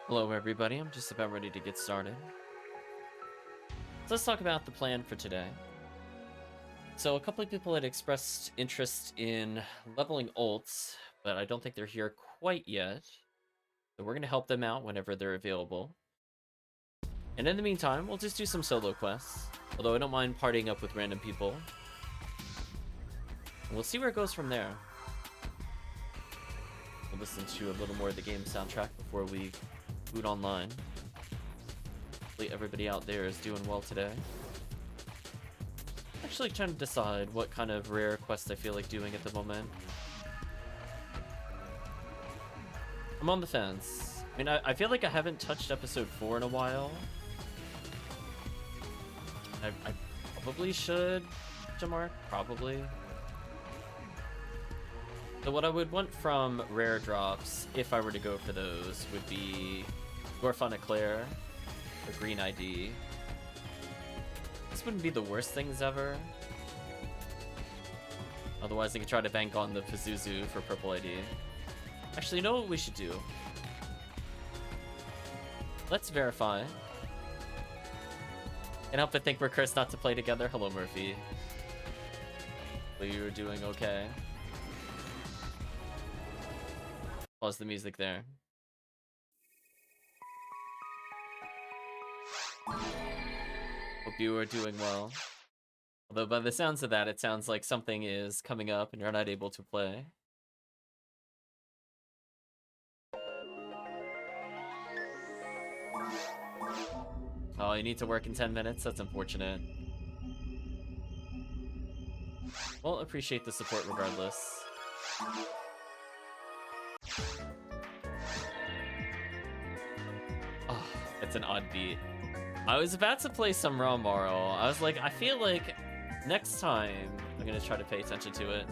Hello everybody, I'm just about ready to get started. So let's talk about the plan for today. So a couple of people had expressed interest in leveling ults, but I don't think they're here quite yet. So we're going to help them out whenever they're available. And in the meantime, we'll just do some solo quests, although I don't mind partying up with random people. And we'll see where it goes from there. We'll listen to a little more of the game soundtrack before we boot online. Hopefully everybody out there is doing well today. Actually trying to decide what kind of rare quest I feel like doing at the moment. I'm on the fence. I mean, I feel like I haven't touched episode 4 in a while. I probably should, Jamar, probably. So what I would want from rare drops, if I were to go for those, would be Gorfon Eclair or Green ID. This wouldn't be the worst things ever. Otherwise, I could try to bank on the Pazuzu for Purple ID. Actually, you know what we should do? Let's verify. Can't help but think we're cursed not to play together. Hello, Murphy. Hopefully you're doing okay. Pause the music there. Hope you are doing well. Although by the sounds of that, it sounds like something is coming up and you're not able to play. Oh, you need to work in 10 minutes? That's unfortunate. Well, appreciate the support regardless. Oh, it's an odd beat. I was about to play some Romaro. I was like, I feel like next time I'm gonna try to pay attention to it.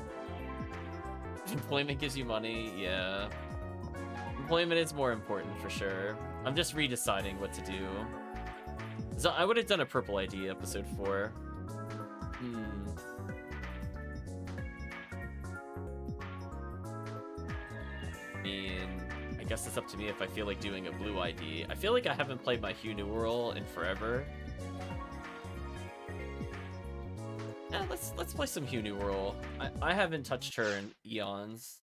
Employment gives you money, yeah. Employment is more important for sure. I'm just redeciding what to do. So I would have done a Purple ID episode 4. I mean, I guess it's up to me if I feel like doing a Blue ID. I feel like I haven't played my Hugh Newell in forever. Yeah, let's play some Hugh Newell. I haven't touched her in eons.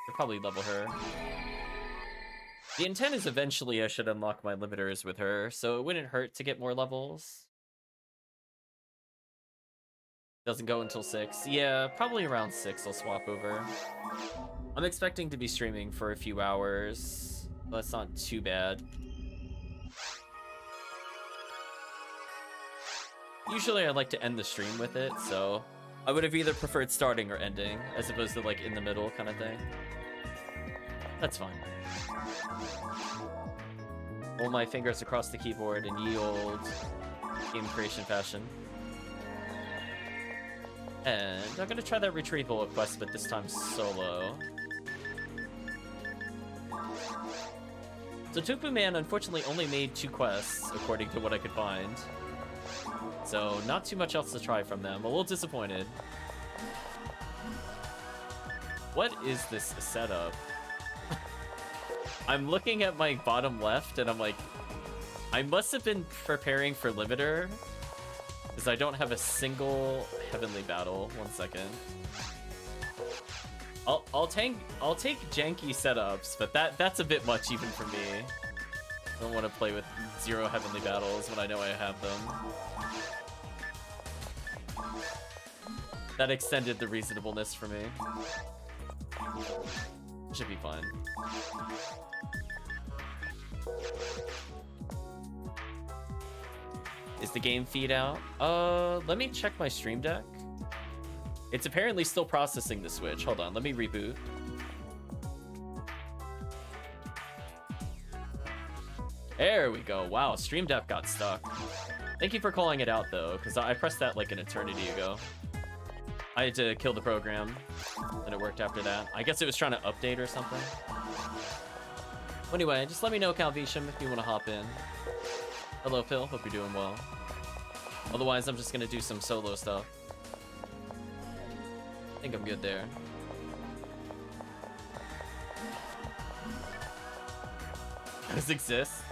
I'll probably level her. The intent is eventually I should unlock my limiters with her, so it wouldn't hurt to get more levels. Doesn't go until 6. Yeah, probably around 6 I'll swap over. I'm expecting to be streaming for a few hours. That's not too bad. Usually I like to end the stream with it, so I would have either preferred starting or ending, as opposed to like in the middle kind of thing. That's fine. Roll my fingers across the keyboard in ye old game creation fashion. And I'm gonna try that Retrieval quest, but this time solo. So Tupu Man unfortunately only made 2 quests, according to what I could find. So not too much else to try from them. A little disappointed. What is this setup? I'm looking at my bottom left and I'm like, I must have been preparing for Limiter, because I don't have a single Heavenly Battle. 1 second. I'll take janky setups, but that's a bit much even for me. I don't want to play with 0 Heavenly Battles when I know I have them. That extended the reasonableness for me. Should be fine. Is the game feed out? Let me check my Stream Deck. It's apparently still processing the Switch. Hold on, let me reboot. There we go. Wow, Stream Deck got stuck. Thank you for calling it out though, because I pressed that like an eternity ago. I had to kill the program, and it worked after that. I guess it was trying to update or something. Anyway, just let me know, Calvisham, if you want to hop in. Hello, Phil. Hope you're doing well. Otherwise, I'm just going to do some solo stuff. I think I'm good there. Does exist?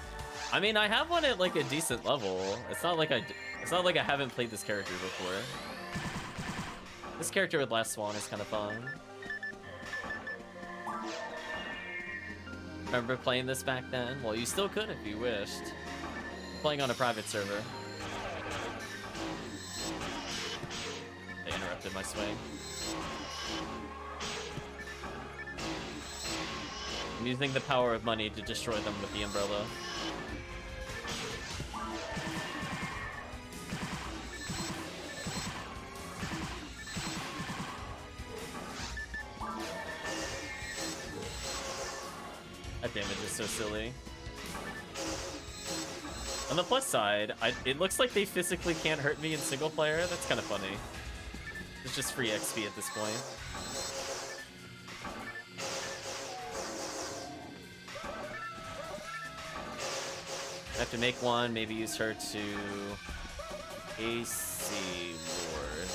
I mean, I have one at like a decent level. It's not like I haven't played this character before. This character with Last Swan is kind of fun. Remember playing this back then? Well, you still could if you wished. Playing on a private server. They interrupted my swing. I'm using the power of money to destroy them with the umbrella. That damage is so silly. On the plus side, it looks like they physically can't hurt me in single player. That's kind of funny. It's just free XP at this point. I have to make one, maybe use her to AC Lord.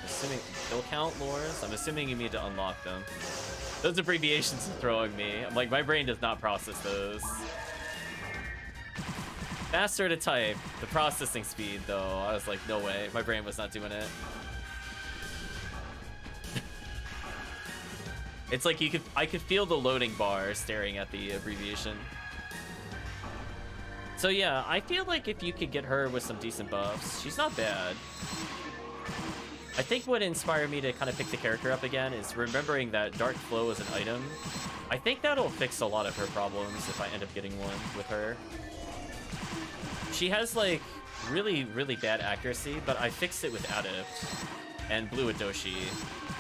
Assuming they'll count lures? I'm assuming you need to unlock them. Those abbreviations are throwing me. I'm like, my brain does not process those. Faster to type. The processing speed, though, I was like, no way. My brain was not doing it. It's like I could feel the loading bar staring at the abbreviation. So yeah, I feel like if you could get her with some decent buffs, she's not bad. I think what inspired me to kind of pick the character up again is remembering that Dark Flow is an item. I think that'll fix a lot of her problems if I end up getting one with her. She has like really, really bad accuracy, but I fixed it with Adept and Blue Adoshi.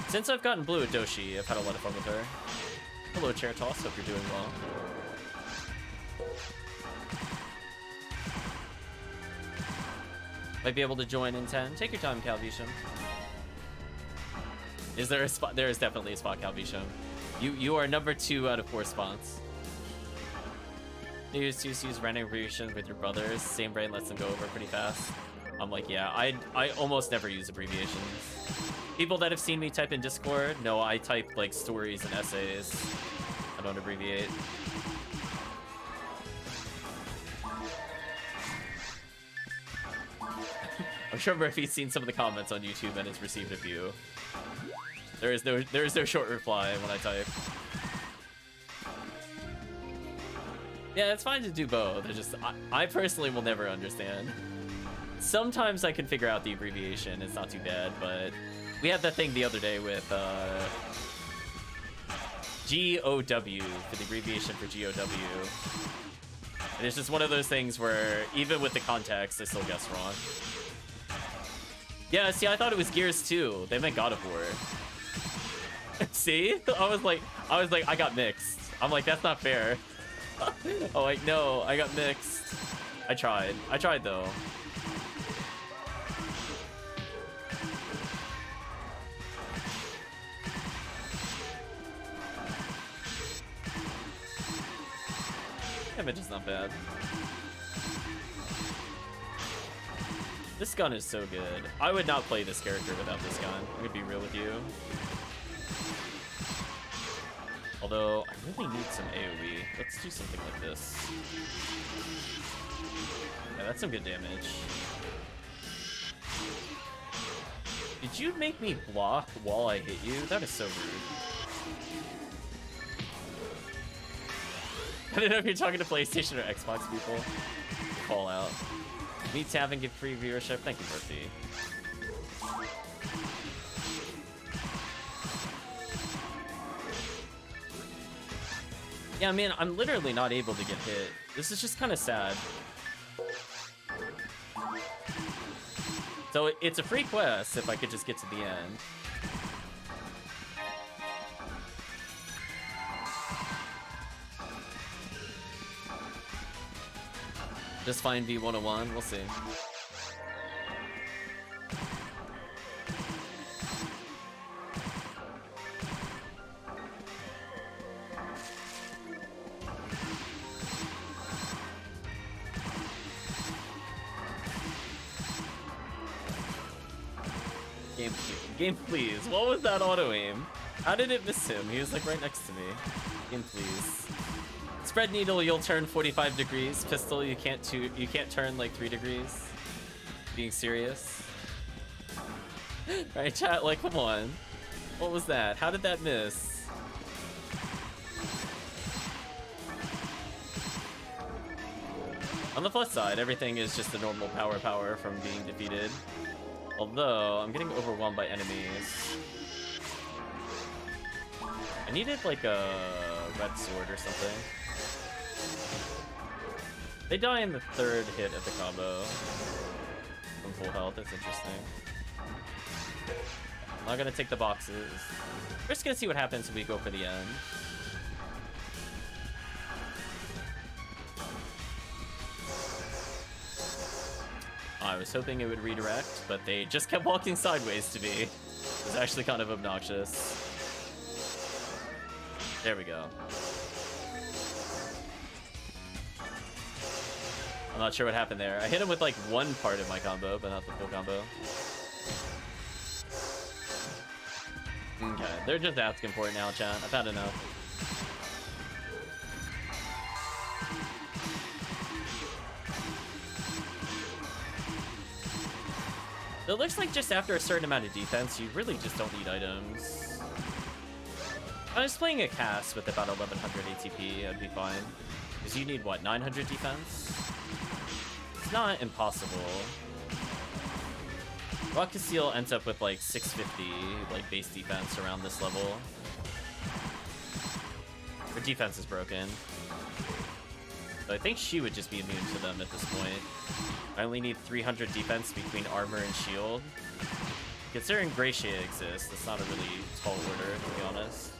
Since I've gotten Blue Adoshi, I've had a lot of fun with her. Hello, Chair Toss. Hope you're doing well. Might be able to join in 10. Take your time, Calvisham. Is there a spot? There is definitely a spot, Calvisham. You are number 2 out of 4 spots. You used to use random abbreviations with your brothers. Same brain lets them go over pretty fast. I'm like, yeah, I almost never use abbreviations. People that have seen me type in Discord, no, I type like stories and essays. I don't abbreviate. I'm sure Murphy's seen some of the comments on YouTube and has received a few. There is no short reply when I type. Yeah, it's fine to do both. It's just I personally will never understand. Sometimes I can figure out the abbreviation. It's not too bad, but we had that thing the other day with GOW for the abbreviation for GOW. And it's just one of those things where even with the context, I still guess wrong. Yeah, see, I thought it was Gears 2. They meant God of War. See? I was like, I got mixed. I'm like, that's not fair. Oh, like, no, I got mixed. I tried though. Damage is not bad. This gun is so good. I would not play this character without this gun. I'm gonna be real with you. Although, I really need some AoE. Let's do something like this. Yeah, that's some good damage. Did you make me block while I hit you? That is so rude. I don't know if you're talking to PlayStation or Xbox people. Call out. Me tabbing, give free viewership. Thank you, Murphy. Yeah, I mean, I'm literally not able to get hit. This is just kind of sad. So it's a free quest if I could just get to the end. Just find V101, we'll see. Game please. What was that auto aim? How did it miss him? He was like right next to me. In please. Spread needle, you'll turn 45 degrees. Pistol, you can't turn like 3 degrees. Being serious. Right, chat, like come on. What was that? How did that miss? On the plus side, everything is just the normal power from being defeated. Although, I'm getting overwhelmed by enemies. I needed like a red sword or something. They die in the 3rd hit of the combo. From full health, that's interesting. I'm not gonna take the boxes. We're just gonna see what happens when we go for the end. I was hoping it would redirect, but they just kept walking sideways to me. It was actually kind of obnoxious. There we go. I'm not sure what happened there. I hit him with like one part of my combo, but not the full combo. Okay, they're just asking for it now, chat. I've had enough. It looks like just after a certain amount of defense, you really just don't need items. I was playing a cast with about 1100 ATP, I'd be fine. Because you need, what, 900 defense? It's not impossible. Rock Seal ends up with like 650, like base defense around this level. Her defense is broken. So I think she would just be immune to them at this point. I only need 300 defense between armor and shield. Considering Gracia exists, that's not a really tall order, to be honest.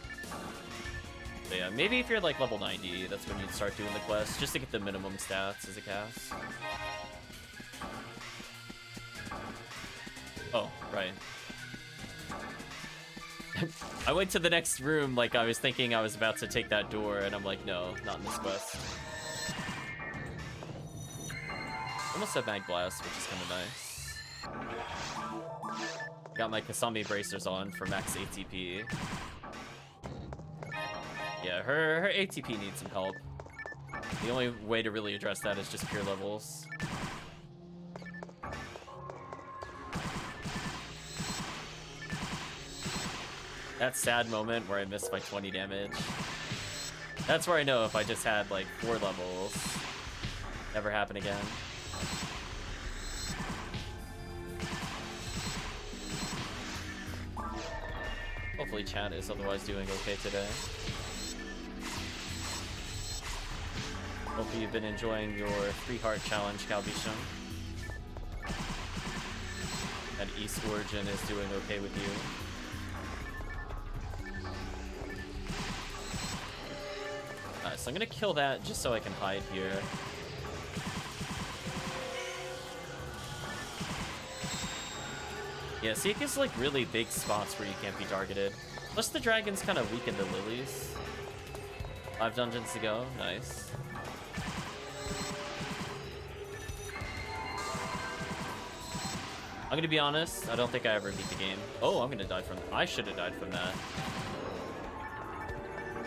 But yeah, maybe if you're like level 90, that's when you'd start doing the quest, just to get the minimum stats as a cast. Oh, right. I went to the next room like I was thinking I was about to take that door, and I'm like, no, not in this quest. Almost have Mag Blast, which is kind of nice. Got my Kasami bracers on for max ATP. Yeah, her ATP needs some help. The only way to really address that is just pure levels. That sad moment where I missed by 20 damage. That's where I know if I just had like 4 levels. Never happen again. Hopefully chat is otherwise doing okay today. Hopefully you've been enjoying your 3-heart challenge, Calvisham. And East Origin is doing okay with you. Alright, so I'm gonna kill that just so I can hide here. Yeah, see, it gives like really big spots where you can't be targeted. Plus the dragon's kind of weak in the lilies. 5 dungeons to go, nice. I'm gonna be honest, I don't think I ever beat the game. Oh, I'm gonna die from I should have died from that.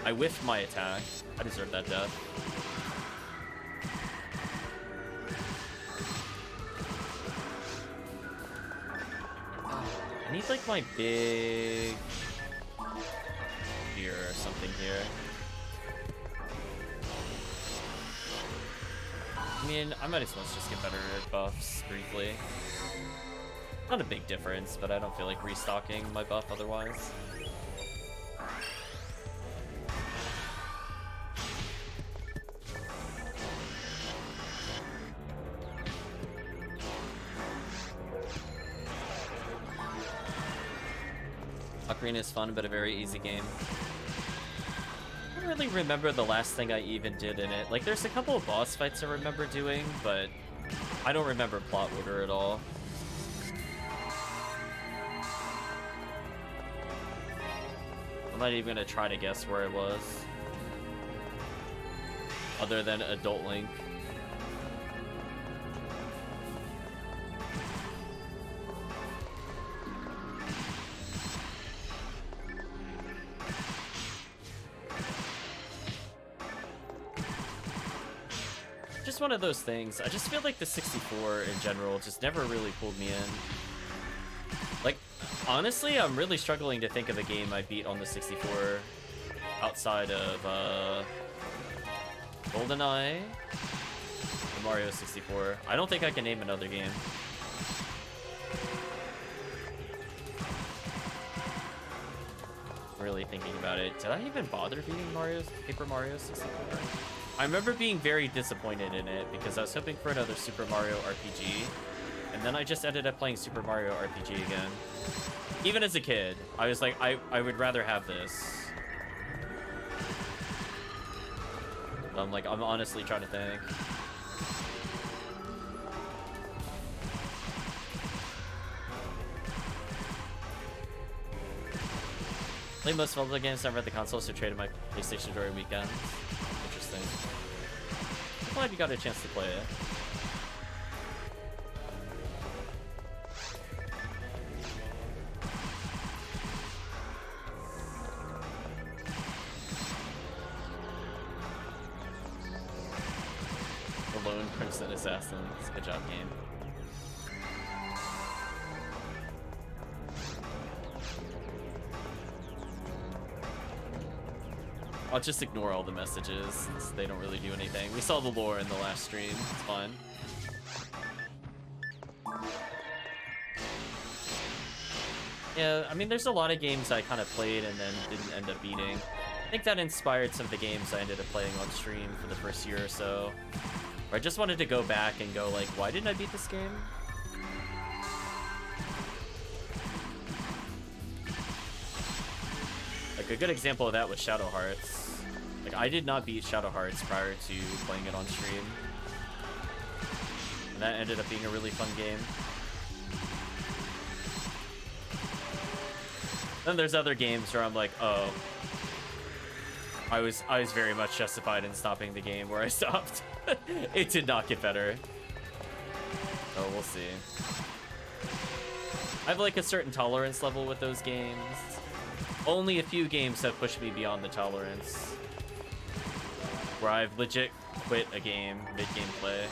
I whiffed my attack. I deserve that death. I need like my big gear or something here. I mean, I might as well just get better buffs briefly. Not a big difference, but I don't feel like restocking my buff otherwise. Ocarina is fun, but a very easy game. I don't really remember the last thing I even did in it. Like, there's a couple of boss fights I remember doing, but I don't remember plot order at all. I'm not even gonna try to guess where it was. Other than Adult Link. just one of those things. I just feel like the 64 in general just never really pulled me in. Like, honestly, I'm really struggling to think of a game I beat on the 64 outside of GoldenEye and Mario 64. I don't think I can name another game. Really thinking about it. Did I even bother beating Paper Mario 64? I remember being very disappointed in it because I was hoping for another Super Mario RPG, and then I just ended up playing Super Mario RPG again. Even as a kid, I was like, I would rather have this. I'm honestly trying to think. Play most mobile games never at the console, so traded my PlayStation during weekends. Interesting. I'm glad you got a chance to play it. The Lone Crimson Assassins. Good job, game. I'll just ignore all the messages since they don't really do anything. We saw the lore in the last stream. It's fine. Yeah, I mean, there's a lot of games I kind of played and then didn't end up beating. I think that inspired some of the games I ended up playing on stream for the first year or so. Where I just wanted to go back and go like, why didn't I beat this game? Like, a good example of that was Shadow Hearts. Like, I did not beat Shadow Hearts prior to playing it on stream. And that ended up being a really fun game. Then there's other games where I'm like, oh. I was very much justified in stopping the game where I stopped. It did not get better. Oh, we'll see. I have like a certain tolerance level with those games. Only a few games have pushed me beyond the tolerance. Where I've legit quit a game mid-game play.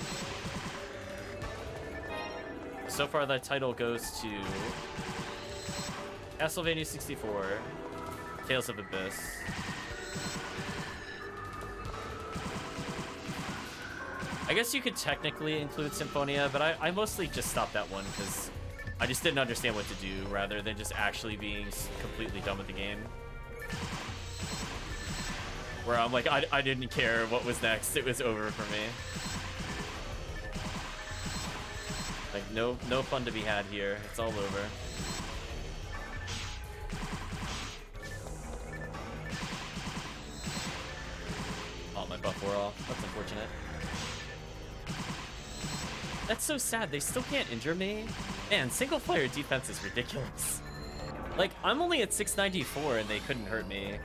So far, that title goes to Castlevania 64, Tales of Abyss. I guess you could technically include Symphonia, but I mostly just stopped that one because I just didn't understand what to do rather than just actually being completely done with the game. Where I'm like, I didn't care what was next. It was over for me. Like, no fun to be had here. It's all over. Oh, my buff wore off. That's unfortunate. That's so sad. They still can't injure me. Man, single player defense is ridiculous. Like, I'm only at 694 and they couldn't hurt me.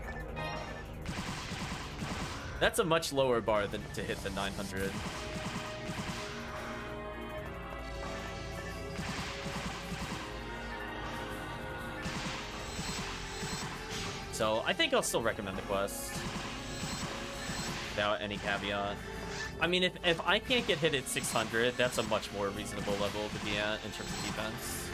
That's a much lower bar than to hit the 900. So I think I'll still recommend the quest without any caveat. I mean, if I can't get hit at 600, that's a much more reasonable level to be at in terms of defense.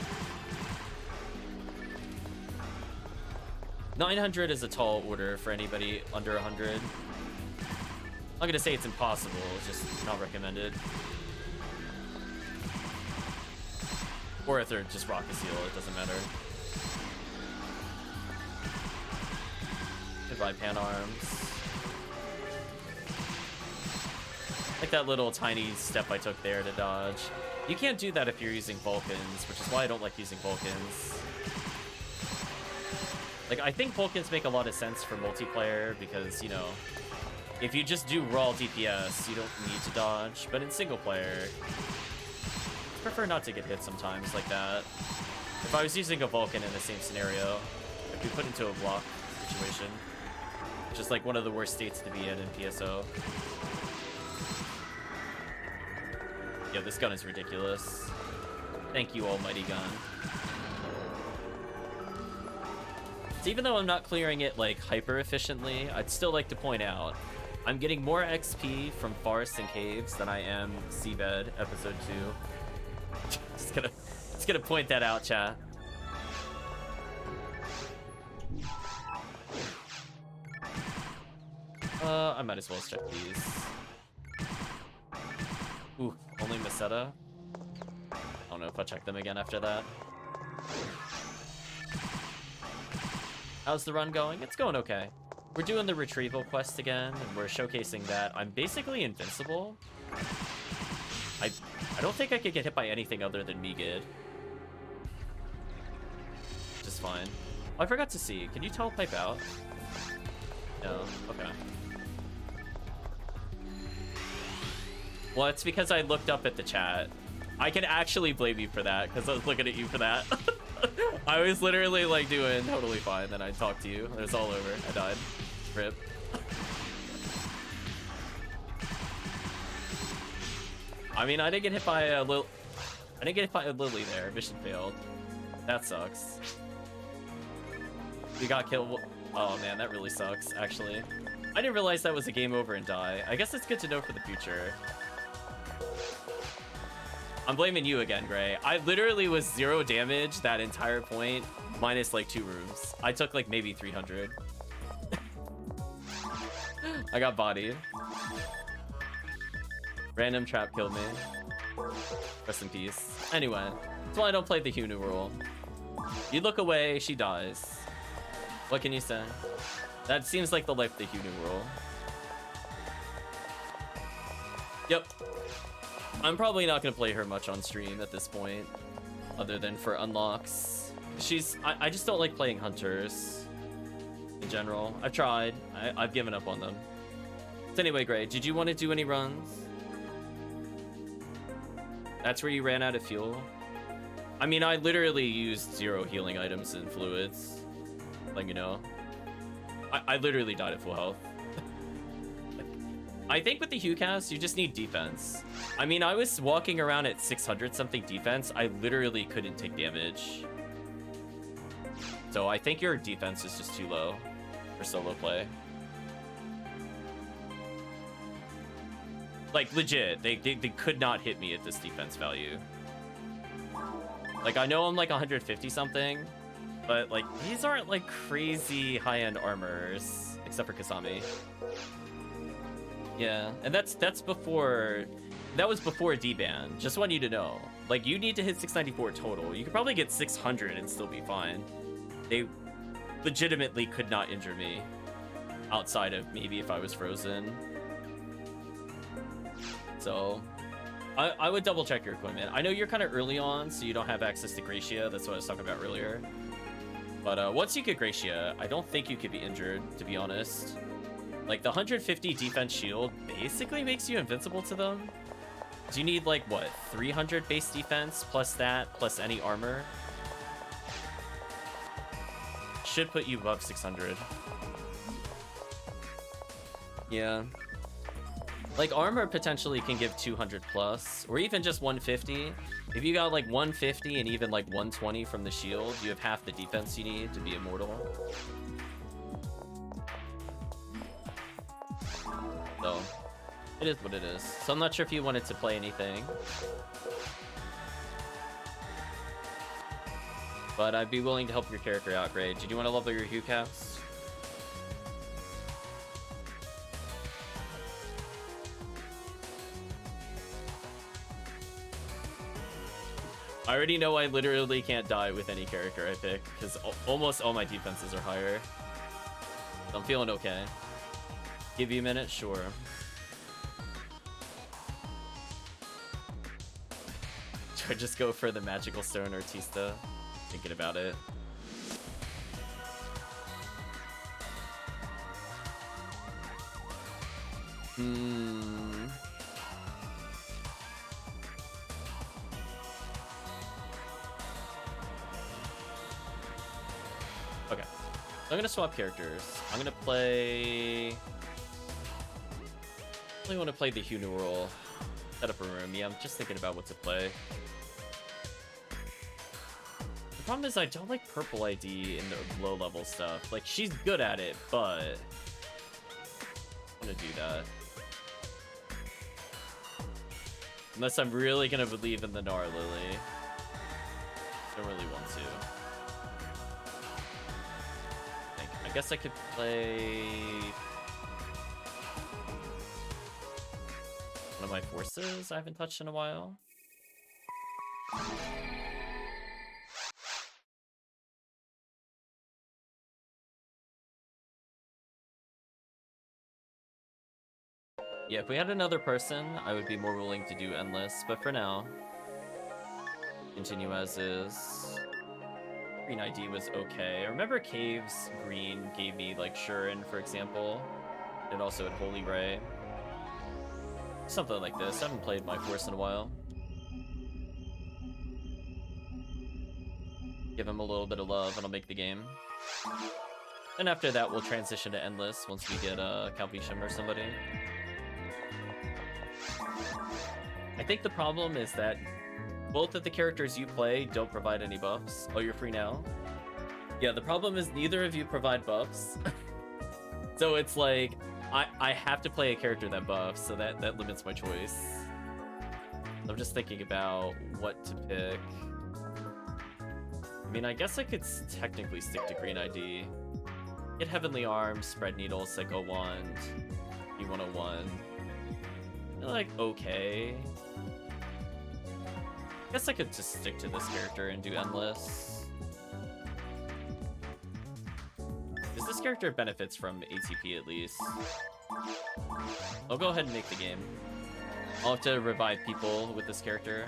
900 is a tall order for anybody under 100. I'm gonna say it's impossible, it's just not recommended. Or if they're just rock a seal, it doesn't matter. Goodbye, Pan Arms. Like that little tiny step I took there to dodge. You can't do that if you're using Vulcans, which is why I don't like using Vulcans. Like, I think Vulcans make a lot of sense for multiplayer because, you know, if you just do raw DPS, you don't need to dodge. But in single player, I prefer not to get hit sometimes like that. If I was using a Vulcan in the same scenario, I'd be put into a block situation. Just like one of the worst states to be in PSO. Yo, this gun is ridiculous. Thank you, almighty gun. So even though I'm not clearing it like hyper efficiently, I'd still like to point out I'm getting more XP from Forests and Caves than I am Seabed episode 2. just gonna point that out, chat. I might as well check these. Ooh, only Meseta. I don't know if I'll check them again after that. How's the run going? It's going okay. We're doing the Retrieval quest again, and we're showcasing that I'm basically invincible. I don't think I could get hit by anything other than Megid. Which is fine. Oh, I forgot to see. Can you teletype out? No. Okay. Well, it's because I looked up at the chat. I can actually blame you for that, because I was looking at you for that. I was literally like doing totally fine, then I talked to you. It was all over. I died. Rip. I mean, I didn't get hit by a Lily there. Mission failed. That sucks. We got killed. Oh man, that really sucks, actually. I didn't realize that was a game over and die. I guess it's good to know for the future. I'm blaming you again, Gray. I literally was 0 damage that entire point, minus like 2 rooms. I took like maybe 300. I got bodied. Random trap killed me. Rest in peace. Anyway, that's why I don't play the Hunu rule. You look away, she dies. What can you say? That seems like the life of the Hunu rule. Yep. I'm probably not going to play her much on stream at this point, other than for unlocks. I just don't like playing hunters in general. I've tried. I've given up on them. So anyway, Gray, did you want to do any runs? That's where you ran out of fuel? I mean, I literally used 0 healing items and fluids. Like, you know. I literally died at full health. I think with the HuCast, you just need defense. I mean, I was walking around at 600 something defense. I literally couldn't take damage. So I think your defense is just too low for solo play. Like, legit, they could not hit me at this defense value. Like, I know I'm like 150 something, but like, these aren't like crazy high-end armors, except for Kasami. Yeah, and that's before, that was before D-ban. Just want you to know. Like, you need to hit 694 total. You could probably get 600 and still be fine. They legitimately could not injure me outside of maybe if I was frozen. So I would double check your equipment. I know you're kind of early on, so you don't have access to Gracia. That's what I was talking about earlier. But once you get Gracia, I don't think you could be injured, to be honest. Like, the 150 defense shield basically makes you invincible to them. Do you need, like, what, 300 base defense plus that, plus any armor? Should put you above 600. Yeah. Like, armor potentially can give 200 plus, or even just 150. If you got, like, 150 and even, like, 120 from the shield, you have half the defense you need to be immortal. So, it is what it is. So I'm not sure if you wanted to play anything. But I'd be willing to help your character out, Gray. Did you want to level your HuCast? I already know I literally can't die with any character I pick, because almost all my defenses are higher. So I'm feeling okay. Give you a minute? Sure. Should I just go for the Magical Stone or Tista? Thinking about it. Okay. I'm gonna swap characters. I'm gonna play... I really want to play the Hunu role. Set up a room. Yeah, I'm just thinking about what to play. The problem is I don't like purple ID in the low level stuff. Like, she's good at it, but I'm gonna do that. Unless I'm really gonna believe in the Gnar Lily. Don't really want to. I guess I could play one of my forces I haven't touched in a while. Yeah, if we had another person, I would be more willing to do Endless, but for now, continue as is. Green ID was okay. I remember Caves Green gave me, like, Shurin, for example. It also had Holy Ray. Something like this. I haven't played my force in a while. Give him a little bit of love, and I'll make the game. And after that, we'll transition to Endless once we get Calvisham or somebody. I think the problem is that both of the characters you play don't provide any buffs. Oh, you're free now? Yeah, the problem is neither of you provide buffs. So it's like, I have to play a character that buffs, so that limits my choice. I'm just thinking about what to pick. I mean, I guess I could technically stick to Green ID. Get Heavenly Arms, Spread Needle, Psycho Wand, E101. They're like, okay. I guess I could just stick to this character and do Endless. Because this character benefits from ATP at least. I'll go ahead and make the game. I'll have to revive people with this character.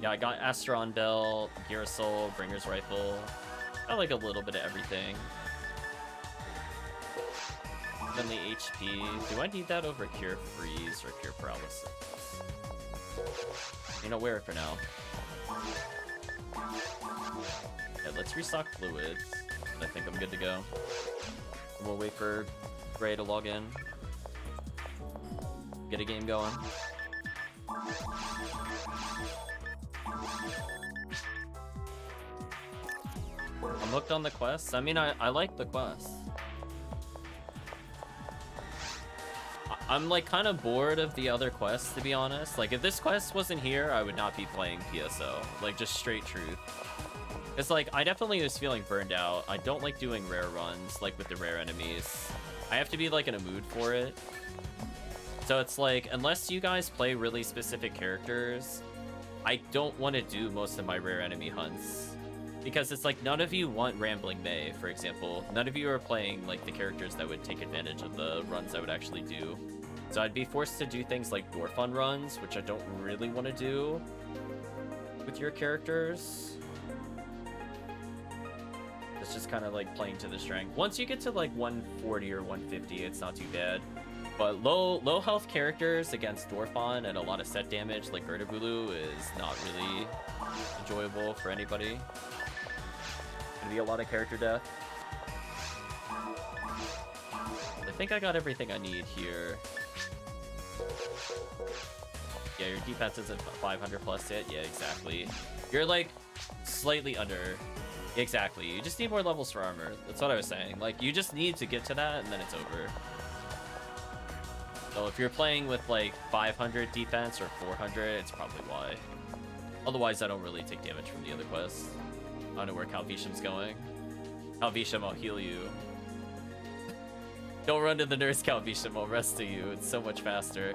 Yeah, I got Astron Belt, Girasol, Bringer's Rifle. I like a little bit of everything. Then the HP. Do I need that over Cure Freeze or Cure Paralysis? You know, wear it for now. Yeah, let's restock fluids. I think I'm good to go. We'll wait for Gray to log in. Get a game going. I'm hooked on the quests. I mean, I like the quests. I'm like kind of bored of the other quests, to be honest. Like, if this quest wasn't here, I would not be playing PSO. Like, just straight truth. It's like, I definitely was feeling burned out. I don't like doing rare runs, like with the rare enemies. I have to be like in a mood for it. So it's like, unless you guys play really specific characters, I don't want to do most of my rare enemy hunts. Because it's like, none of you want Rambling May, for example. None of you are playing like the characters that would take advantage of the runs I would actually do. So I'd be forced to do things like Dwarfun runs, which I don't really want to do with your characters. It's just kind of like playing to the strength. Once you get to like 140 or 150, it's not too bad. But low health characters against Dwarfun and a lot of set damage like Gertabulu is not really enjoyable for anybody. Gonna be a lot of character death. I think I got everything I need here. Yeah, your defense isn't 500 plus hit. Yeah, exactly. You're like slightly under. Exactly. You just need more levels for armor. That's what I was saying. Like, you just need to get to that and then it's over. So if you're playing with like 500 defense or 400, it's probably why. Otherwise, I don't really take damage from the other quests. I don't know where Calvisham's going. Calvisham, I'll heal you. Don't run to the nurse, Calvisham. I'll rescue you. It's so much faster.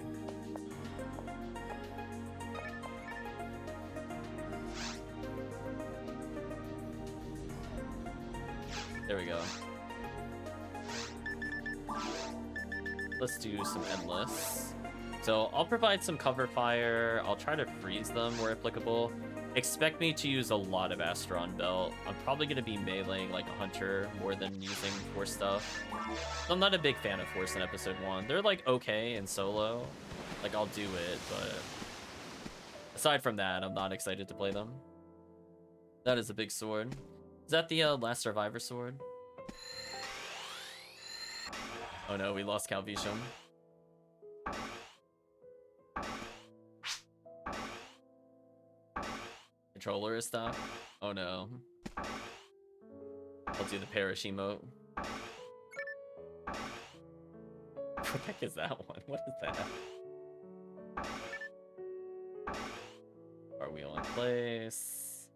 There we go. Let's do some Endless. So I'll provide some cover fire. I'll try to freeze them where applicable. Expect me to use a lot of Astron Belt. I'm probably going to be meleeing like a hunter more than using Force stuff. I'm not a big fan of Force in Episode 1. They're like okay in solo. Like, I'll do it, but aside from that, I'm not excited to play them. That is a big sword. Is that the last survivor sword? Oh no, we lost Calvisham. Controller is stuck. Oh no. I'll do the perish emote. the heck is that one? What is that? Are we all in place?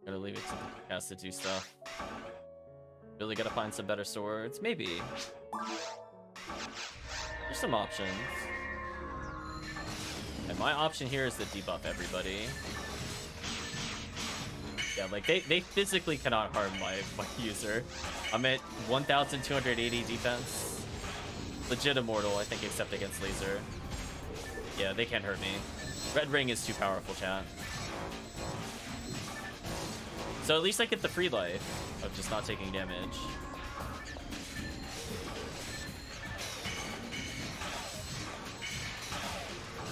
Gotta leave it to the cast to do stuff. Really gotta find some better swords? Maybe. There's some options. And my option here is to debuff everybody. Yeah, like, they physically cannot harm my user. I'm at 1,280 defense. Legit immortal, I think, except against laser. Yeah, they can't hurt me. Red ring is too powerful, chat. So at least I get the free life of just not taking damage.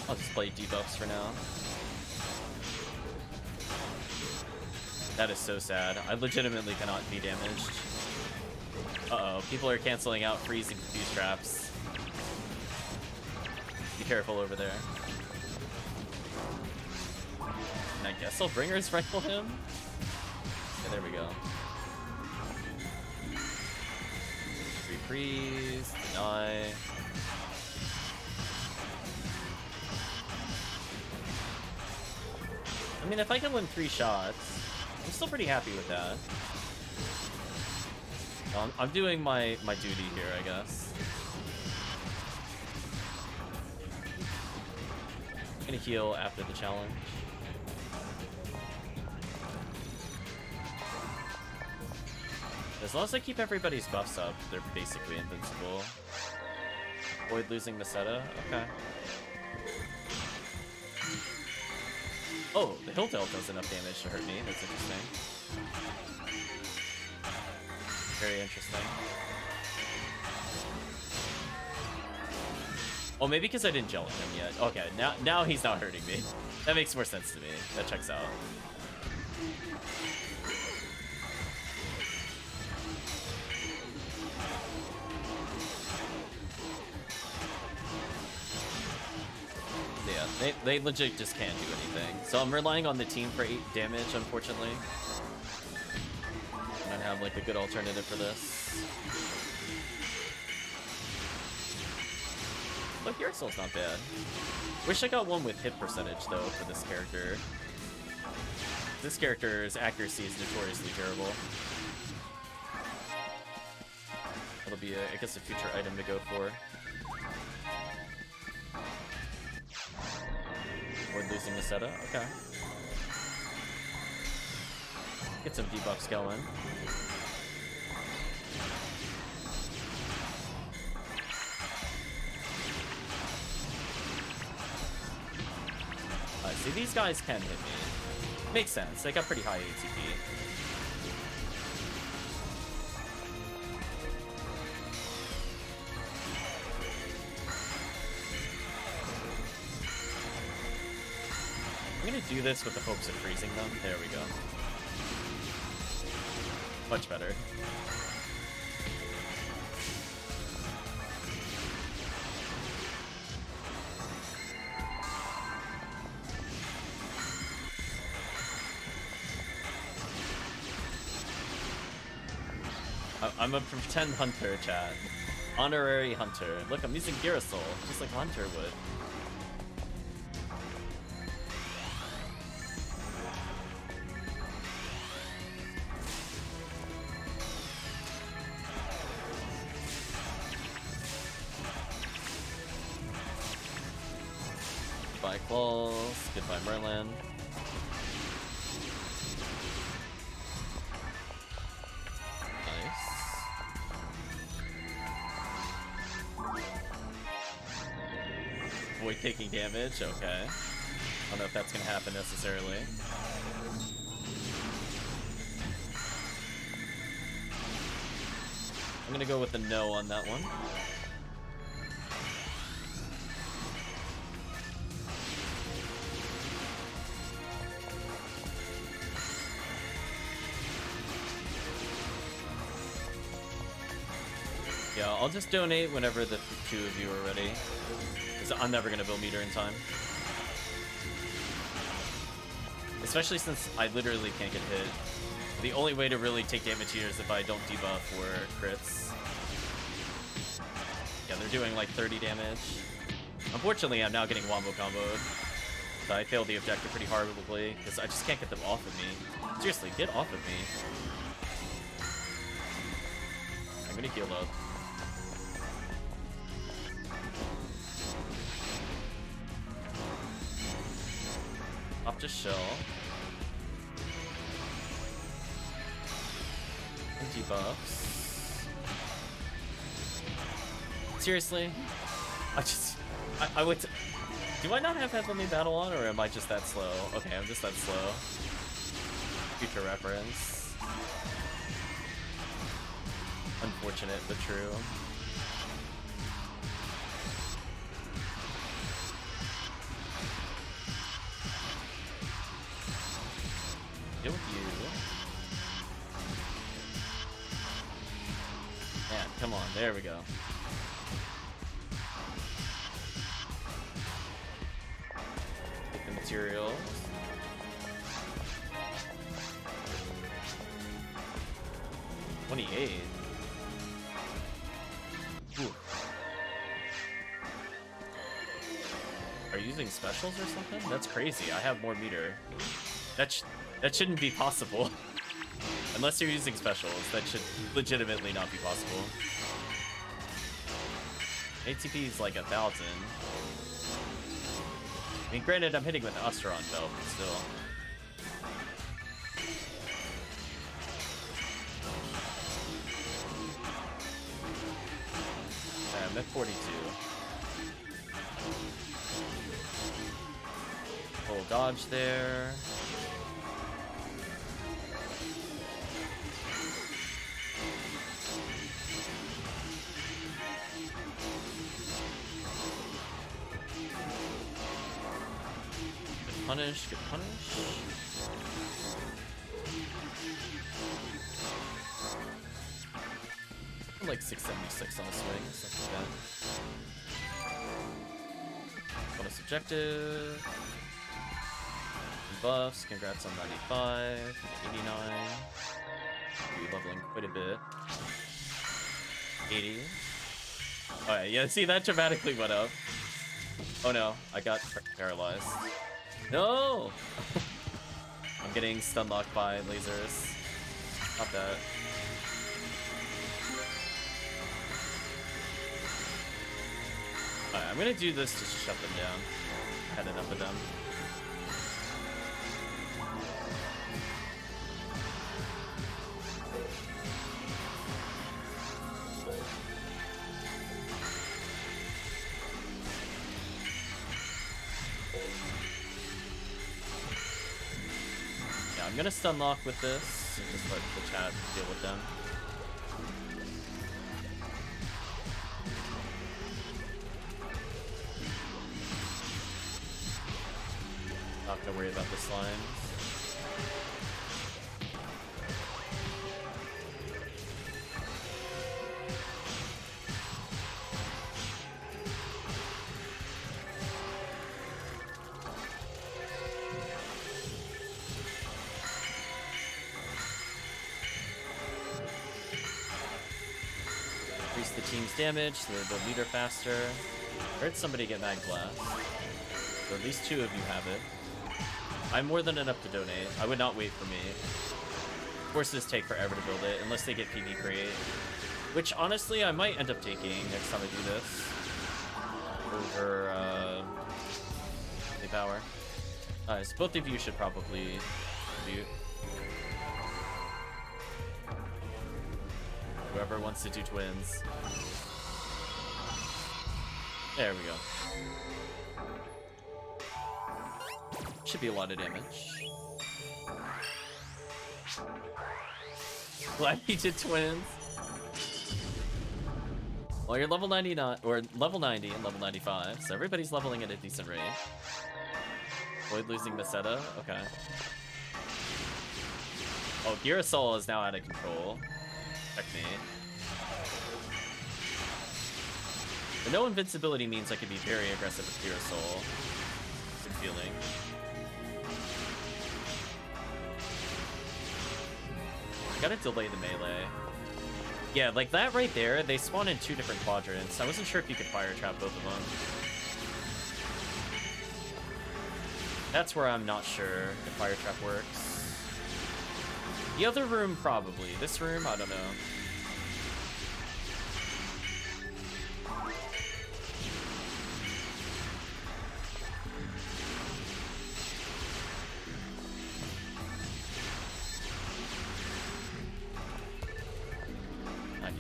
I'll just play debuffs for now. That is so sad. I legitimately cannot be damaged. Uh-oh, people are canceling out freeze and confuse traps. Be careful over there. And I guess I'll Bringer's Rifle him? Yeah, there we go. Freeze, deny. I mean, if I can win 3 shots, I'm still pretty happy with that. I'm doing my duty here, I guess. I'm gonna heal after the challenge. As long as I keep everybody's buffs up, they're basically invincible. Avoid losing Meseta? Okay. Oh, the Hill Delt does enough damage to hurt me. That's interesting. Very interesting. Oh, maybe because I didn't gel with him yet. Okay, now he's not hurting me. That makes more sense to me. That checks out. Yeah, they legit just can't do anything. So I'm relying on the team for 8 damage, unfortunately. I don't have like a good alternative for this. Look, your soul's not bad. Wish I got one with hit percentage though for this character. This character's accuracy is notoriously terrible. That'll be, I guess, a future item to go for. Avoid losing Meseta. Okay. Get some debuffs going. See, these guys can hit me. Makes sense. They got pretty high ATP. I'm gonna do this with the hopes of freezing them. There we go. Much better. I'm a pretend hunter, chat. Honorary hunter. Look, I'm using Girasol, just like Hunter would. Goodbye Claws, goodbye Merlin. Avoid taking damage, okay. I don't know if that's gonna happen necessarily. I'm gonna go with the no on that one. Yeah, I'll just donate whenever the two of you are ready. Because I'm never going to build meter in time. Especially since I literally can't get hit. The only way to really take damage here is if I don't debuff or crits. Yeah, they're doing like 30 damage. Unfortunately, I'm now getting wombo comboed. So I failed the objective pretty horribly because I just can't get them off of me. Seriously, get off of me. I'm gonna heal up. Off to shell. And debuffs. Seriously? I went to... Do I not have Heavenly Battle on, or am I just that slow? Okay, I'm just that slow. Future reference. Unfortunate, but true. Deal with you. Man, come on, there we go. Get the materials. $28. Ooh. Are you using specials or something? That's crazy. I have more meter. That shouldn't be possible. Unless you're using specials, that should legitimately not be possible. ATP is like 1,000. I mean, granted, I'm hitting with the Osteron belt, but still. I'm at 42. Full dodge there. Good punish, good punish. I'm like 676 on a swing, something like that. Bonus objective. Buffs, congrats on 95, 89. You're leveling quite a bit. 80. Alright, yeah, see, that dramatically went up. Oh no, I got paralyzed. No! I'm getting stun locked by lasers. Not that. Alright, I'm gonna do this just to shut them down. I had enough of them. I'm gonna stun lock with this and just let the chat deal with them. Not gonna worry about the slimes. The team's damage, so they'll meter faster. I heard somebody get Mag Blast. So at least two of you have it. I'm more than enough to donate. I would not wait for me. Forces take forever to build it, unless they get PV create. Which, honestly, I might end up taking next time I do this. Over, the power. So both of you should probably mute. Whoever wants to do twins. There we go. Should be a lot of damage. Glad you did twins. Well, you're level 99, or level 90 and level 95, so everybody's leveling at a decent rate. Avoid losing Meseta? Okay. Oh, Girasol is now out of control. Check me. But no invincibility means I can be very aggressive with Pure Soul. Good feeling. I gotta delay the melee. Yeah, like that right there, they spawn in 2 different quadrants. I wasn't sure if you could fire trap both of them. That's where I'm not sure if fire trap works. The other room, probably. This room, I don't know.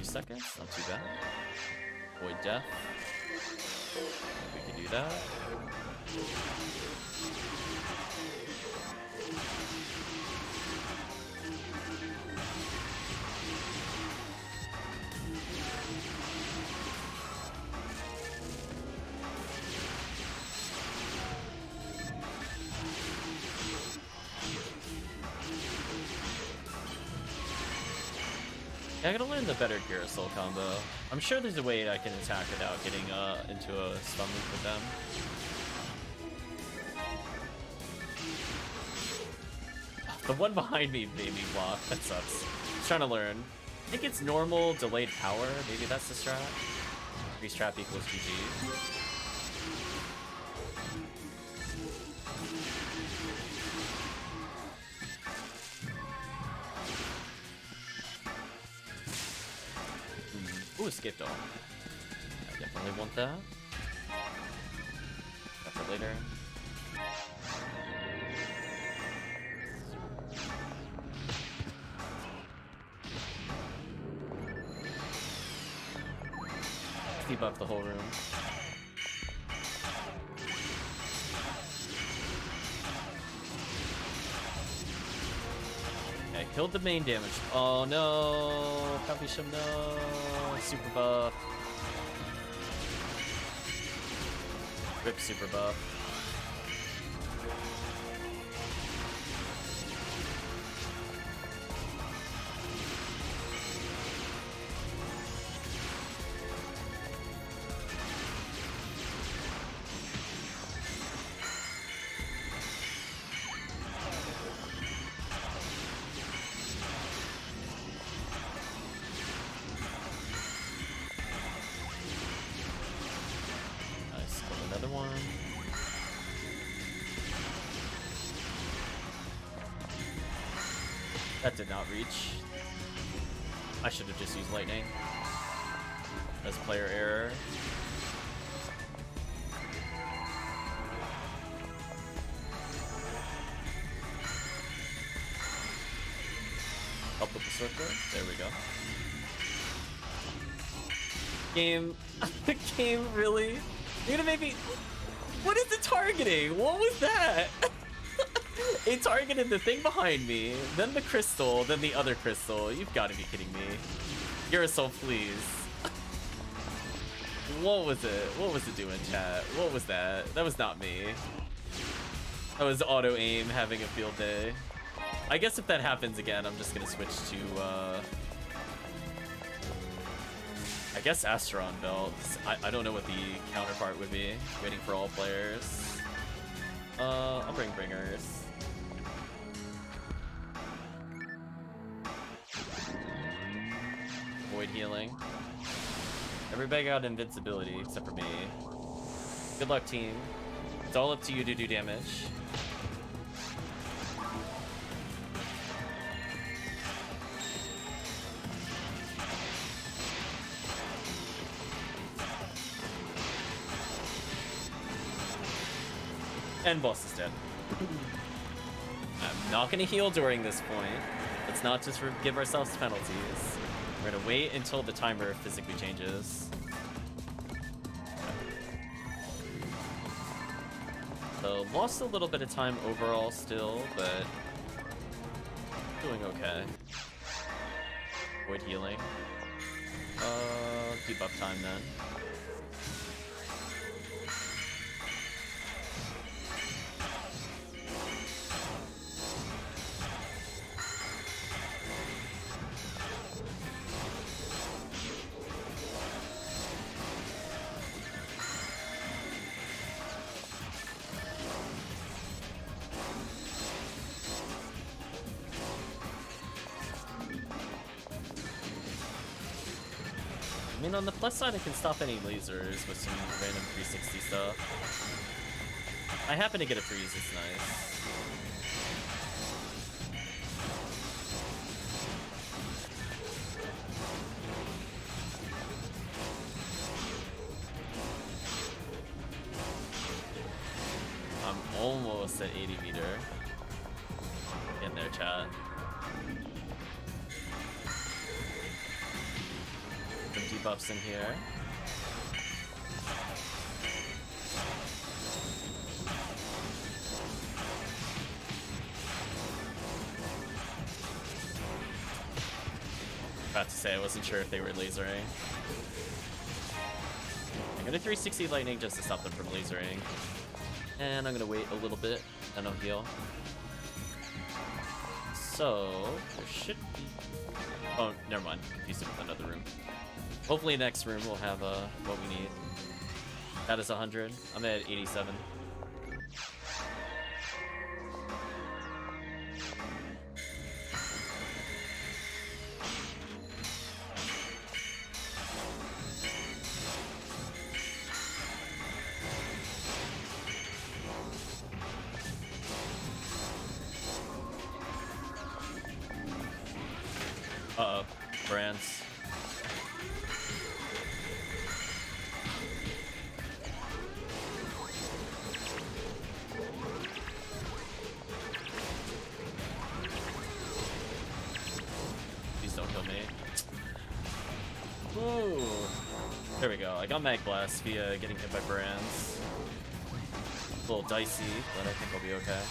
Seconds, not too bad. Void death. We can do that. I gotta learn the better Pure Soul combo. I'm sure there's a way I can attack without getting into a stun loop with them. The one behind me made me block. That sucks. Just trying to learn. I think it's normal delayed power. Maybe that's the strat. Increase trap equals GG. Ooh, escape dog. I definitely want that. That for later. Debuff the whole room. Okay, killed the main damage. Oh no! Probably should no. Super buff. Rip super buff. That did not reach. I should have just used lightning. That's player error. Help with the circle. There we go. Game. The game really? You're gonna make me. What is it targeting? What was that? It targeted the thing behind me, then the crystal, then the other crystal. You've got to be kidding me. Urasol, please. What was it? What was it doing, chat? What was that? That was not me. That was auto-aim having a field day. I guess if that happens again, I'm just going to switch to, I guess Asteron Belt. I don't know what the counterpart would be. Waiting for all players. I'll bring Bringers. Void healing. Everybody got invincibility except for me. Good luck, team. It's all up to you to do damage. And boss is dead. I'm not gonna heal during this point. Let's not just give ourselves penalties. We're gonna wait until the timer physically changes. So lost a little bit of time overall still, but doing okay. Void healing. Debuff time then. I mean, on the plus side, I can stop any lasers with some random 360 stuff. I happen to get a freeze, it's nice. I'm almost at 80 meter. In there, chat. Some debuffs in here. About to say, I wasn't sure if they were lasering. I'm gonna 360 lightning just to stop them from lasering. And I'm gonna wait a little bit, then I'll heal. So, there should be... Oh, never mind. Confused it with another room. Hopefully next room we'll have what we need. That is 100. I'm at 87. Uh-oh. Brands. Please don't kill me. Ooh. There we go. I got Mag Blast via getting hit by Brands. A little dicey, but I think I'll be okay.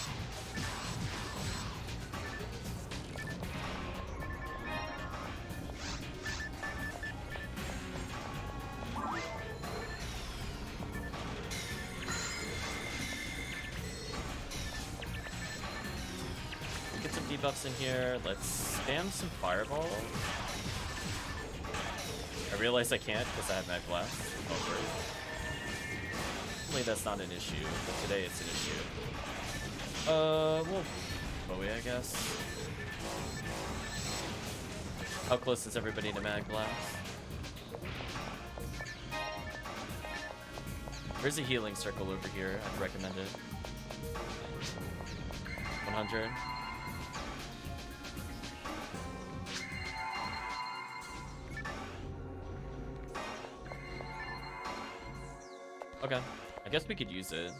Buffs in here. Let's spam some fireball. I realize I can't because I have Mag Blast. Oh, great. Hopefully that's not an issue, but today it's an issue. Well, Bowie, I guess. How close is everybody to Mag Blast? There's a healing circle over here. I'd recommend it. 100. Okay, I guess we could use it.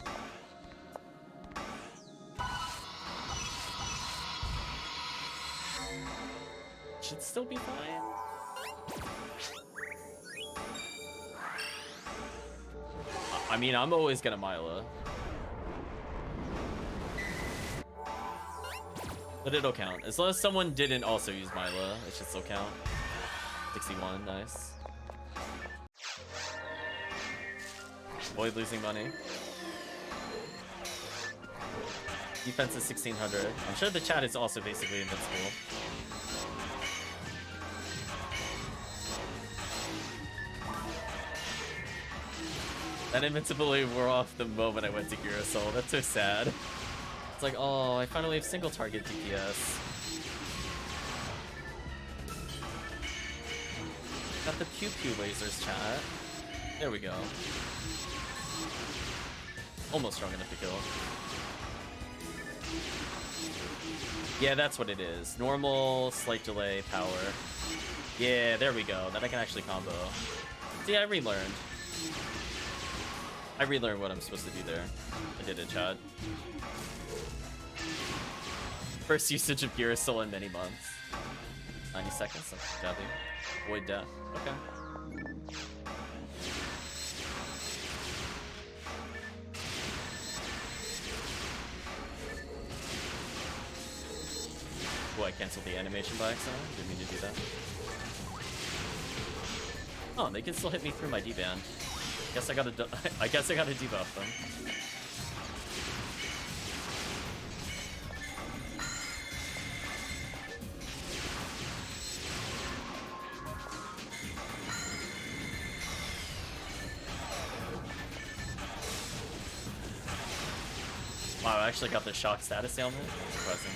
Should still be fine. I mean, I'm always gonna Myla. But it'll count. As long as someone didn't also use Myla, it should still count. 61, nice. Avoid losing money. Defense is 1600. I'm sure the chat is also basically invincible. That invincibility wore off the moment I went to Gear Soul. That's so sad. It's like, oh, I finally have single target DPS. Got the pew pew lasers, chat. There we go. Almost strong enough to kill. Yeah, that's what it is. Normal, slight delay, power. Yeah, there we go. Then I can actually combo. See, I relearned. I relearned what I'm supposed to do there. I did it, chat. First usage of Girasol in many months. 90 seconds, that's jabby. Void death. Okay. Oh, I canceled the animation by accident. Didn't mean to do that. Oh, they can still hit me through my D-band. Guess I gotta debuff them. Wow, I actually got the shock status ailment. That's surprising.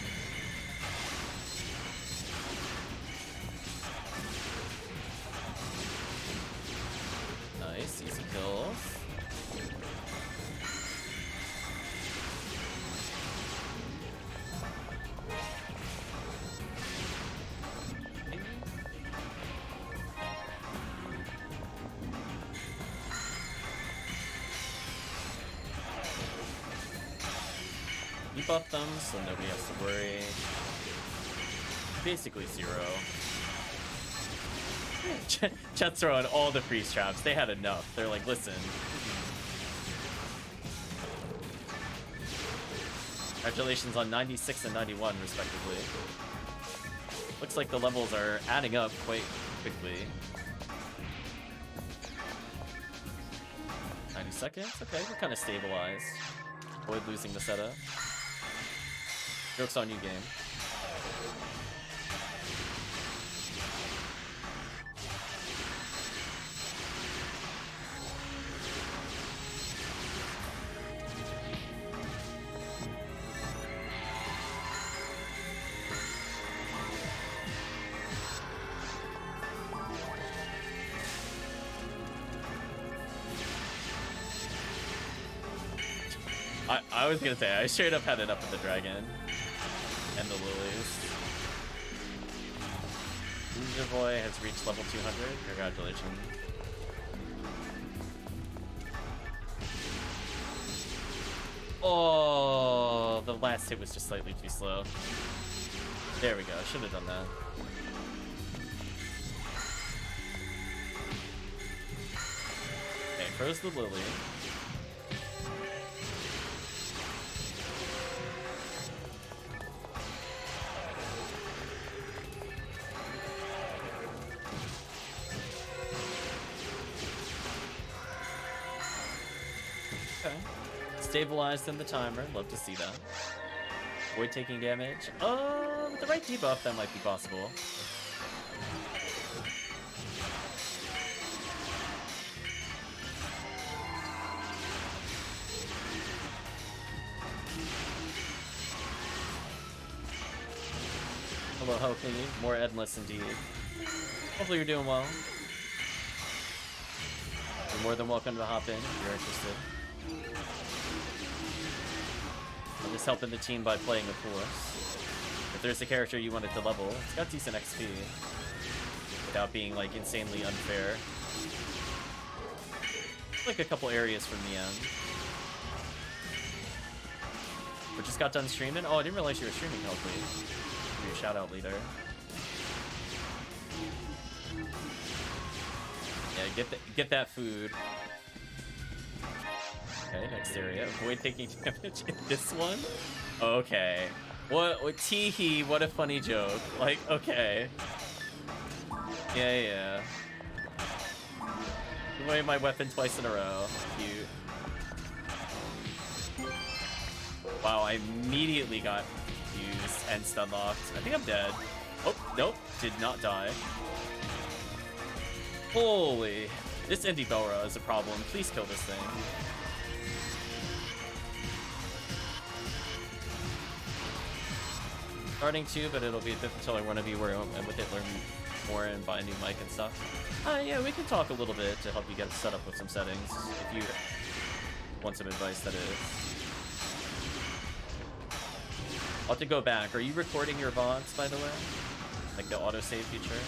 debuffed them, so nobody has to worry. Basically 0. Chet's throwing all the freeze traps. They had enough. They're like, listen. Congratulations on 96 and 91, respectively. Looks like the levels are adding up quite quickly. 90 seconds? Okay, we're kind of stabilized. Avoid losing the setup. Joke's on you, game. I was gonna say, I straight up had it up with the dragon and the lilies. HellCleave has reached level 200. Congratulations. Oh, the last hit was just slightly too slow. There we go. Should have done that. Okay, froze the lily. Stabilized in the timer. Love to see that. Avoid taking damage. With the right debuff, that might be possible. Hello, HellCleave. More endless indeed. Hopefully you're doing well. You're more than welcome to hop in if you're interested. I'm just helping the team by playing, of course. If there's a character you wanted to level, it's got decent XP. Without being, like, insanely unfair. Like a couple areas from the end. We just got done streaming? Oh, I didn't realize you were streaming, HellCleave. Give you a shout out later. Yeah, get that food. Okay, next area. Avoid taking damage in this one? Okay. What teehee, what a funny joke. Like, okay. Yeah. Give away my weapon twice in a row. Cute. Wow, I immediately got confused and stun locked. I think I'm dead. Oh, nope. Did not die. Holy. This Indie Belra is a problem. Please kill this thing. Starting to, but it'll be a bit until I want to be where I'm with it, learn more and buy a new mic and stuff. Yeah, we can talk a little bit to help you get set up with some settings if you want some advice, that is. I'll have to go back. Are you recording your VODs, by the way? Like the autosave feature?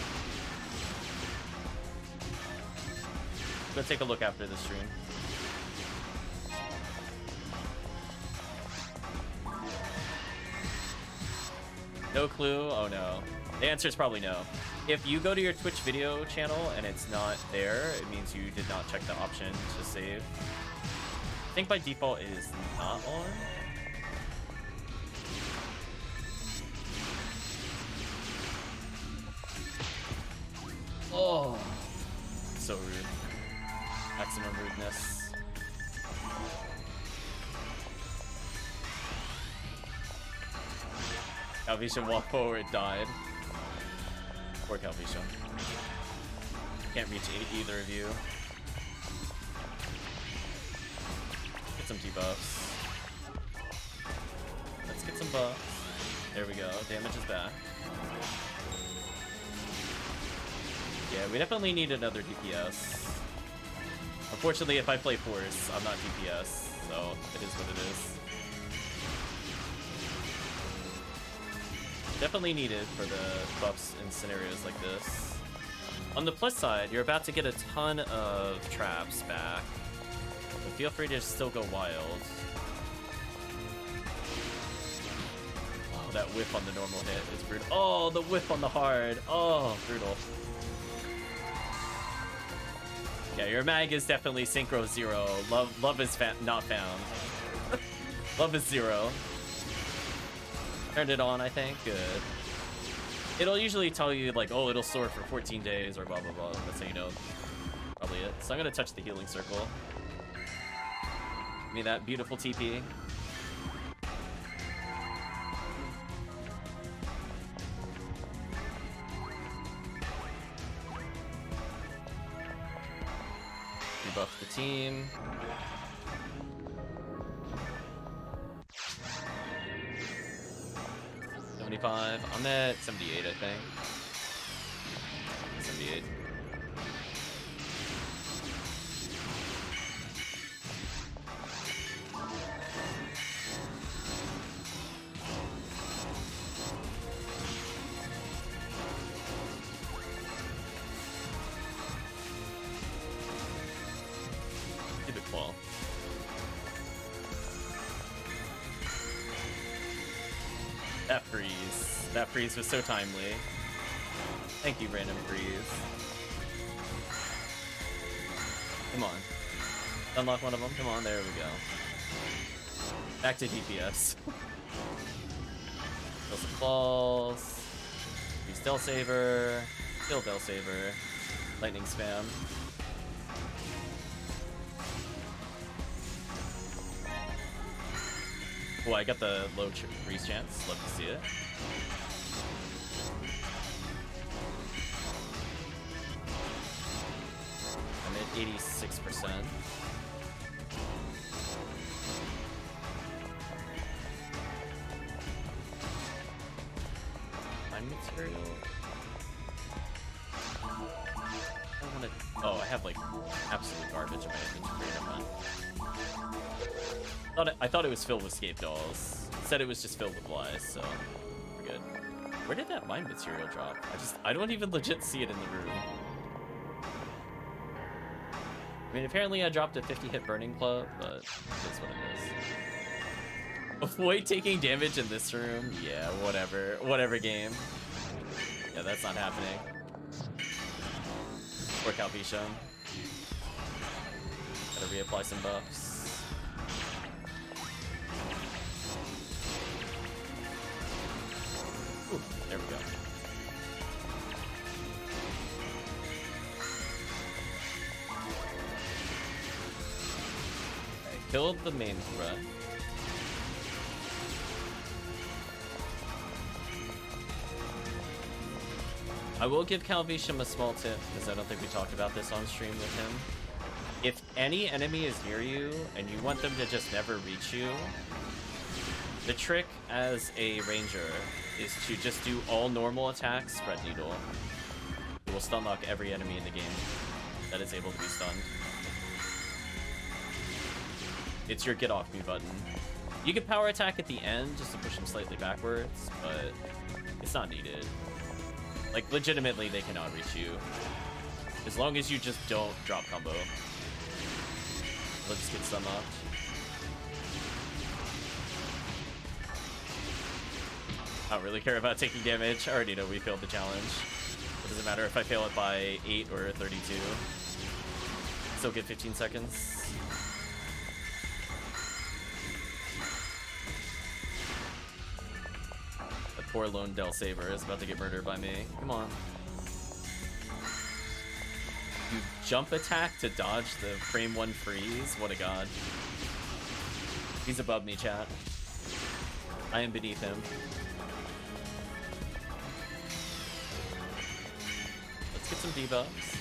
Go take a look after the stream. No clue? Oh no. The answer is probably no. If you go to your Twitch video channel and it's not there, it means you did not check the option to save. I think by default it is not on. Oh, so rude. Maximum rudeness. Calvision walked forward, died. Poor Calvision. Can't reach either of you. Get some debuffs. Let's get some buffs. There we go. Damage is back. Yeah, we definitely need another DPS. Unfortunately, if I play Force, I'm not DPS, so it is what it is. Definitely needed for the buffs in scenarios like this. On the plus side, you're about to get a ton of traps back. But feel free to still go wild. that whiff on the normal hit is brutal. Oh, the whiff on the hard. Oh, brutal. Yeah, your mag is definitely synchro 0. Love is not found. Love is 0. Turned it on, I think. Good. It'll usually tell you, like, oh, it'll soar for 14 days or blah, blah, blah. That's how you know. Probably it. So I'm going to touch the healing circle. Give me that beautiful TP. Rebuff the team. I'm at 78, I think. 78. Keep it cool. That freeze. That freeze was so timely. Thank you, random freeze. Come on. Unlock one of them. Come on, there we go. Back to DPS. Kill some balls. Use Del Saver. Kill Del Saver. Lightning spam. Oh, I got the low freeze chance. Love to see it. I'm at 86%. Mine material. Oh, I have like absolute garbage in my inventory. I thought it was filled with scape dolls. It said it was just filled with lies, so we're good. Where did that mine material drop? I don't even legit see it in the room. I mean, apparently I dropped a 50-hit burning club, but it is what it is. Avoid taking damage in this room? Yeah, whatever. Whatever game. Yeah, that's not happening. Or Calvisha. Gotta reapply some buffs. Ooh, there we go. Okay, killed the main threat. I will give Calvisham a small tip, because I don't think we talked about this on stream with him. If any enemy is near you, and you want them to just never reach you, the trick as a ranger is to just do all normal attacks, spread needle. It will stun lock every enemy in the game that is able to be stunned. It's your get off me button. You can power attack at the end just to push them slightly backwards, but it's not needed. Like, legitimately, they cannot reach you. As long as you just don't drop combo. Let's get stun locked. I don't really care about taking damage. I already know we failed the challenge. It doesn't matter if I fail it by 8 or 32. Still get 15 seconds. The poor lone Del Saver is about to get murdered by me. Come on. You jump attack to dodge the frame 1 freeze? What a god. He's above me, chat. I am beneath him. Let's get some debuffs.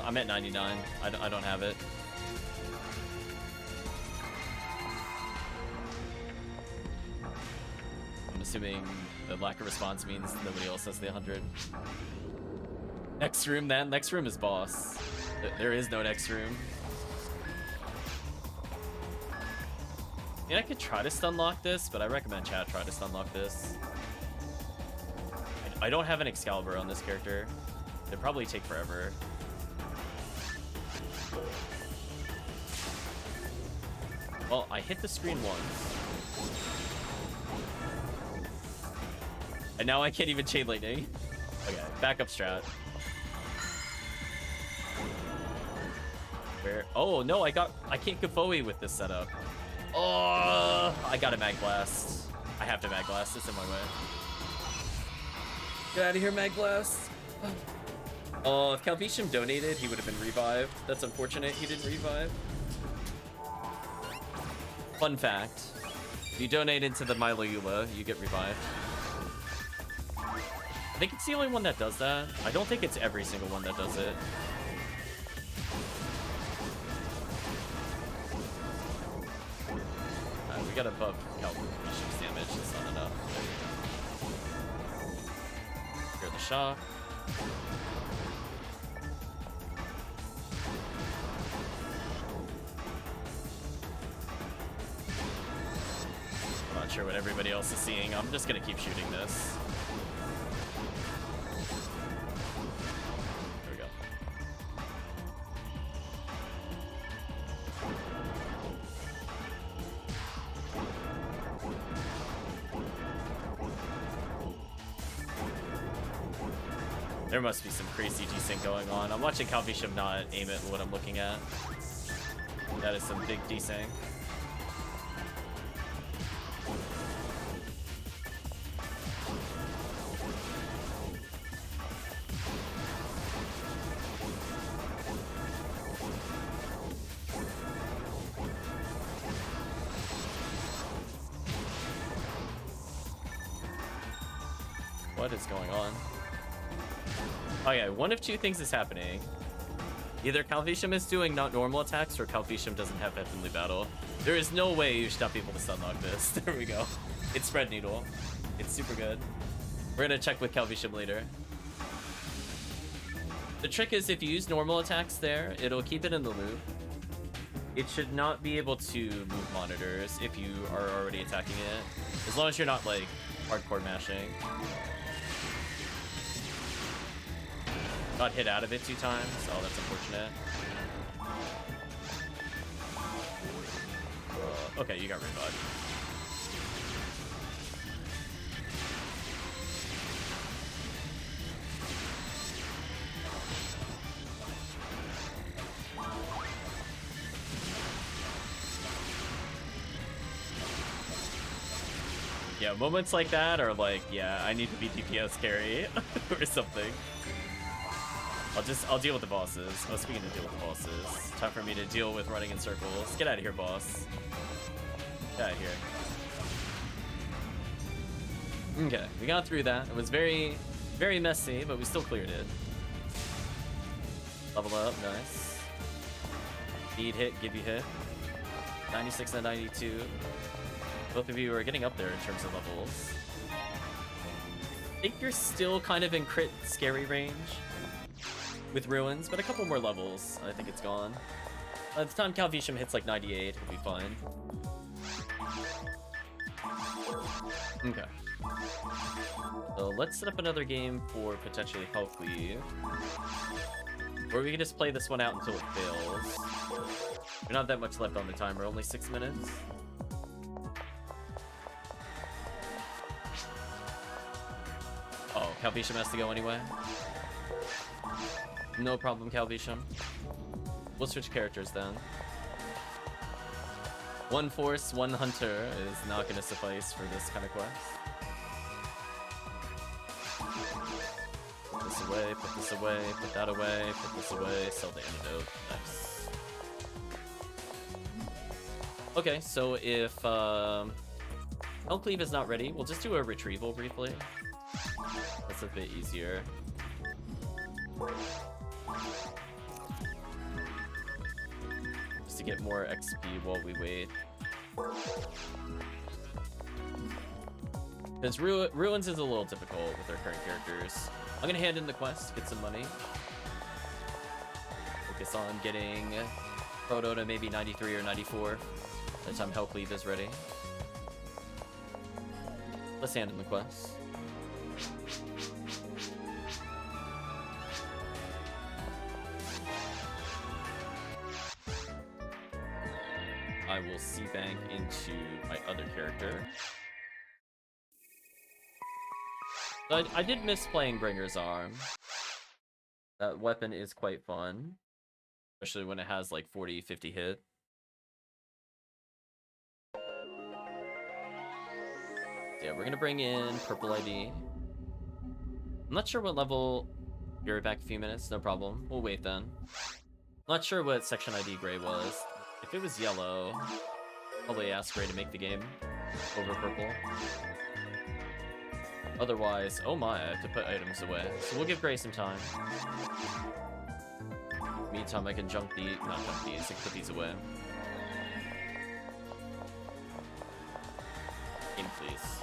I'm at 99. I don't have it. I'm gonna assuming the lack of response means nobody else has the 100. Next room then? Next room is boss. There is no next room. I mean, I could try to stun lock this, but I recommend chat try to stun lock this. I don't have an Excalibur on this character. It'd probably take forever. Well, I hit the screen once. And now I can't even chain lightning. Okay, backup strat. Where? Oh no, I can't Konvoy with this setup. Oh, I got a Mag Blast. I have to Mag Blast. It's in my way. Get out of here, Mag Blast. Oh, if Calvisham donated, he would have been revived. That's unfortunate he didn't revive. Fun fact, if you donate into the Milo Eula, you get revived. I think it's the only one that does that. I don't think it's every single one that does it. We gotta buff Calvisham's damage, it's not enough. Hear the shock. I'm not sure what everybody else is seeing. I'm just gonna keep shooting this. There we go. There must be some crazy desync going on. I'm watching Calvisham not aim at what I'm looking at. That is some big desync. What is going on? Oh yeah, one of two things is happening. Either Calvisham is doing not normal attacks, or Calvisham doesn't have Heavenly Battle. There is no way you should not be able to stunlock this. There we go. It's Spread Needle. It's super good. We're gonna check with Calvisham later. The trick is if you use normal attacks there, it'll keep it in the loop. It should not be able to move monitors if you are already attacking it. As long as you're not like hardcore mashing. Got hit out of it 2 times. Oh, that's unfortunate. Okay, you got revived. Yeah, moments like that are like, yeah, I need to be DPS carry or something. I'll deal with the bosses. Oh, speaking of deal with the bosses, time for me to deal with running in circles. Get out of here, boss. Get out of here. Okay, we got through that. It was very, very messy, but we still cleared it. Level up, nice. Speed hit, give you hit. 96 and 92. Both of you are getting up there in terms of levels. I think you're still kind of in crit scary range with Ruins, but a couple more levels, I think it's gone. By the time Calvisham hits like 98, it'll be fine. Okay. So let's set up another game for potentially HellCleave. Or we can just play this one out until it fails. We don't have that much left on the timer, only 6 minutes. Oh, Calvisham has to go anyway? No problem, Calvisham. We'll switch characters then. 1 Force, 1 Hunter is not going to suffice for this kind of quest. Put this away, put this away, put that away, put this away, sell the antidote. Nice. Okay, so if HellCleave is not ready, we'll just do a Retrieval briefly. That's a bit easier. Just to get more XP while we wait. Since Ruins is a little difficult with our current characters, I'm gonna hand in the quest, get some money. Focus on getting Proto to maybe 93 or 94 by the time HellCleave is ready. Let's hand in the quest. I will C-bank into my other character. I did miss playing Bringer's Arm. That weapon is quite fun. Especially when it has like 40, 50 hit. Yeah, we're gonna bring in Purple ID. I'm not sure what level... Be right back a few minutes, no problem. We'll wait then. I'm not sure what section ID Gray was. If it was yellow, probably ask Gray to make the game over purple. Otherwise, oh my, I have to put items away. So we'll give Gray some time. Meantime, I can not junk these, I can put these away. Game, please.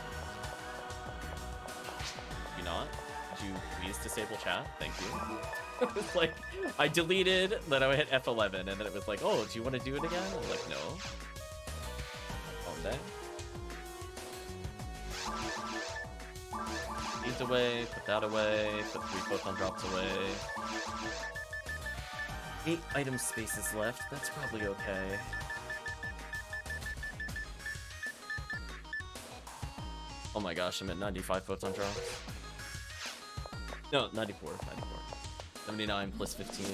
Do not? Could you please disable chat? Thank you. It was like, I deleted, then I hit F11, and then it was like, oh, do you want to do it again? I'm like, no. Calm down. These away, put that away, put 3 photon drops away. 8 item spaces left, that's probably okay. Oh my gosh, I'm at 95 photon drops. No, 94. 79 plus 15.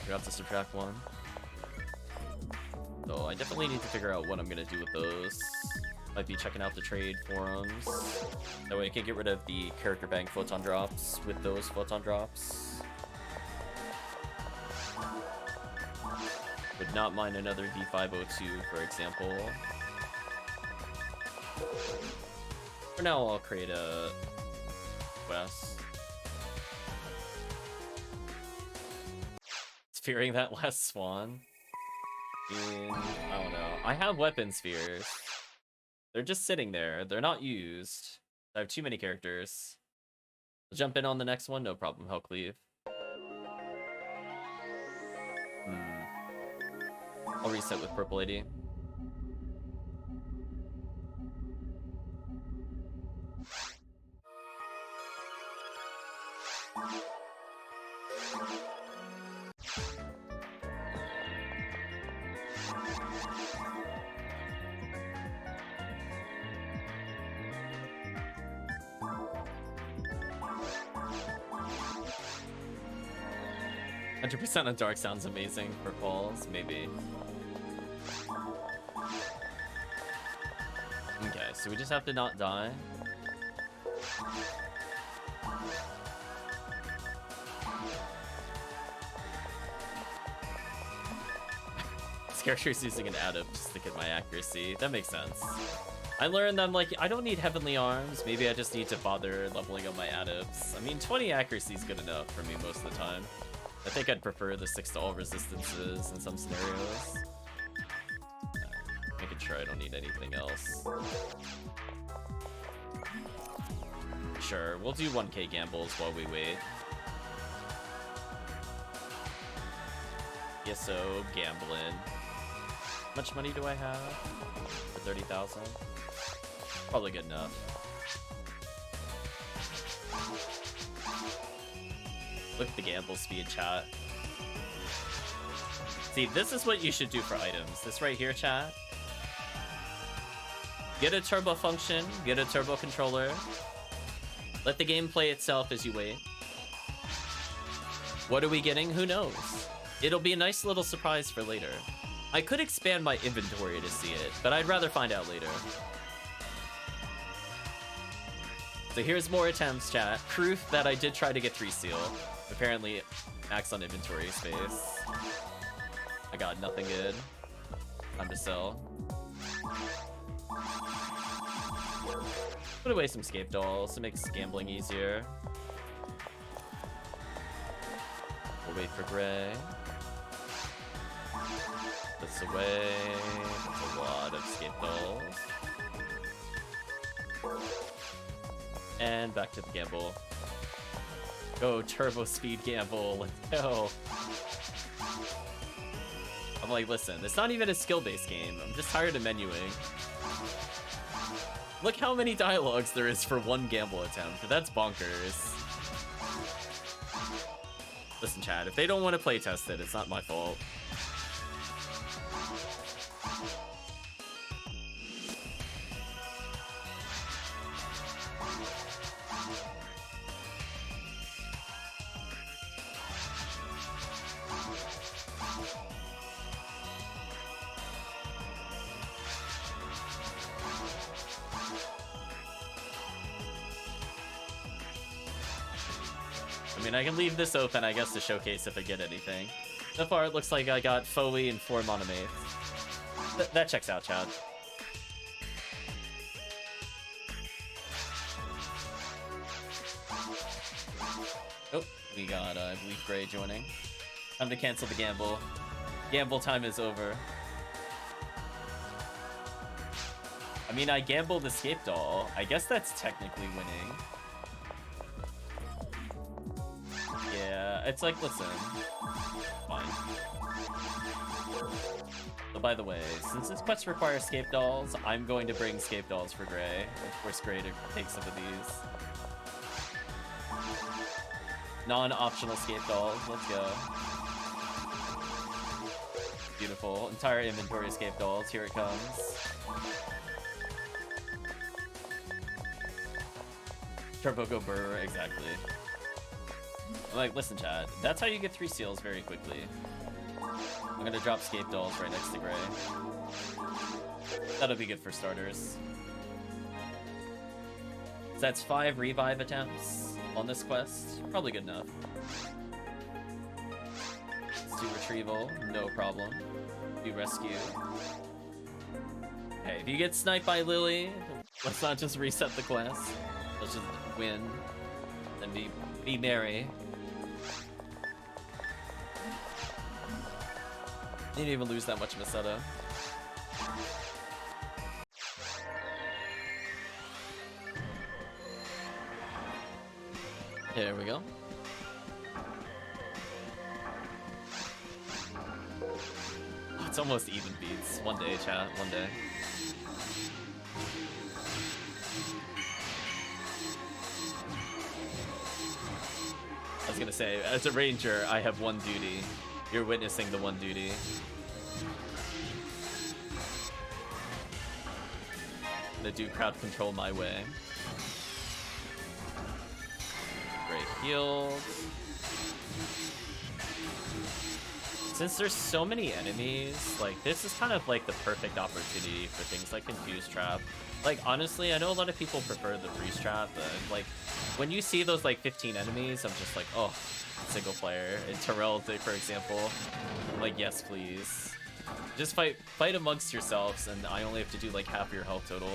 We have to subtract 1. So I definitely need to figure out what I'm gonna do with those. Might be checking out the trade forums. That way I can get rid of the character bank photon drops with those photon drops. Would not mind another V502, for example. For now, I'll create a quest. Fearing that last swan. I don't know. I have weapon spheres. They're just sitting there. They're not used. I have too many characters. I'll jump in on the next one, no problem. HellCleave. I'll reset with Purple AD. % on dark sounds amazing for falls, maybe. Okay, so we just have to not die. This character is using an adept just to get my accuracy. That makes sense. I learned that I'm like, I don't need Heavenly Arms. Maybe I just need to bother leveling up my adepts. I mean, 20 accuracy is good enough for me most of the time. I think I'd prefer the 6 to all resistances in some scenarios. Making sure I don't need anything else. Sure, we'll do 1k gambles while we wait. PSO gambling. How much money do I have? For 30,000? Probably good enough. Look at the gamble speed, chat. See, this is what you should do for items. This right here, chat. Get a turbo function, get a turbo controller. Let the game play itself as you wait. What are we getting? Who knows? It'll be a nice little surprise for later. I could expand my inventory to see it, but I'd rather find out later. So here's more attempts, chat. Proof that I did try to get 3 seal. Apparently, max on inventory space. I got nothing good. Time to sell. Put away some scape dolls. It makes gambling easier. We'll wait for Gray. This away. That's a lot of scape dolls. And back to the gamble. Go turbo speed gamble. Let's go. I'm like, listen, it's not even a skill-based game. I'm just tired of menuing. Look how many dialogues there is for one gamble attempt. That's bonkers. Listen, Chad, if they don't want to playtest it, it's not my fault. I mean, I can leave this open, I guess, to showcase if I get anything. So far, it looks like I got Foey and 4 Monomates. That checks out, Chad. Oh, we got, I believe, Gray joining. Time to cancel the gamble. Gamble time is over. I mean, I gambled Escape Doll. I guess that's technically winning. Yeah, it's like, listen. Fine. But by the way, since this quest requires Escape Dolls, I'm going to bring Escape Dolls for Gray. Of course, Gray to take some of these. Non-optional Escape Dolls, let's go. Beautiful. Entire inventory Escape Dolls, here it comes. Turbo Go Burr, exactly. I'm like, listen, Chad, that's how you get 3 seals very quickly. I'm gonna drop Escape Dolls right next to Gray. That'll be good for starters. So that's 5 revive attempts on this quest. Probably good enough. Let's do Retrieval, no problem. Do Rescue. Hey, if you get sniped by Lily, let's not just reset the quest. Let's just win and be merry. You didn't even lose that much Masetta. There we go. Oh, it's almost even beats. One day, chat. One day. I was gonna say, as a ranger, I have one duty. You're witnessing the one duty. I'm gonna do crowd control my way. Great heals. Since there's so many enemies, like, this is kind of like the perfect opportunity for things like Confuse Trap. Like, honestly, I know a lot of people prefer the Freeze Trap, but, like, when you see those, like, 15 enemies, I'm just like, oh, single player. In Terrell, for example, I'm like, yes, please. Just fight amongst yourselves, and I only have to do, like, half your health total.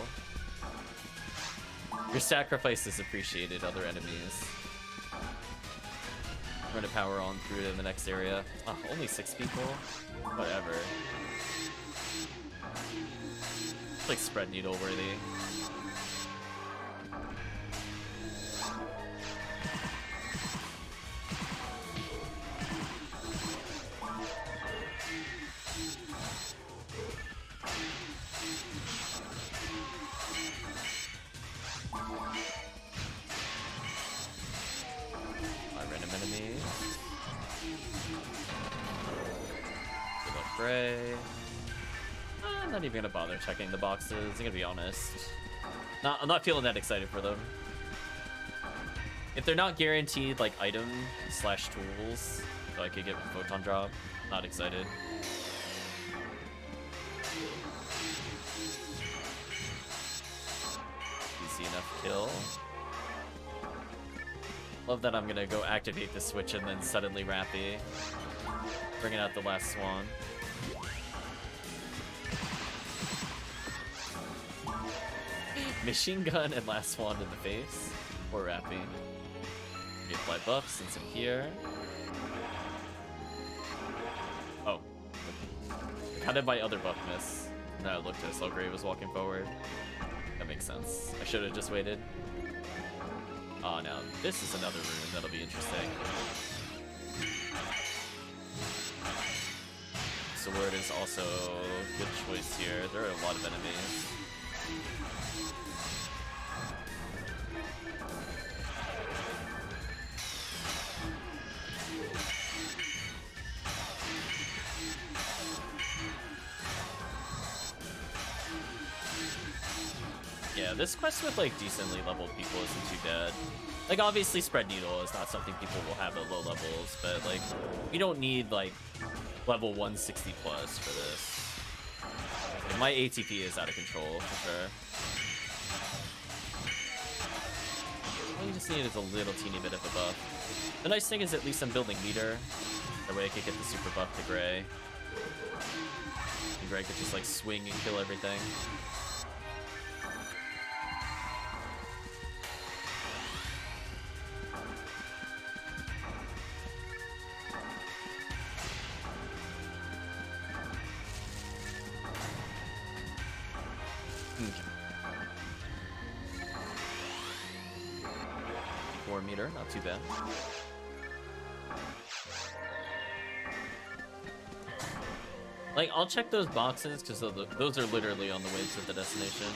Your sacrifice is appreciated, other enemies. I'm gonna power on through to the next area. Oh, only 6 people? Whatever. It's like spread needle worthy. Gray. I'm not even gonna bother checking the boxes, I'm gonna be honest. I'm not feeling that excited for them. If they're not guaranteed, like, item slash tools, so I could get a photon drop, not excited. Easy enough kill. Love that I'm gonna go activate the switch and then suddenly Rappy. Bringing out the last swan. Machine gun and last swan in the face. Or Rappy. We apply buffs since I'm here. Oh. How did my other buff miss? No, I looked at Gray was walking forward. That makes sense. I should have just waited. Oh, now this is another room that'll be interesting. Sword is also a good choice here. There are a lot of enemies. Yeah, this quest with like decently leveled people isn't too bad. Like obviously spread needle is not something people will have at low levels, but like you don't need like level 160 plus for this. Like, my ATP is out of control for sure. All you just need is a little teeny bit of a buff. The nice thing is at least I'm building meter. That way I could get the super buff to Gray. And Gray could just like swing and kill everything. Meter, not too bad. Like, I'll check those boxes because those are literally on the way to the destination.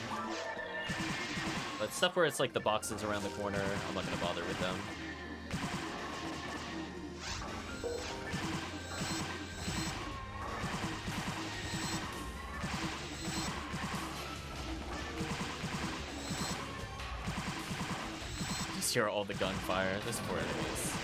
But stuff where it's like the boxes around the corner, I'm not gonna bother with them. Hear all the gunfire. There's poor enemies.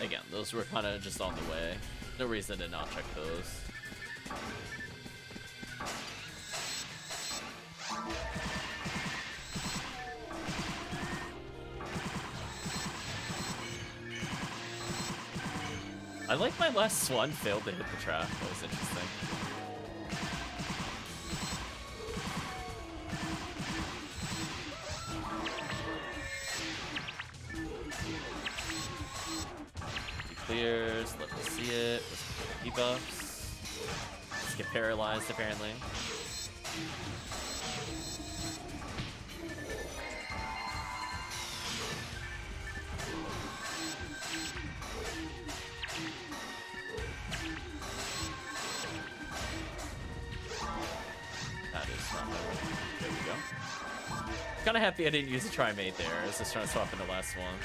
Again, those were kind of just on the way. No reason to not check those. I like my last one failed to hit the trap. That was interesting. Clears, let me see it. Debuffs. Let's get paralyzed apparently. That is not my way. There we go. Kinda happy I didn't use a Trimate there. I was just trying to swap in the last one.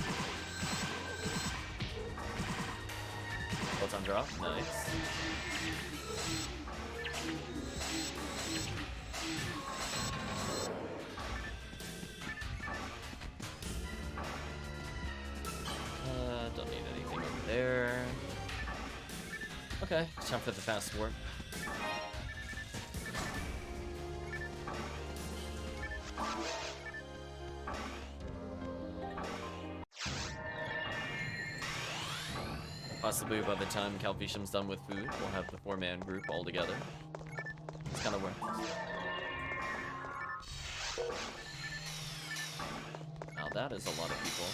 On drop, nice. Don't need anything over there. Okay, time for the fast warp. Possibly by the time Calvicium's done with food, we'll have the 4-man group all together. It's kind of worth it. Now that is a lot of people.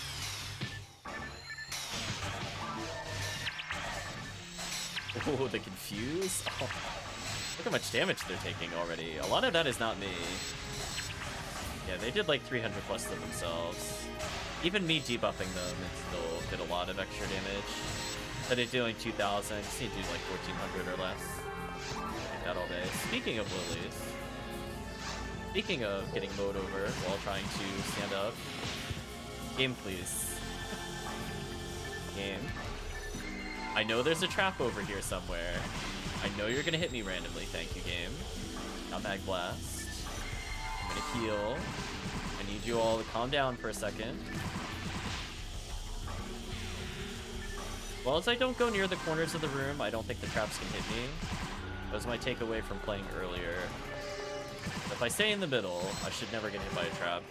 Oh, the confuse? Oh, look how much damage they're taking already. A lot of that is not me. Yeah, they did like 300 plus to themselves. Even me debuffing them, it still did a lot of extra damage. But it's doing 2,000. Just need to do like 1,400 or less. Like that all day. Speaking of lilies, speaking of getting mowed over while trying to stand up, game please. Game. I know there's a trap over here somewhere. I know you're gonna hit me randomly. Thank you, game. Now mag blast. I'm gonna heal. I need you all to calm down for a second. Well, as I don't go near the corners of the room, I don't think the traps can hit me. That was my takeaway from playing earlier. If I stay in the middle, I should never get hit by a trap.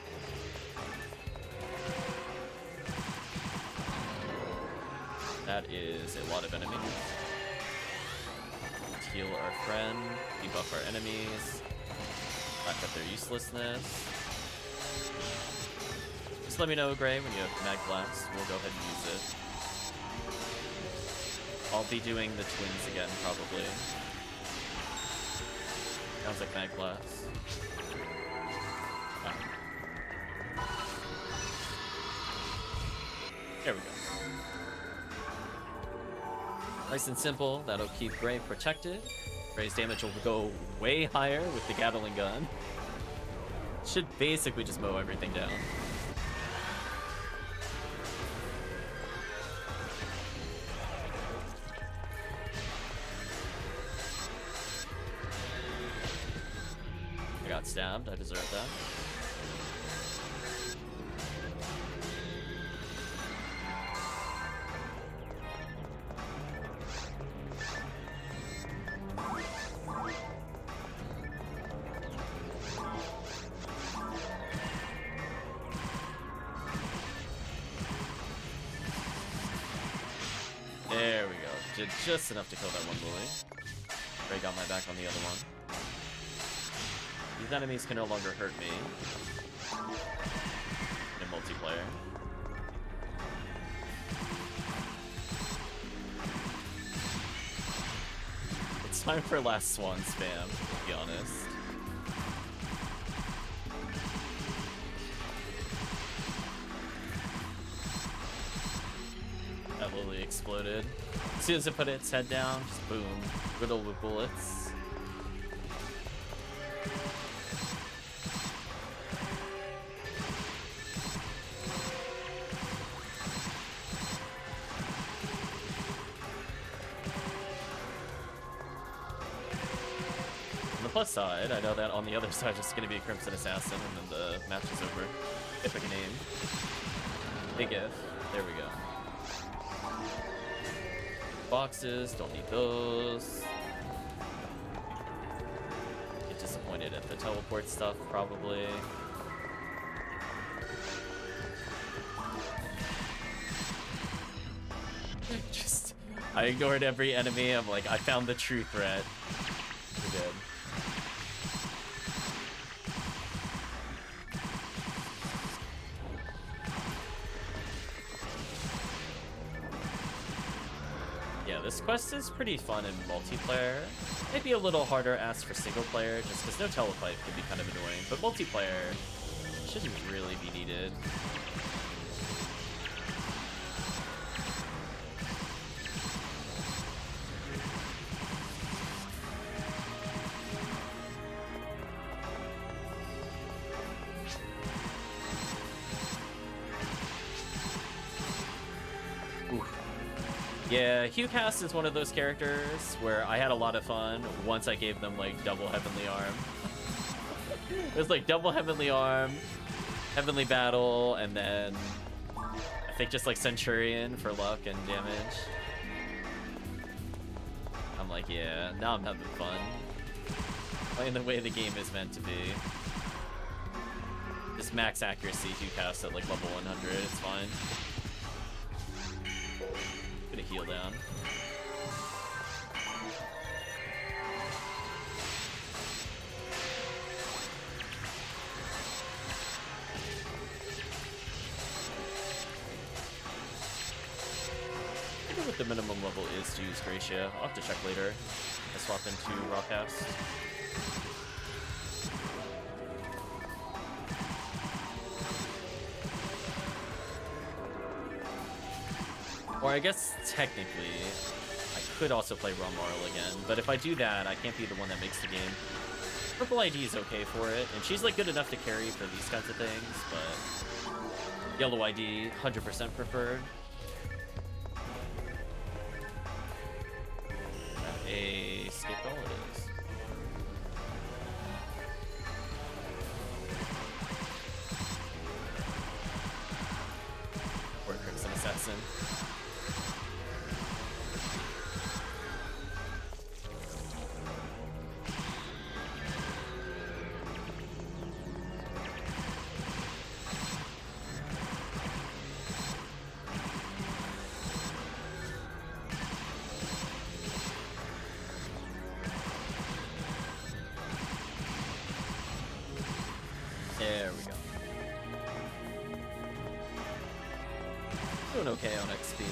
That is a lot of enemies. Let's heal our friend, debuff our enemies, back up their uselessness. Just let me know, Gray, when you have Mag Blast. We'll go ahead and use it. I'll be doing the twins again, probably. Sounds like Mag Blast. Ah. There we go. Nice and simple. That'll keep Gray protected. Gray's damage will go way higher with the Gatling gun. Should basically just mow everything down. I got stabbed. I deserve that. There we go. Did just enough to kill that one bully. Ray got my back on the other one. These enemies can no longer hurt me in multiplayer. It's time for last swan spam, to be honest. That lily exploded. As soon as it put its head down, just boom, riddled with bullets. On the plus side, I know that on the other side it's going to be a Crimson Assassin, and then the match is over. If I can aim. Big if. There we go. Boxes, don't need those. Get disappointed at the teleport stuff, probably. I ignored every enemy. I'm like, I found the true threat. We're good. This quest is pretty fun in multiplayer. Maybe a little harder asked for single player, just because no telefight can be kind of annoying, but multiplayer shouldn't really be needed. Yeah, HughCast is one of those characters where I had a lot of fun once I gave them like double Heavenly Arm. It was like double Heavenly Arm, Heavenly Battle, and then I think just like Centurion for luck and damage. I'm like, yeah, now I'm having fun. Playing the way the game is meant to be. Just max accuracy HughCast at like level 100, it's fine. Gonna heal down. I wonder what the minimum level is to use Gracia. I'll have to check later. I swap into Rawcast. Or I guess technically, I could also play Romarl again, but if I do that, I can't be the one that makes the game. Purple ID is okay for it, and she's like good enough to carry for these kinds of things, but Yellow ID, 100% preferred. A skip all it is. Or Crimson Assassin. doing okay on XP.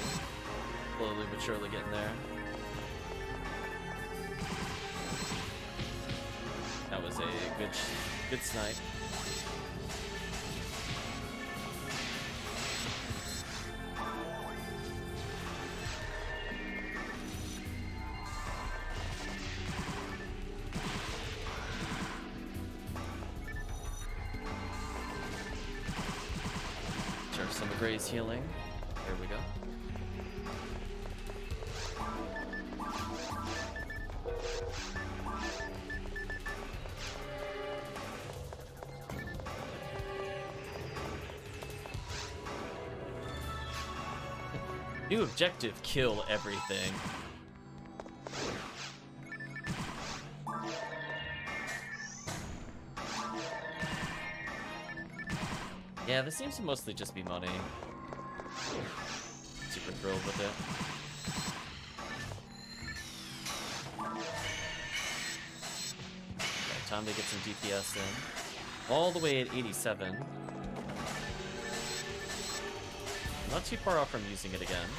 Slowly but surely getting there. That was a good snipe. Turn some of Gray's healing. There we go. New objective, kill everything. Yeah, this seems to mostly just be money. Super thrilled with it. Okay, time to get some DPS in. All the way at 87. Not too far off from using it again.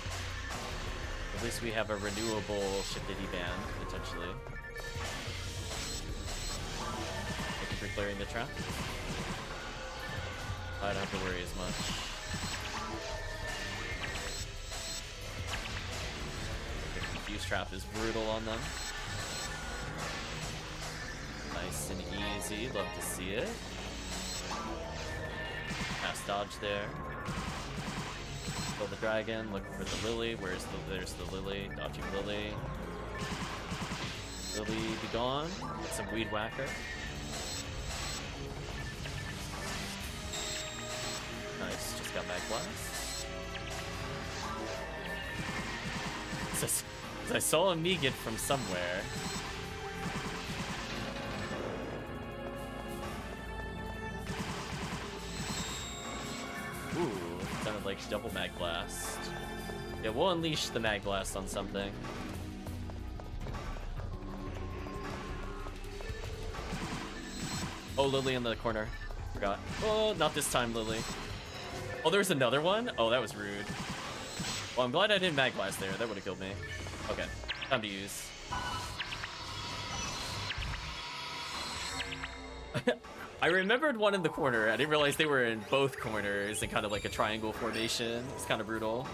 At least we have a renewable Shifty band, potentially. Thank you for clearing the trap. I don't have to worry as much. The confuse trap is brutal on them. Nice and easy, love to see it. Fast dodge there. Kill the dragon, looking for the lily. There's the lily, dodging lily. Lily be gone. Get some weed whacker. Nice, just got Mag Blast. I saw a Megan from somewhere. Ooh, sounded like double Mag Blast. Yeah, we'll unleash the Mag Blast on something. Oh, Lily in the corner. Forgot. Oh, not this time, Lily. Oh, there's another one? Oh, that was rude. Well, I'm glad I didn't Mag Blast there. That would have killed me. Okay, time to use. I remembered one in the corner. I didn't realize they were in both corners in kind of like a triangle formation. It's kind of brutal.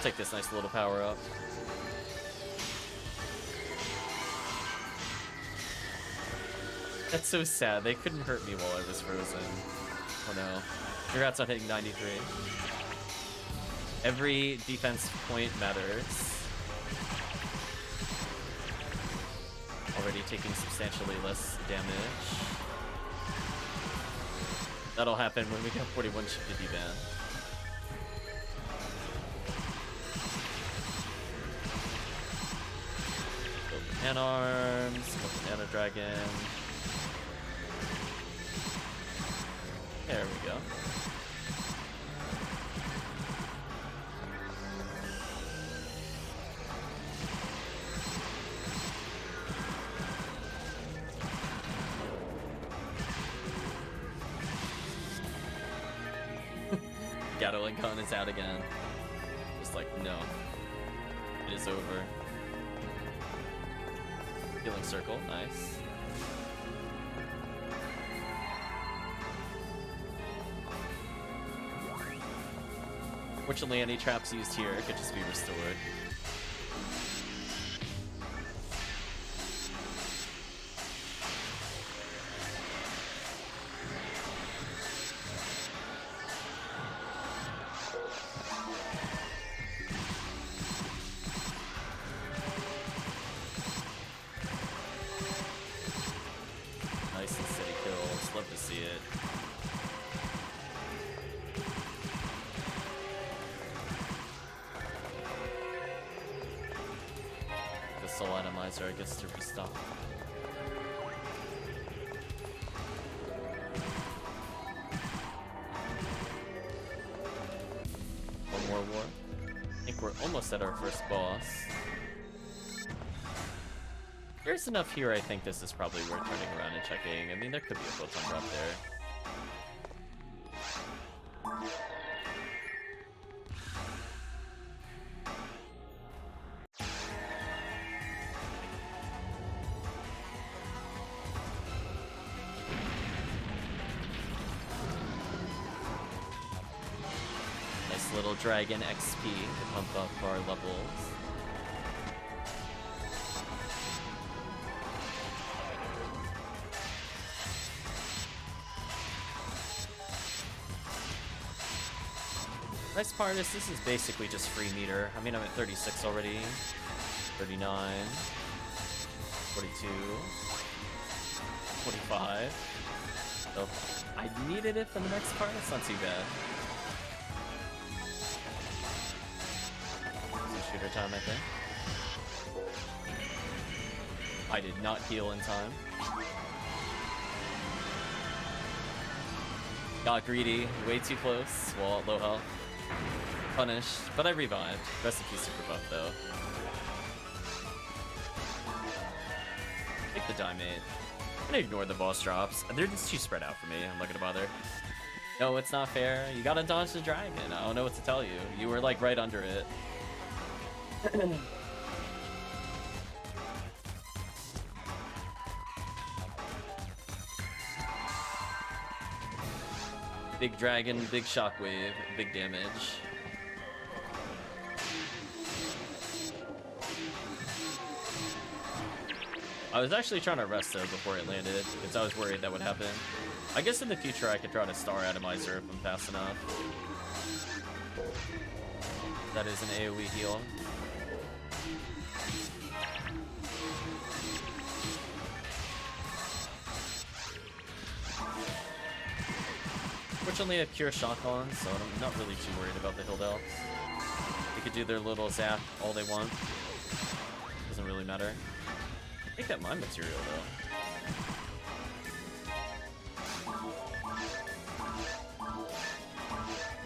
Take this nice little power up. That's so sad. They couldn't hurt me while I was frozen. Oh no. Congrats on hitting 93. Every defense point matters. Already taking substantially less damage. That'll happen when we get 41 shifted ban. Build the man arms, build the nano dragon. There we go. Gatling gun is out again. Just like, no. It is over. Healing circle, nice. Fortunately, any traps used here could just be restored. Nice and steady kills. Love to see it. Soul Atomizer gets to restock. One more war. I think we're almost at our first boss. There's enough here, I think this is probably worth turning around and checking. I mean, there could be a photon drop there. dragon XP to pump up our levels. Nice part is this is basically just free meter. I mean, I'm at 36 already. 39. 42. 45. So I needed it for the next part. It's not too bad. Some shooter time, I think. I did not heal in time. Got greedy, way too close, while at low health. Punished, but I revived. Recipe super buff though. Take the diamond. I'm gonna ignore the boss drops. They're just too spread out for me. I'm not gonna bother. No, it's not fair. You gotta dodge the dragon. I don't know what to tell you. You were like right under it. Big dragon, big shockwave, big damage. I was actually trying to rest though before it landed, because I was worried that would happen. I guess in the future I could try to star atomizer if I'm fast enough. That is an AoE heal. Fortunately, I have Cure Shock on, so I'm not really too worried about the Hill Elves. They could do their little zap all they want. Doesn't really matter. Take that mine material, though.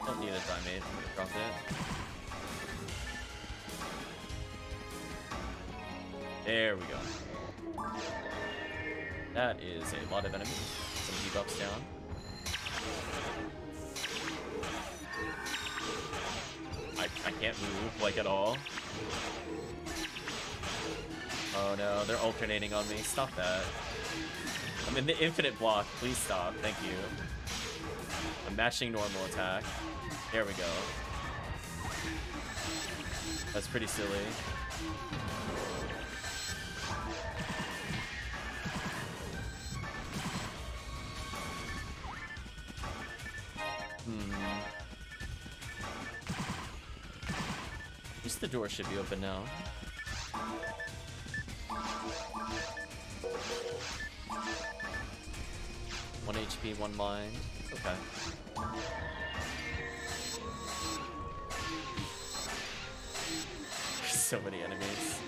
Don't need a Diamate. I'm gonna drop it. There we go. That is a lot of enemies. Some debuffs down. I can't move, like, at all. Oh no, they're alternating on me. Stop that. I'm in the infinite block. Please stop. Thank you. I'm mashing normal attack. There we go. That's pretty silly. At least the door should be open now. One HP, one mind. Okay. So many enemies.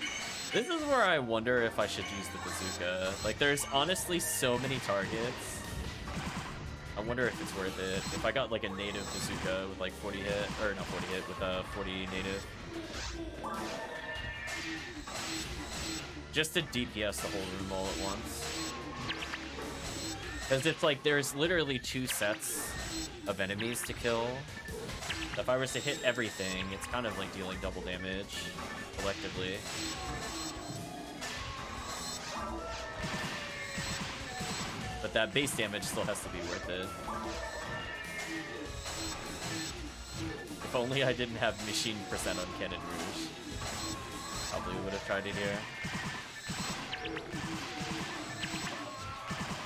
This is where I wonder if I should use the bazooka. Like, there's honestly so many targets. I wonder if it's worth it. If I got like a native bazooka with like 40 hit, or not 40 hit, with a 40 native. Just to DPS the whole room all at once. Because it's like, there's literally 2 sets of enemies to kill. If I was to hit everything, it's kind of like dealing double damage collectively. But that base damage still has to be worth it. If only I didn't have machine percent on Cannon Rouge. Probably would have tried it here.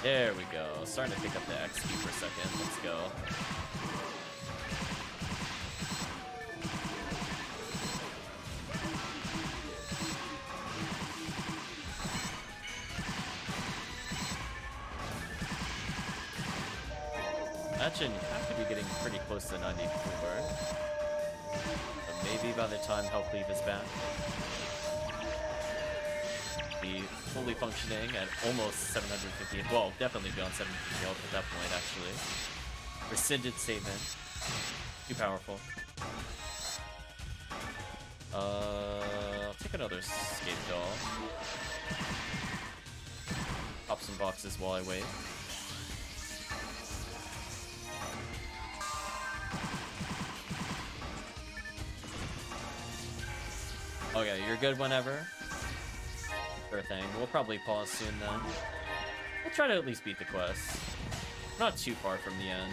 There we go. Starting to pick up the XP for a second. Let's go. Imagine you have to be getting pretty close to 90 before. But maybe by the time HellCleave is back, be fully functioning at almost 750. Well, definitely beyond 750 health at that point, actually. Rescinded statement. Too powerful. I'll take another Scape Doll. Pop some boxes while I wait. Okay, you're good whenever. Sure thing. We'll probably pause soon then. We'll try to at least beat the quest. Not too far from the end.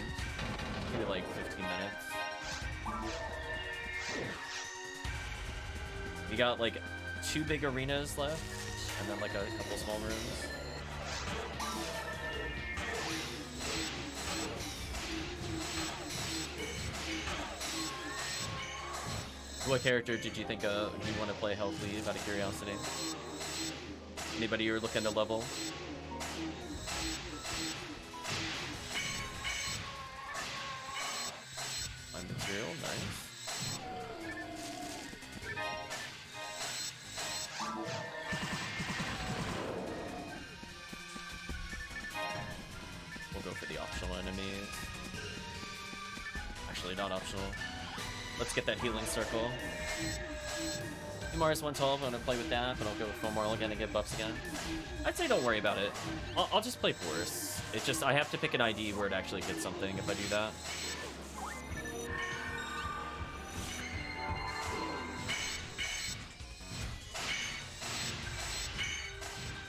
Maybe like 15 minutes. We got like 2 big arenas left, and then like a couple small rooms. What character did you think you want to play HellCleave out of curiosity? Anybody you're looking to level? My material, nice. We'll go for the optional enemies. Actually, not optional. Let's get that healing circle. Mars 112, I'm gonna play with that, but I'll go with Fomorl again and get buffs again. I'd say don't worry about it. I'll just play Force. It's just, I have to pick an ID where it actually gets something if I do that.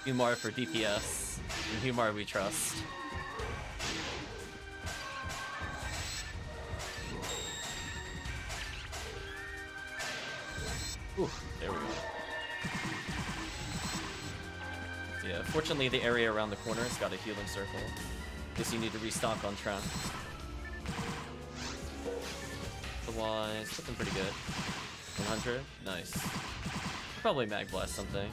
Humar for DPS. And Humar we trust. Ooh, there we go. Yeah, fortunately the area around the corner has got a healing circle. Guess you need to restock on track. Otherwise, looking pretty good. 100, nice. Probably mag blast something.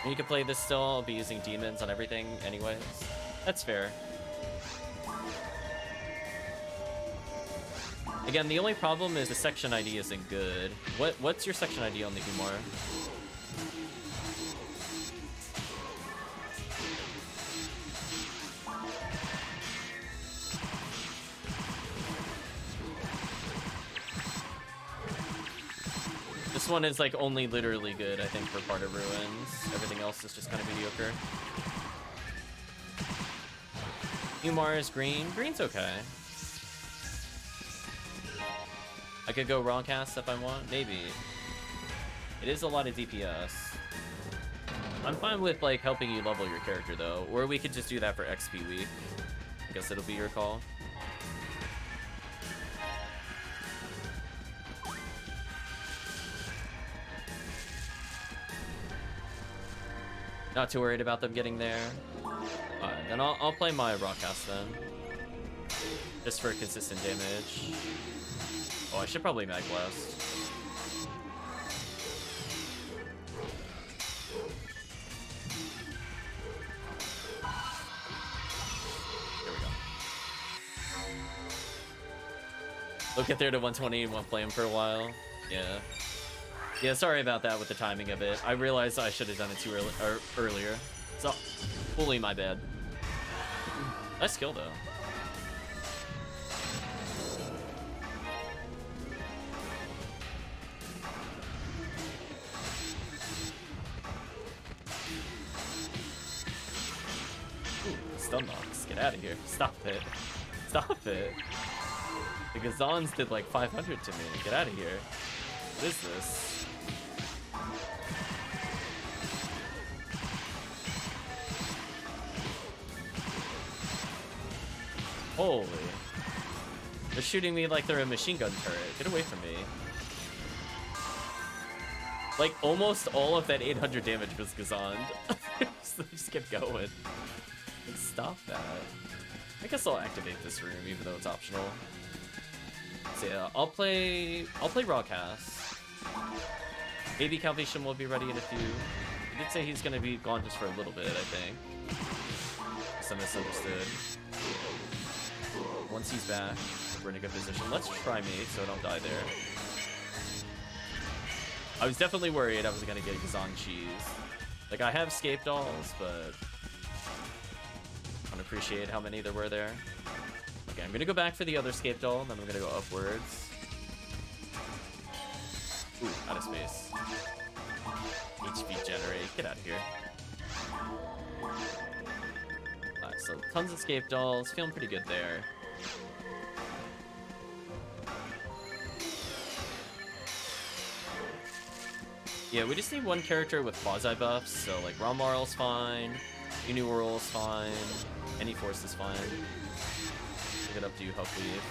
And you can play this still, I'll be using demons on everything anyways. That's fair. Again, the only problem is the section ID isn't good. What's your section ID on the Humar? This one is like only literally good, I think, for part of Ruins. Everything else is just kind of mediocre. Humar is green. Green's okay. I could go raw cast if I want, maybe. It is a lot of DPS. I'm fine with like helping you level your character though, or we could just do that for XP week. I guess it'll be your call. Not too worried about them getting there. Alright, then I'll play my raw cast then. Just for consistent damage. Oh, I should probably mag blast. There we go. We'll get there to 120 and won't play him for a while. Yeah. Yeah, sorry about that with the timing of it. I realized I should have done it too early, or earlier. So, fully my bad. Nice skill though. Stun knocks. Get out of here. Stop it. Stop it. The Gazans did like 500 to me. Get out of here. What is this? Holy. They're shooting me like they're a machine gun turret. Get away from me. Like, almost all of that 800 damage was Gazand. So they just kept going. Stop that. I guess I'll activate this room even though it's optional. So yeah, I'll play raw cast. Maybe Calvation will be ready in a few. He did say he's gonna be gone just for a little bit, I think. Guess I misunderstood. Once he's back, we're in a good position. Let's try me so I don't die there. I was definitely worried I was gonna get Kazan cheese. Like, I have scape dolls, but I don't appreciate how many there were there. Okay, I'm gonna go back for the other scape doll, then I'm gonna go upwards. Ooh, out of space. HP generate, get out of here. Alright, so tons of scape dolls, feeling pretty good there. Yeah, we just need one character with quasi buffs, so like Ramarl's fine, Uniworl's fine, any force is fine. Look it up to you, HellCleave.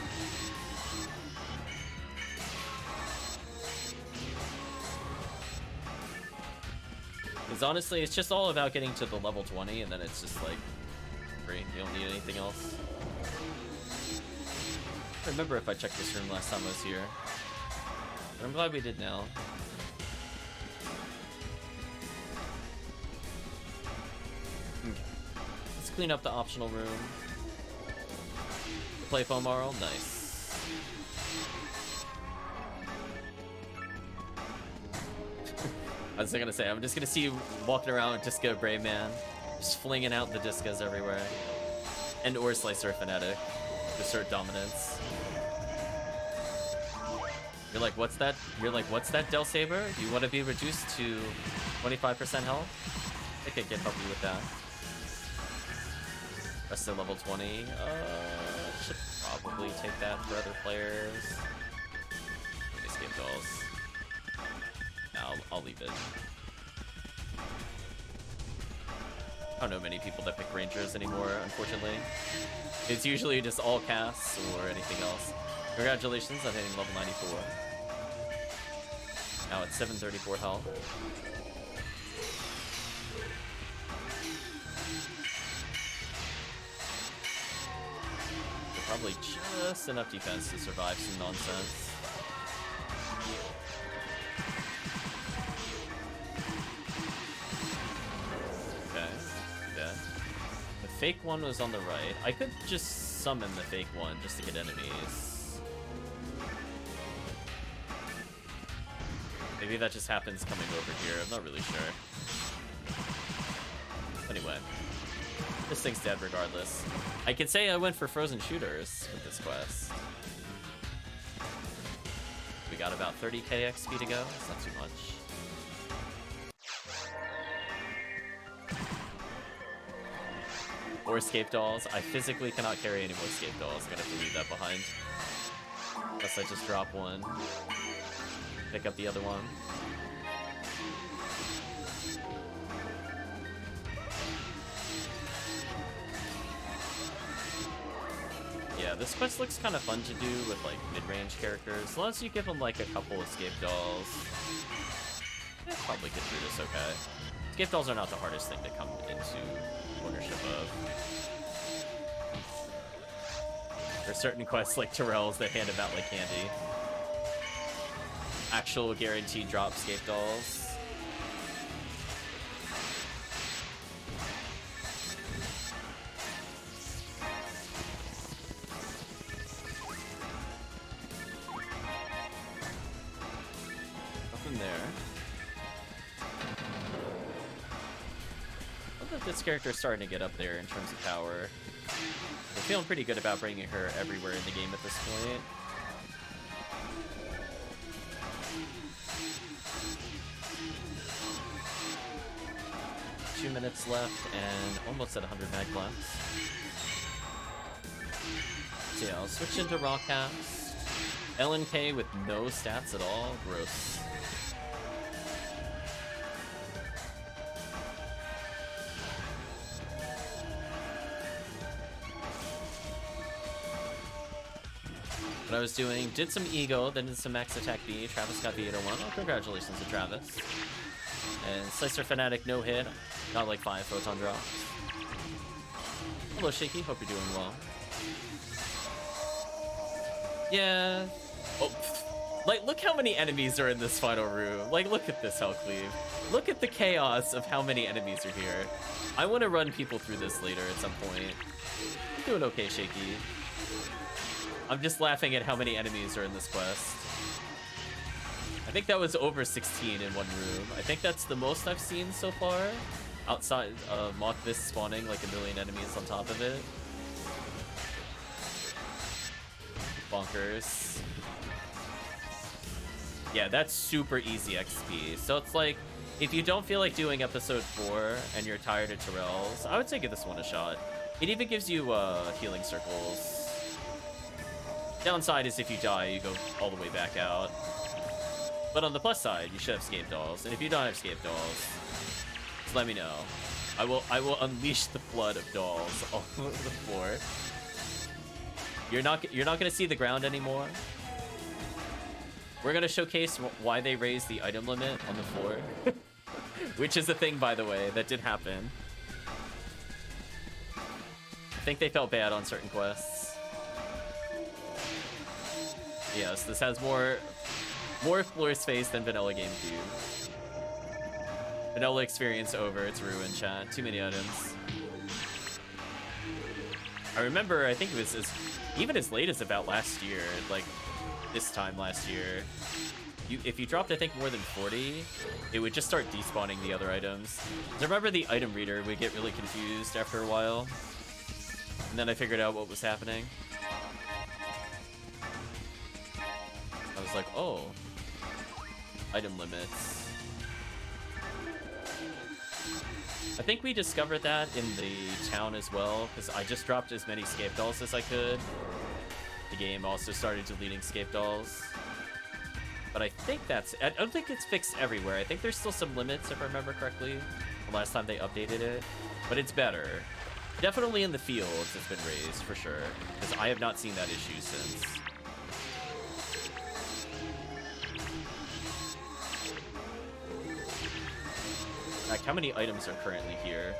Because honestly, it's just all about getting to the level 20, and then it's just like free. You don't need anything else. I don't remember if I checked this room last time I was here, but I'm glad we did now. Let's clean up the optional room. Play foam Marl, nice. I was gonna say, I'm just gonna see you walking around with Disco Brave Man, just flinging out the Discas everywhere, and or Slicer Fanatic to assert dominance. You're like, what's that? You're like, what's that, Del Saber? Do you want to be reduced to 25% health? I think I can help you with that. Rest of level 20. Should probably take that for other players. Escape dolls. No, I'll leave it. I don't know many people that pick Rangers anymore, unfortunately. It's usually just all casts or anything else. Congratulations on hitting level 94. Now it's 734 health. Probably just enough defense to survive some nonsense. Okay, dead. The fake one was on the right. I could just summon the fake one just to get enemies. Maybe that just happens coming over here. I'm not really sure. Anyway. This thing's dead regardless. I could say I went for frozen shooters with this quest. We got about 30k XP to go. It's not too much. Or escape dolls. I physically cannot carry any more escape dolls. I'm gonna have to leave that behind. Unless I just drop one. Pick up the other one. Yeah, this quest looks kind of fun to do with like mid-range characters. As long as you give them like a couple escape dolls, probably get through this okay. Escape dolls are not the hardest thing to come into ownership of. There's certain quests like Terrell's that hand them out like candy. Actual guaranteed drop escape dolls. This character is starting to get up there in terms of power. We're feeling pretty good about bringing her everywhere in the game at this point. Two minutes left and almost at 100 mag left. So yeah, I'll switch into raw cast. LNK with no stats at all. Gross. What I was doing, did some ego, then did some max attack B. Travis got the 801. Oh, congratulations to Travis. And Slicer Fanatic no hit. Got like 5 photon drops. Hello Shaky, hope you're doing well. Yeah. Oh, like look how many enemies are in this final room. Like look at this HellCleave. Look at the chaos of how many enemies are here. I want to run people through this later at some point. I'm doing okay, Shaky. I'm just laughing at how many enemies are in this quest. I think that was over 16 in one room. I think that's the most I've seen so far. Outside Mock this spawning like a million enemies on top of it. Bonkers. Yeah, that's super easy XP. So it's like, if you don't feel like doing episode 4 and you're tired of Terrell's, I would say give this one a shot. It even gives you healing circles. Downside is if you die, you go all the way back out. But on the plus side, you should have escape dolls. And if you don't have escape dolls, just let me know. I will unleash the flood of dolls all over the floor. You're not gonna see the ground anymore. We're gonna showcase why they raised the item limit on the floor, which is a thing, by the way, that did happen. I think they felt bad on certain quests. Yes, this has more floor space than vanilla GameCube. Vanilla experience over, it's ruined, chat. Too many items. I remember, I think it was even as late as about last year, like this time last year, if you dropped, I think, more than 40, it would just start despawning the other items. I remember the item reader would get really confused after a while, and then I figured out what was happening. I was like, oh, item limits. I think we discovered that in the town as well, because I just dropped as many scape dolls as I could. The game also started deleting scape dolls. But I think I don't think it's fixed everywhere. I think there's still some limits, if I remember correctly, the last time they updated it. But it's better. Definitely in the fields it's been raised, for sure, because I have not seen that issue since. Like, how many items are currently here?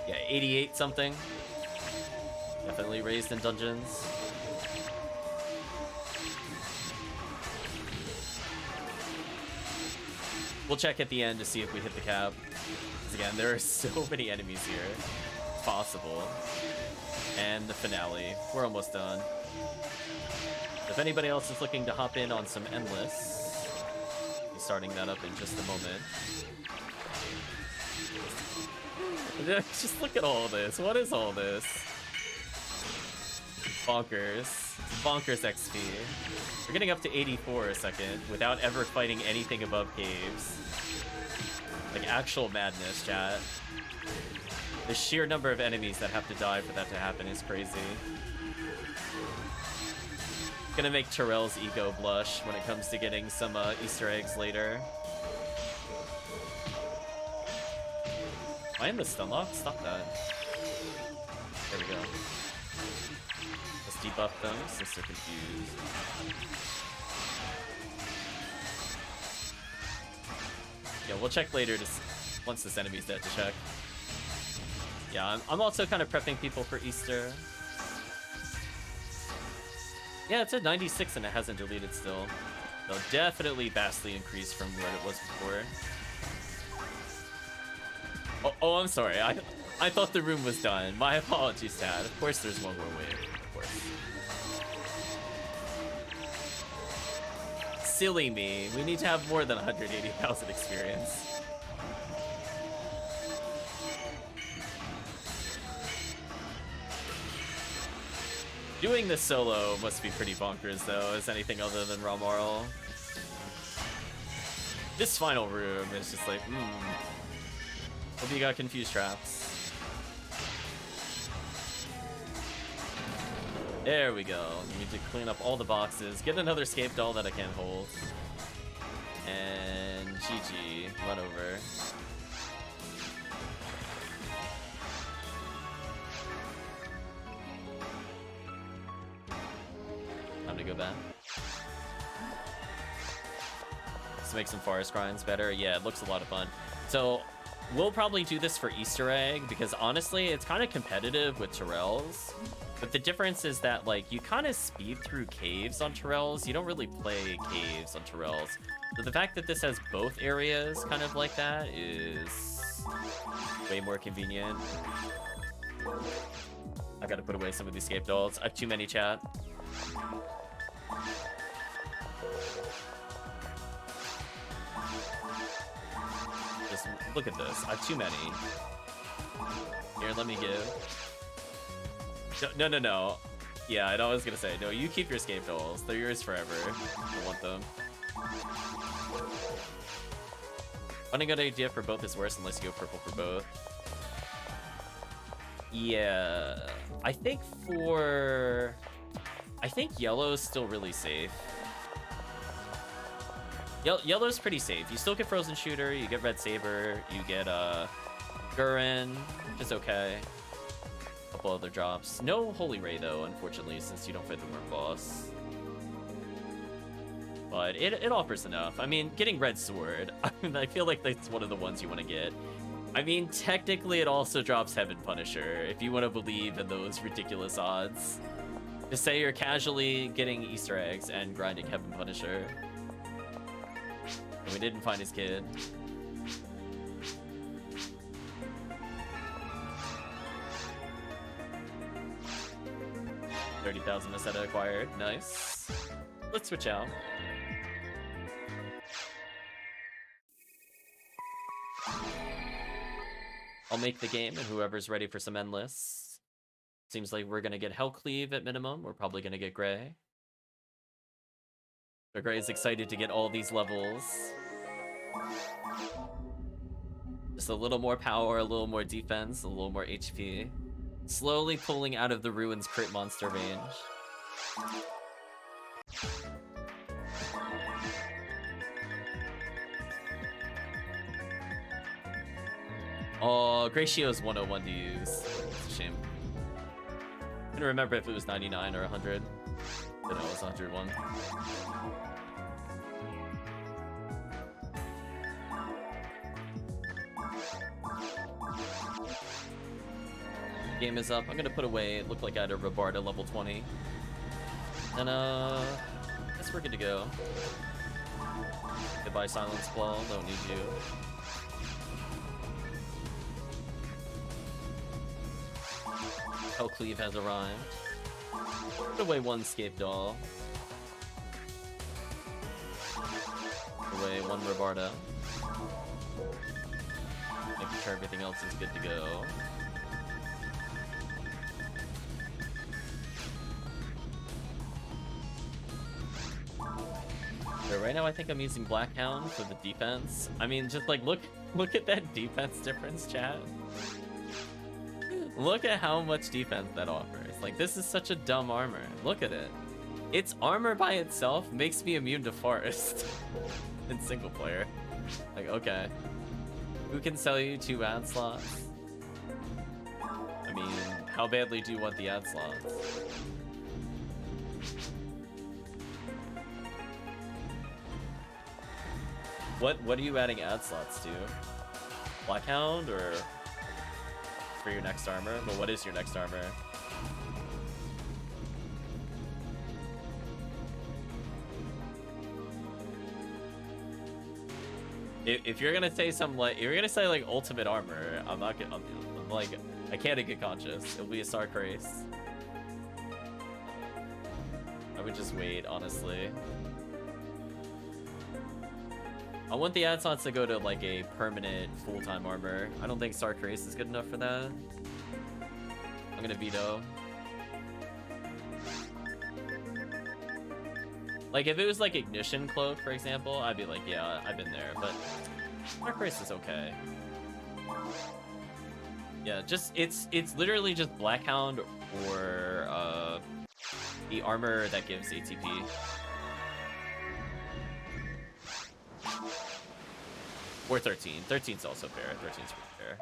Yeah, 88 something. Definitely raised in dungeons. We'll check at the end to see if we hit the cap. Because again, there are so many enemies here. It's possible. And the finale. We're almost done. If anybody else is looking to hop in on some Endless, starting that up in just a moment. Just look at all this. What is all this? Bonkers. Bonkers XP. We're getting up to 84 a second without ever fighting anything above caves. Like actual madness, chat. The sheer number of enemies that have to die for that to happen is crazy. Gonna make Terrell's ego blush when it comes to getting some Easter eggs later. Am I in the stun lock? Stop that. There we go. Let's debuff them since they're confused. Yeah, we'll check later once this enemy's dead to check. Yeah, I'm also kind of prepping people for Easter. Yeah, it's at 96 and it hasn't deleted still. So definitely vastly increased from what it was before. Oh, I'm sorry. I thought the room was done. My apologies, Dad. Of course there's one more wave. Of course. Silly me. We need to have more than 180,000 experience. Doing this solo must be pretty bonkers, though, as anything other than Ramarl. This final room is just like, Hope you got confused traps. There we go. We need to clean up all the boxes. Get another scape doll that I can't hold. And GG. Run over. Time to go back. Let's make some forest grinds better. Yeah, it looks a lot of fun. So we'll probably do this for Easter egg because honestly, it's kind of competitive with Terrell's. But the difference is that like you kind of speed through caves on Terrell's. You don't really play caves on Terrell's. So the fact that this has both areas kind of like that is way more convenient. I gotta put away some of these scape dolls. I have too many, chat. Just look at this. I have too many. Here, let me give. No. Yeah, I was gonna say, no, you keep your scape dolls. They're yours forever. I want them. Finding a good idea for both is worse unless you go purple for both. Yeah, I think yellow's still really safe. Yellow's pretty safe. You still get Frozen Shooter, you get Red Saber, you get Gurren, which is okay. couple other drops. No Holy Ray though, unfortunately, since you don't fight the Worm Boss. But it offers enough. I mean, getting Red Sword, I feel like that's one of the ones you want to get. I mean, technically it also drops Heaven Punisher, if you want to believe in those ridiculous odds. Just say you're casually getting Easter eggs and grinding Heaven Punisher. And we didn't find his kid. 30,000 Meseta acquired. Nice. Let's switch out. I'll make the game, and whoever's ready for some Endless. Seems like we're gonna get HellCleave at minimum. We're probably gonna get Gray. So Gray is excited to get all these levels. Just a little more power, a little more defense, a little more HP. Slowly pulling out of the Ruins crit monster range. Oh, Gracio's 101 to use. It's a shame. I couldn't remember if it was 99 or 100. But no, it was 101. Game is up. I'm gonna put away. It looked like I had a Rabarda level 20. And I guess we're good to go. Goodbye, Silence Claw. Don't need you. HellCleave has arrived. Put away one Scape Doll. Put away one Rabarda. Making sure everything else is good to go. So right now I think I'm using Blackhound for the defense. I mean, just like look at that defense difference, chat. Look at how much defense that offers. Like, this is such a dumb armor. Look at it. Its armor by itself makes me immune to Forest in single player. Like, okay. Who can sell you 2 ad slots? I mean, how badly do you want the ad slots? What are you adding ad slots to? Blackhound or for your next armor? But what is your next armor? If you're gonna say something like, if you're gonna say like ultimate armor, I'm not gonna, I'm like, I can't get conscious. It'll be a Star Crace. I would just wait, honestly. I want the ad slots to go to like a permanent full-time armor. I don't think Star Crace is good enough for that. I'm gonna veto. Like if it was like Ignition Cloak, for example, I'd be like, yeah, I've been there, but Star Crace is okay. Yeah, just it's literally just Blackhound or the armor that gives ATP. Or 13. 13's also fair. 13's pretty fair.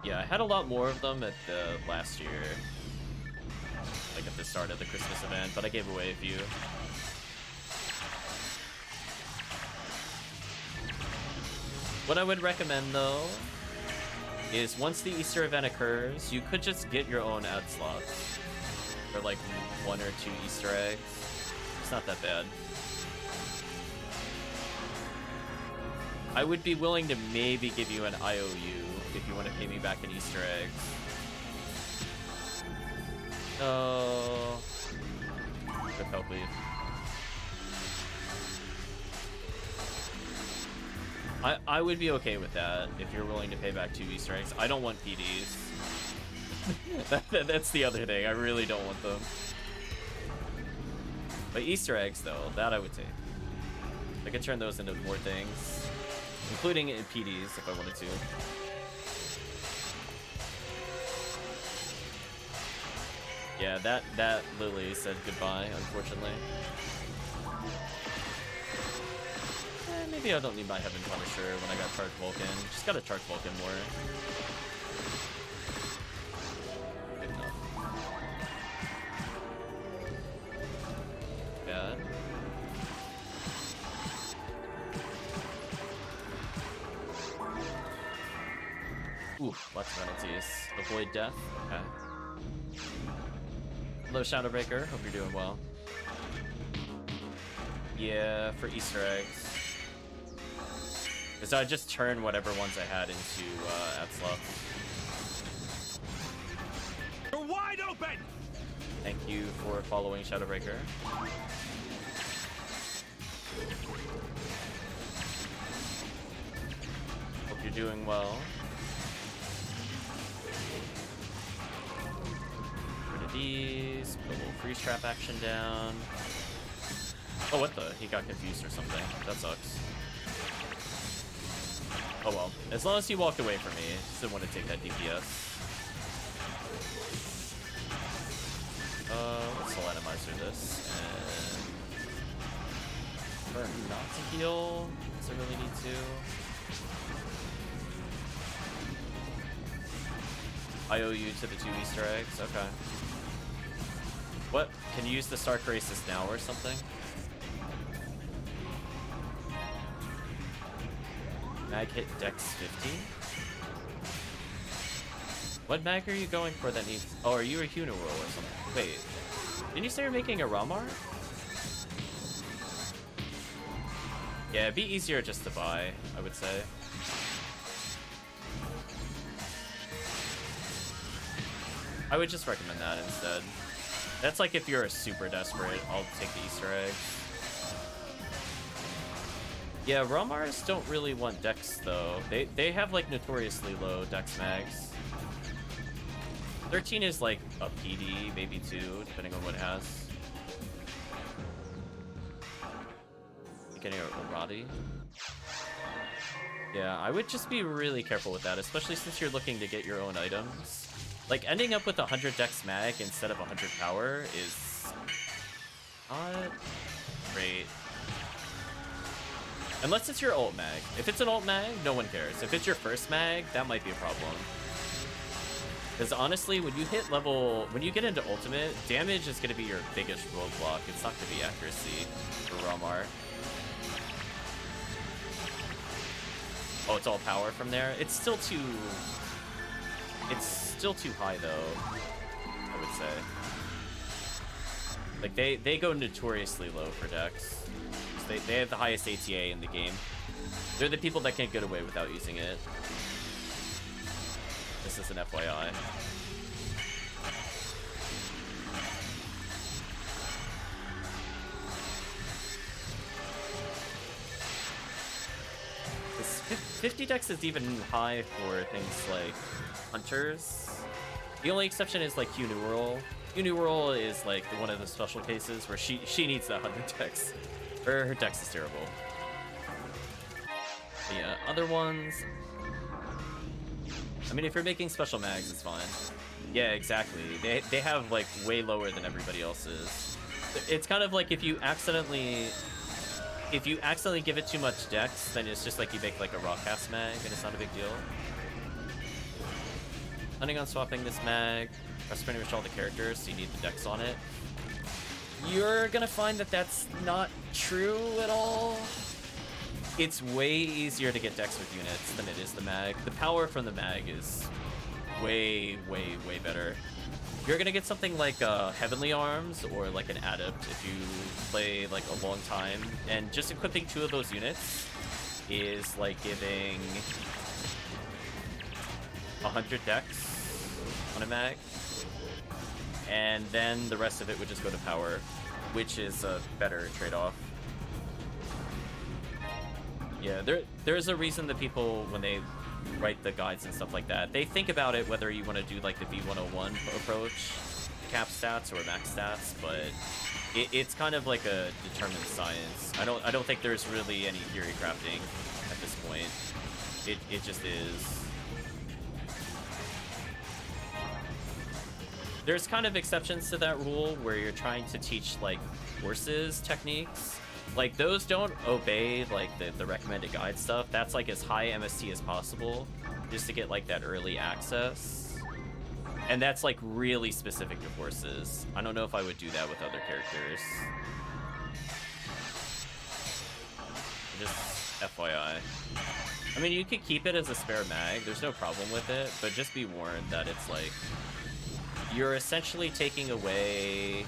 Yeah, I had a lot more of them at the last year. Like at the start of the Christmas event, but I gave away a few. What I would recommend though is once the Easter event occurs, you could just get your own ad slots for like 1 or 2 Easter eggs. It's not that bad. I would be willing to maybe give you an IOU if you want to pay me back in Easter eggs. Oh, good HellCleave. I would be okay with that if you're willing to pay back 2 Easter eggs. I don't want PDs. That's the other thing. I really don't want them. But Easter eggs, though, that I would take. I could turn those into more things, including in PDs if I wanted to. Yeah, that Lily said goodbye, unfortunately. maybe I don't need my Heaven Punisher when I got Charged Vulcan. Just gotta Charge Vulcan more. Good enough. Bad. Oof, lots of penalties. Avoid death. Okay. Hello, Shadowbreaker. Hope you're doing well. Yeah, for Easter eggs. So I just turn whatever ones I had into ad slots. You're wide open! Thank you for following Shadowbreaker. Hope you're doing well. Rid of these. Put a little freeze trap action down. Oh, what the? He got confused or something. That sucks. Oh well. As long as he walked away from me, just didn't want to take that DPS. Let's Solanimizer this, and... Burn not to heal. Does I really need to? I owe you to the 2 Easter eggs? Okay. What? Can you use the Stark Races now or something? Mag hit Dex 50? What mag are you going for that needs... Oh, are you a Uniroll or something? Wait. Didn't you say you're making a Ramar? Yeah, it'd be easier just to buy, I would say. I would just recommend that instead. That's like if you're super desperate, I'll take the Easter eggs. Yeah, Ramars don't really want Dex though. They have like notoriously low Dex mags. 13 is like a PD, maybe 2, depending on what it has. Getting a Roddy. Yeah, I would just be really careful with that, especially since you're looking to get your own items. Like, ending up with 100 Dex mag instead of 100 power is not great. Unless it's your ult mag. If it's an ult mag, no one cares. If it's your first mag, that might be a problem. Because honestly, when you hit level... When you get into ultimate, damage is going to be your biggest roadblock. It's not going to be accuracy for Ramar. Oh, it's all power from there? It's still too... It's still too high, though, I would say. Like, they go notoriously low for Dex. They have the highest ATA in the game. They're the people that can't get away without using it. This is an FYI. This 50 Dex is even high for things like Hunters. The only exception is like Uniroll. Uniroll is like one of the special cases where she needs that 100 Dex. Her Dex is terrible. But yeah, other ones... I mean, if you're making special mags, it's fine. Yeah, exactly. They have, like, way lower than everybody else's. It's kind of like if you accidentally give it too much Dex, then it's just like you make, like, a raw cast mag, and it's not a big deal. Planning on swapping this mag. Press pretty much all the characters, so you need the Dex on it. You're gonna find that that's not true at all. It's way easier to get Dex with units than it is the mag. The power from the mag is way, way, way better. You're gonna get something like Heavenly Arms or like an Adept if you play like a long time. And just equipping 2 of those units is like giving 100 Dex on a mag. And then the rest of it would just go to power, which is a better trade-off. Yeah, there's a reason that people, when they write the guides and stuff like that, they think about it whether you want to do like the V101 approach, cap stats or max stats, but it's kind of like a determined science. I don't think there's really any theory crafting at this point. It just is. There's kind of exceptions to that rule where you're trying to teach like horses techniques, Like, those don't obey, like, the recommended guide stuff. That's, like, as high MST as possible, just to get, like, that early access. And that's, like, really specific to horses. I don't know if I would do that with other characters. Just FYI. I mean, you could keep it as a spare mag. There's no problem with it, but just be warned that it's, like, you're essentially taking away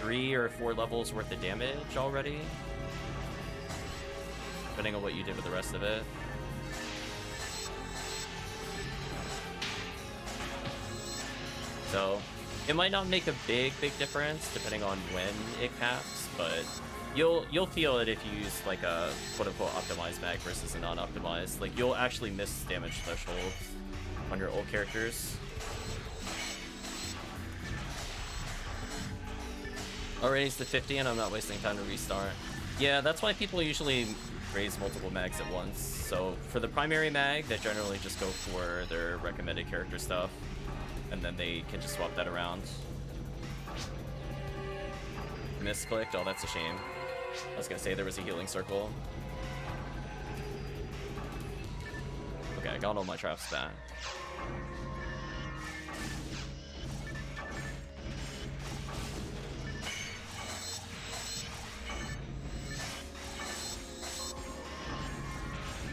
3 or 4 levels worth of damage already, depending on what you did with the rest of it. So it might not make a big difference depending on when it caps, but you'll feel it if you use like a quote-unquote optimized mag versus a non-optimized. Like, you'll actually miss damage thresholds on your old characters. Already it's the 50 and I'm not wasting time to restart. Yeah, that's why people usually raise multiple mags at once. So for the primary mag, they generally just go for their recommended character stuff, and then they can just swap that around. Misclicked, oh that's a shame. I was gonna say there was a healing circle. Okay, I got all my traps back.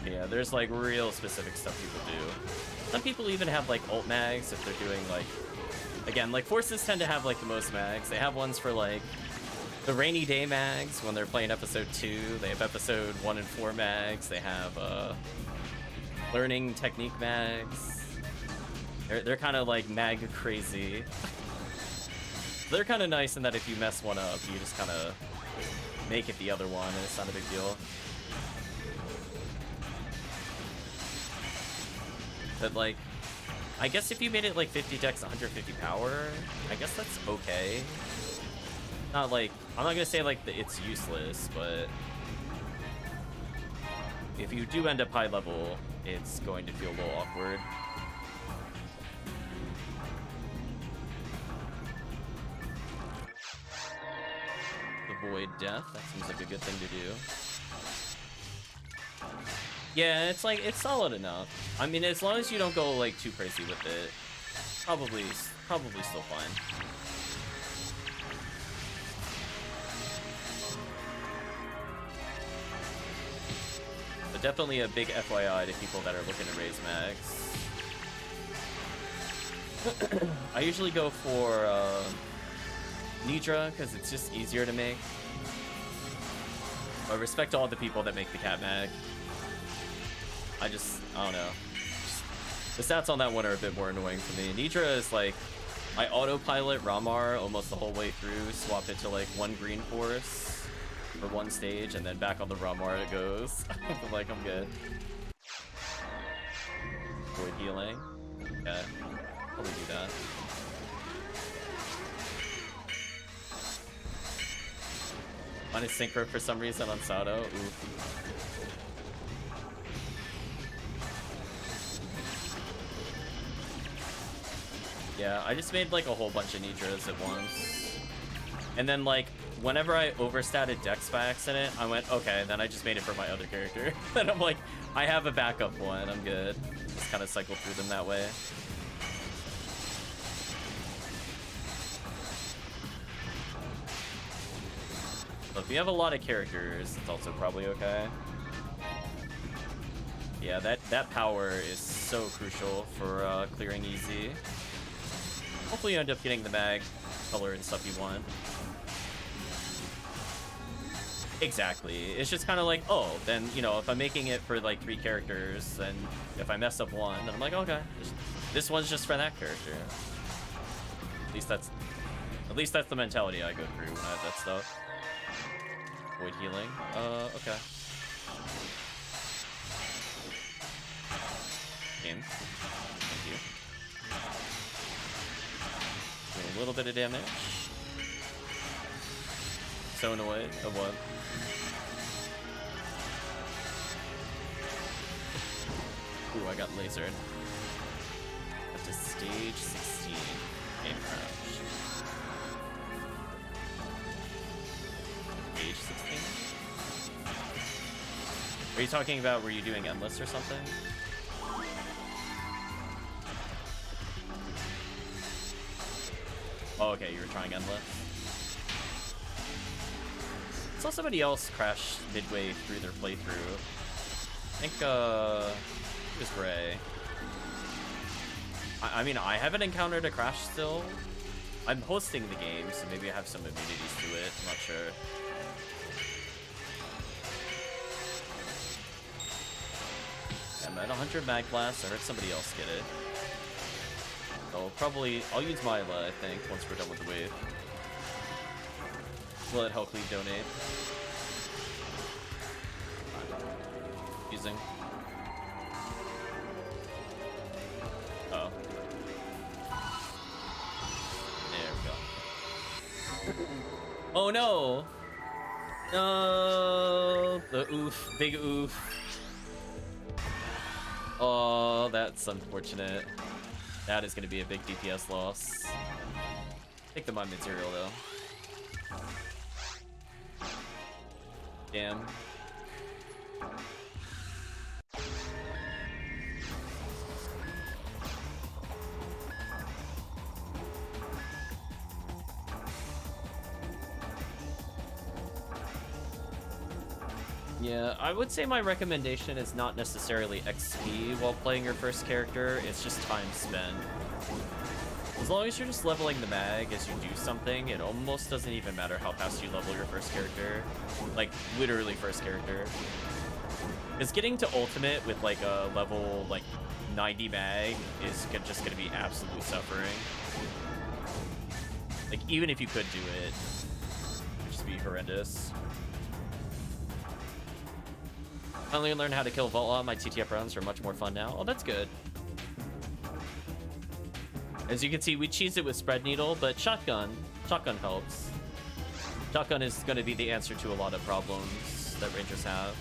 Yeah, there's like real specific stuff people do. Some people even have like ult mags if they're doing like, again, like forces tend to have like the most mags. They have ones for like the rainy day mags when they're playing episode 2. They have episode 1 and 4 mags. They have learning technique mags. They're kind of like mag crazy. They're kind of nice in that if you mess one up, you just kind of make it the other one and it's not a big deal. But like, I guess if you made it like 50 dex, 150 power, I guess that's okay. Not like, I'm not gonna say like it's useless, but if you do end up high level, it's going to feel a little awkward. Avoid death, that seems like a good thing to do. Yeah, it's like, it's solid enough. I mean, as long as you don't go like too crazy with it, probably still fine. But definitely a big FYI to people that are looking to raise mags. I usually go for Nidra because it's just easier to make. I respect all the people that make the cat mag. I don't know. The stats on that one are a bit more annoying for me. Nidra is like, I autopilot Ramar almost the whole way through, swap it to like 1 green force for 1 stage, and then back on the Ramar it goes. I'm like, I'm good. Void healing. Yeah, probably do that. Minus synchro for some reason on Sato. Ooh. Yeah, I just made like a whole bunch of Nidras at once. And then like, whenever I overstatted Dex by accident, I went, okay, then I just made it for my other character. Then I'm like, I have a backup one, I'm good. Just kind of cycle through them that way. So if you have a lot of characters, it's also probably okay. Yeah, that power is so crucial for clearing easy. Hopefully you end up getting the mag color and stuff you want. Exactly. It's just kind of like, oh, then, you know, if I'm making it for like 3 characters, then if I mess up one, then I'm like, okay, this one's just for that character. At least that's the mentality I go through when I have that stuff. Void healing. Okay. Game. Thank you. A little bit of damage. So annoyed. Oh, what? Ooh, I got lasered. Up to stage 16. Game crash. Age stage 16? Are you talking about were you doing endless or something? Oh, okay, you were trying endless. Saw somebody else crash midway through their playthrough. I think, it was Gray. I mean, I haven't encountered a crash still. I'm hosting the game, so maybe I have some immunities to it. I'm not sure. I'm at 100 mag blast. I heard somebody else get it. So I'll use Myla, I think, once we're done with the wave. We'll let HellCleave donate. Using. Oh. There we go. Oh no! No! The oof. Big oof. Oh, that's unfortunate. That is going to be a big DPS loss. Take them on material, though. Damn. Yeah, I would say my recommendation is not necessarily XP while playing your first character, it's just time spent. As long as you're just leveling the mag as you do something, it almost doesn't even matter how fast you level your first character. Like, literally first character. Because getting to ultimate with like a level like 90 mag is just gonna be absolute suffering. Like, even if you could do it, it'd just be horrendous. Finally learned how to kill Vault. My TTF runs are much more fun now. Oh, that's good. As you can see, we cheese it with Spread Needle, but Shotgun helps. Shotgun is going to be the answer to a lot of problems that Rangers have.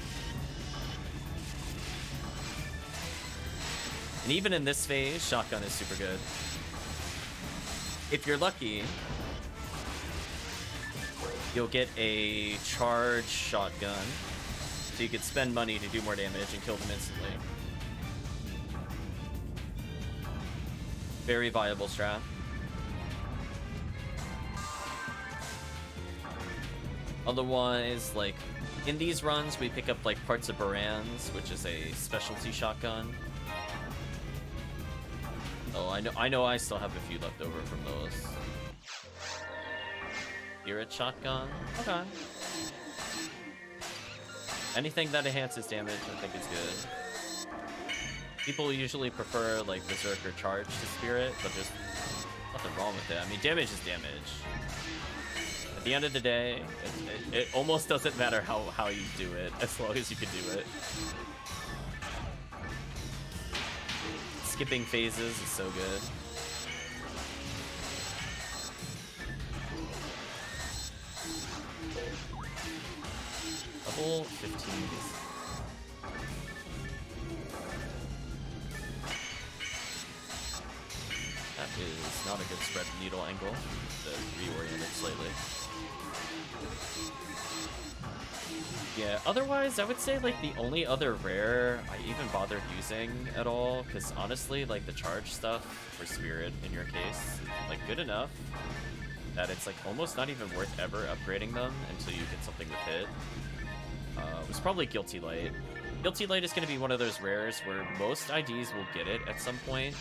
And even in this phase, Shotgun is super good. If you're lucky, you'll get a charge Shotgun. So you could spend money to do more damage and kill them instantly. Very viable strat. Otherwise, like, in these runs, we pick up, like, parts of Baran's, which is a specialty shotgun. Oh, I know I still have a few left over from those. Spirit shotgun? Okay. Anything that enhances damage, I think is good. People usually prefer, like, Berserk or Charge to Spirit, but there's nothing wrong with it. I mean, damage is damage. At the end of the day, it almost doesn't matter how you do it, as long as you can do it. Skipping phases is so good. Level 15. That is not a good spread needle angle. To reorient it slightly. Yeah, otherwise, I would say, like, the only other rare I even bothered using at all, because honestly, like, the charge stuff for Spirit, in your case, like, good enough that it's, like, almost not even worth ever upgrading them until you get something with hit. It was probably Guilty Light. Guilty Light is going to be one of those rares where most IDs will get it at some point.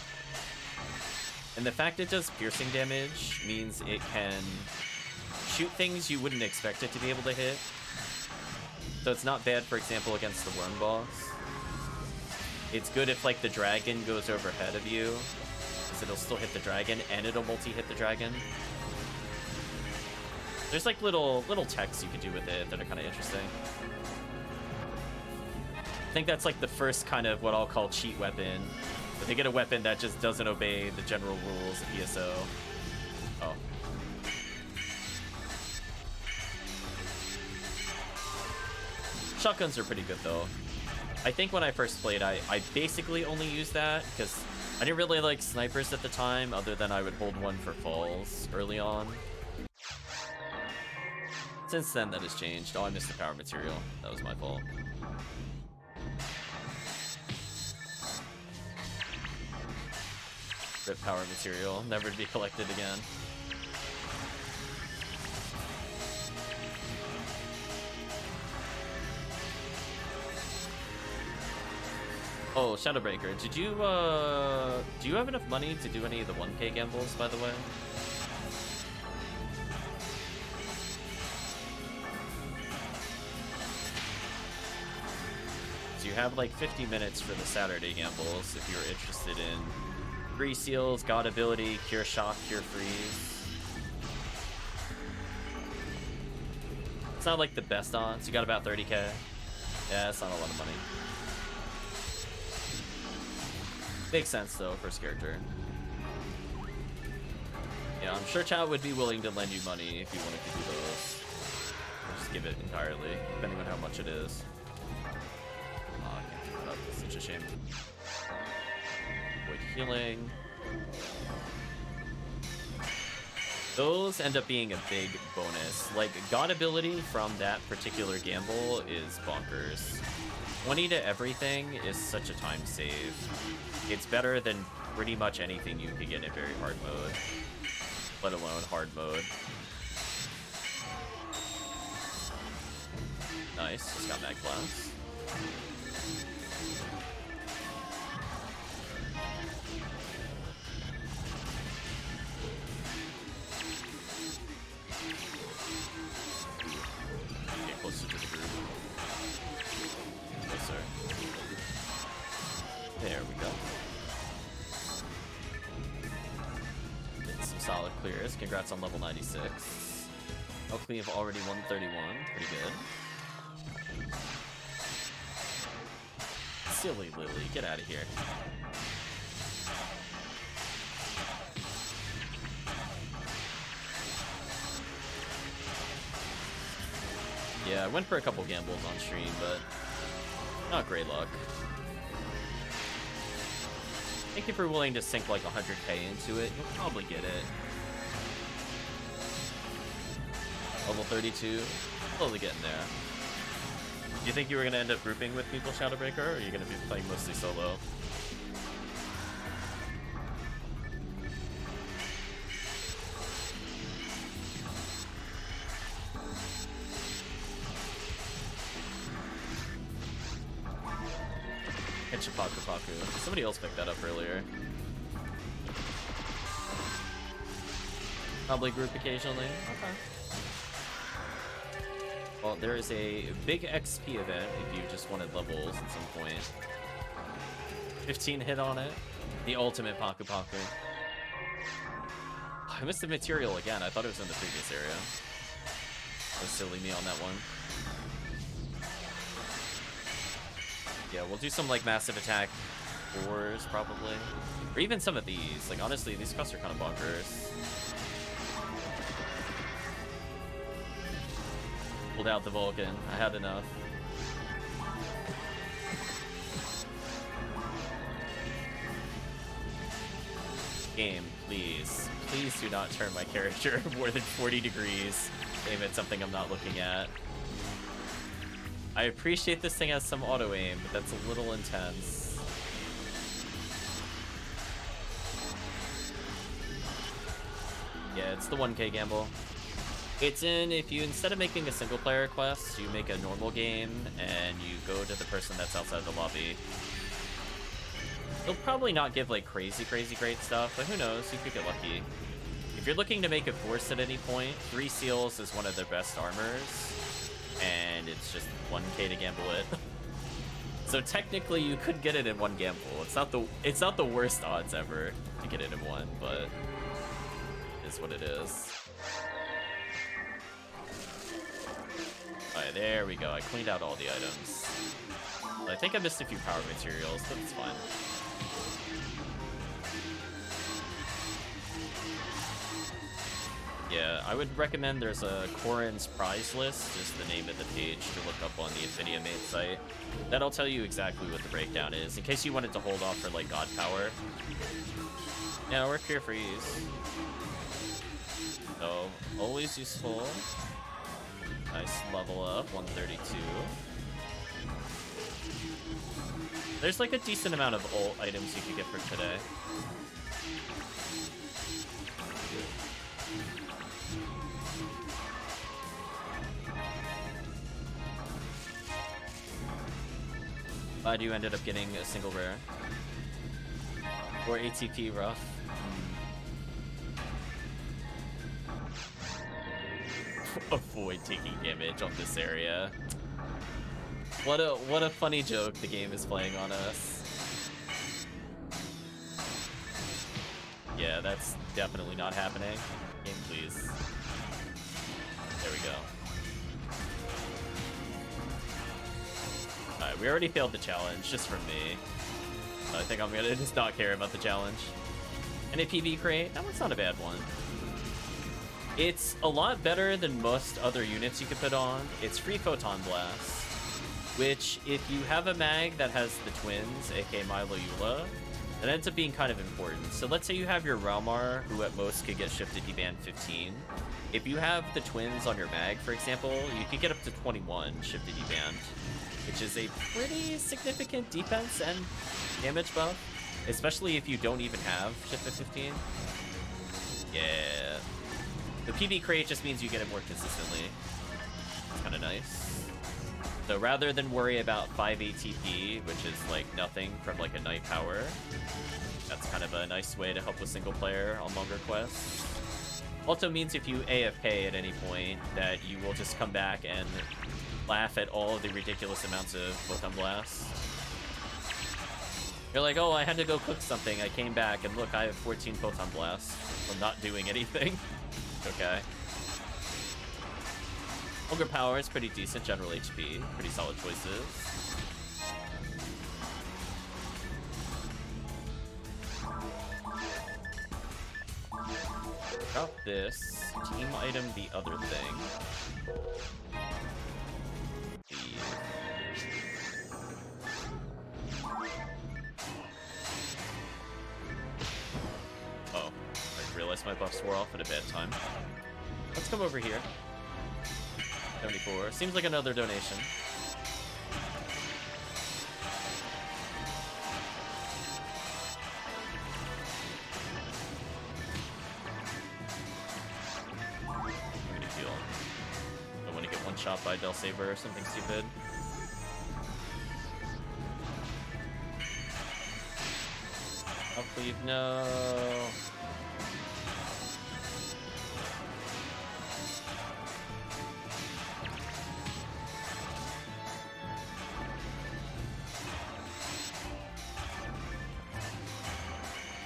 And the fact it does piercing damage means it can shoot things you wouldn't expect it to be able to hit. So it's not bad, for example, against the Worm Boss. It's good if, like, the dragon goes overhead of you, because it'll still hit the dragon, and it'll multi-hit the dragon. There's, like, little techs you can do with it that are kind of interesting. I think that's, like, the first kind of what I'll call cheat weapon. But they get a weapon that just doesn't obey the general rules of PSO. Oh. Shotguns are pretty good, though. I think when I first played, I basically only used that, because I didn't really like snipers at the time, other than I would hold one for falls early on. Since then, that has changed. Oh, I missed the power material. That was my fault. Rip power material, never to be collected again. Oh, Shadowbreaker, did you, do you have enough money to do any of the 1K gambles, by the way? So you have like 50 minutes for the Saturday gambles if you're interested in 3 seals, God ability, cure shock, cure freeze. It's not like the best odds. You got about 30k. Yeah, it's not a lot of money. Makes sense though, first character. Yeah, I'm sure chat would be willing to lend you money if you wanted to do those. Or just give it entirely, depending on how much it is. Oh, I can't keep it up. It's such a shame. Avoid healing. Those end up being a big bonus. Like, God ability from that particular gamble is bonkers. 20 to everything is such a time save. It's better than pretty much anything you could get in very hard mode, let alone hard mode. Nice, just got Mag Blast. Get closer to the group. Closer. There we go. Getting some solid clears. Congrats on level 96. HellCleave already 131. Pretty good. Silly Lily, get out of here. Yeah, I went for a couple gambles on stream, but not great luck. I think if you're willing to sink like 100k into it, you'll probably get it. Level 32, slowly getting there. Do you think you were going to end up grouping with people, Shadowbreaker, or are you going to be playing mostly solo? Paku. Somebody else picked that up earlier. Probably group occasionally. Okay. Well, there is a big XP event if you just wanted levels at some point. 15 hit on it. The ultimate Paku. I missed the material again. I thought it was in the previous area. That was silly me on that one. Yeah, we'll do some like massive attack 4s probably. Or even some of these. Like honestly, these quests are kind of bonkers. Pulled out the Vulcan. I had enough. Game, please. Please do not turn my character more than 40 degrees. Aim at something I'm not looking at. I appreciate this thing has some auto-aim, but that's a little intense. Yeah, it's the 1K gamble. It's in if you, instead of making a single player quest, you make a normal game and you go to the person that's outside the lobby. They'll probably not give like crazy great stuff, but who knows, you could get lucky. If you're looking to make a force at any point, 3 seals is one of their best armors. And it's just 1K to gamble it. So technically you could get it in 1 gamble. It's not the worst odds ever to get it in 1, but it is what it is. Alright, there we go. I cleaned out all the items. I think I missed a few power materials, but it's fine. Yeah, I would recommend there's a Corrin's prize list, is the name of the page to look up on the Ephinea main site. That'll tell you exactly what the breakdown is, in case you wanted to hold off for like God Power. Yeah, we're Cure Freeze. So, always useful. Nice level up, 132. There's like a decent amount of ult items you could get for today. Glad you ended up getting a single rare. Or ATP rough. Avoid taking damage on this area. What a funny joke the game is playing on us. Yeah, that's definitely not happening. Game, please. There we go. Alright, we already failed the challenge, just from me. I think I'm gonna just not care about the challenge. And a PV crate, that one's not a bad one. It's a lot better than most other units you could put on. It's free Photon Blast, which, if you have a mag that has the twins, aka Milo Eula, that ends up being kind of important. So let's say you have your Realmar, who at most could get shifted deban 15. If you have the twins on your mag, for example, you could get up to 21 shifted deban, which is a pretty significant defense and damage buff, especially if you don't even have shifted 15. Yeah. The PV crate just means you get it more consistently. It's kind of nice. So rather than worry about 5 ATP, which is like nothing from like a Night Power, that's kind of a nice way to help with single player on longer quests. Also means if you AFK at any point, that you will just come back and laugh at all of the ridiculous amounts of Photon Blast. You're like, oh, I had to go cook something, I came back, and look, I have 14 Photon Blasts from not doing anything. Okay. Ogre Power is pretty decent, general HP. Pretty solid choices. Drop this. Team item the other thing. Oh, I realized my buffs wore off at a bad time. Let's come over here. 74. Seems like another donation. I'm gonna heal. I want to get one shot by Del Saber or something stupid. HellCleave, no.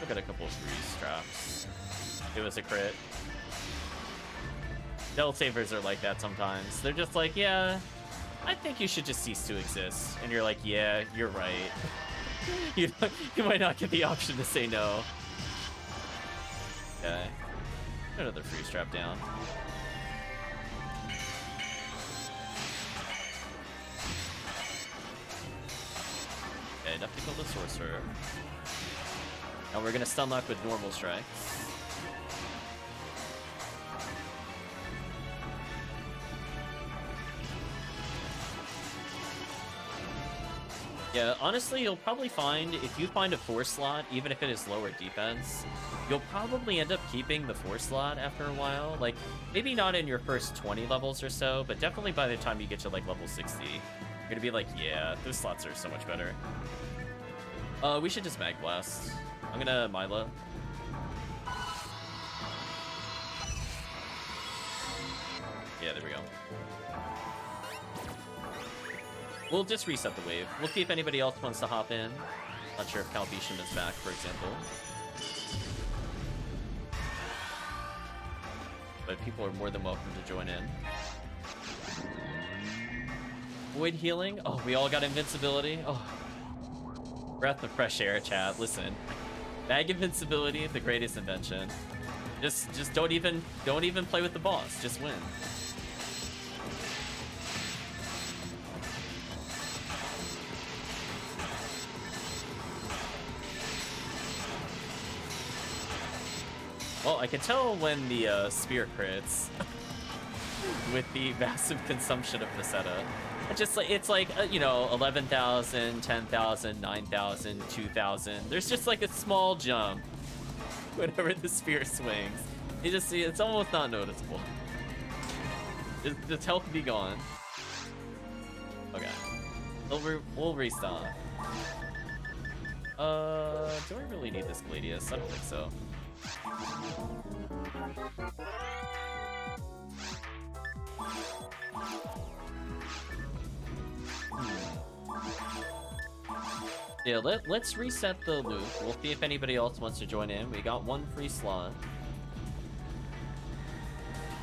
Got a couple of freeze traps. It was a crit. Del Sabers are like that sometimes. They're just like, yeah, I think you should just cease to exist. And you're like, yeah, you're right. you might not get the option to say no. Okay. Another freeze trap down. Okay, enough to kill the sorcerer. Now we're gonna stun lock with normal strikes. Yeah, honestly, you'll probably find, if you find a 4 slot, even if it is lower defense, you'll probably end up keeping the 4 slot after a while. Like, maybe not in your first 20 levels or so, but definitely by the time you get to like level 60, you're gonna be like, yeah, those slots are so much better. We should just Mag Blast. I'm gonna Milo. Yeah, there we go. We'll just reset the wave. We'll see if anybody else wants to hop in. Not sure if Calvisham is back, for example. But people are more than welcome to join in. Void healing? Oh, we all got invincibility? Oh. Breath of fresh air, chat. Listen. Bag invincibility, the greatest invention. Just don't even play with the boss. Just win. Well, I can tell when the spear crits. with the massive consumption of Meseta. Just like it's like you know, 11,000, 10,000, 9,000, 2,000. There's just like a small jump whenever the spear swings. You just see it's almost not noticeable. Its health be gone. Okay, we'll restock. Do I really need this Gladius? I don't think so. Yeah, let's reset the loop. We'll see if anybody else wants to join in. We got one free slot.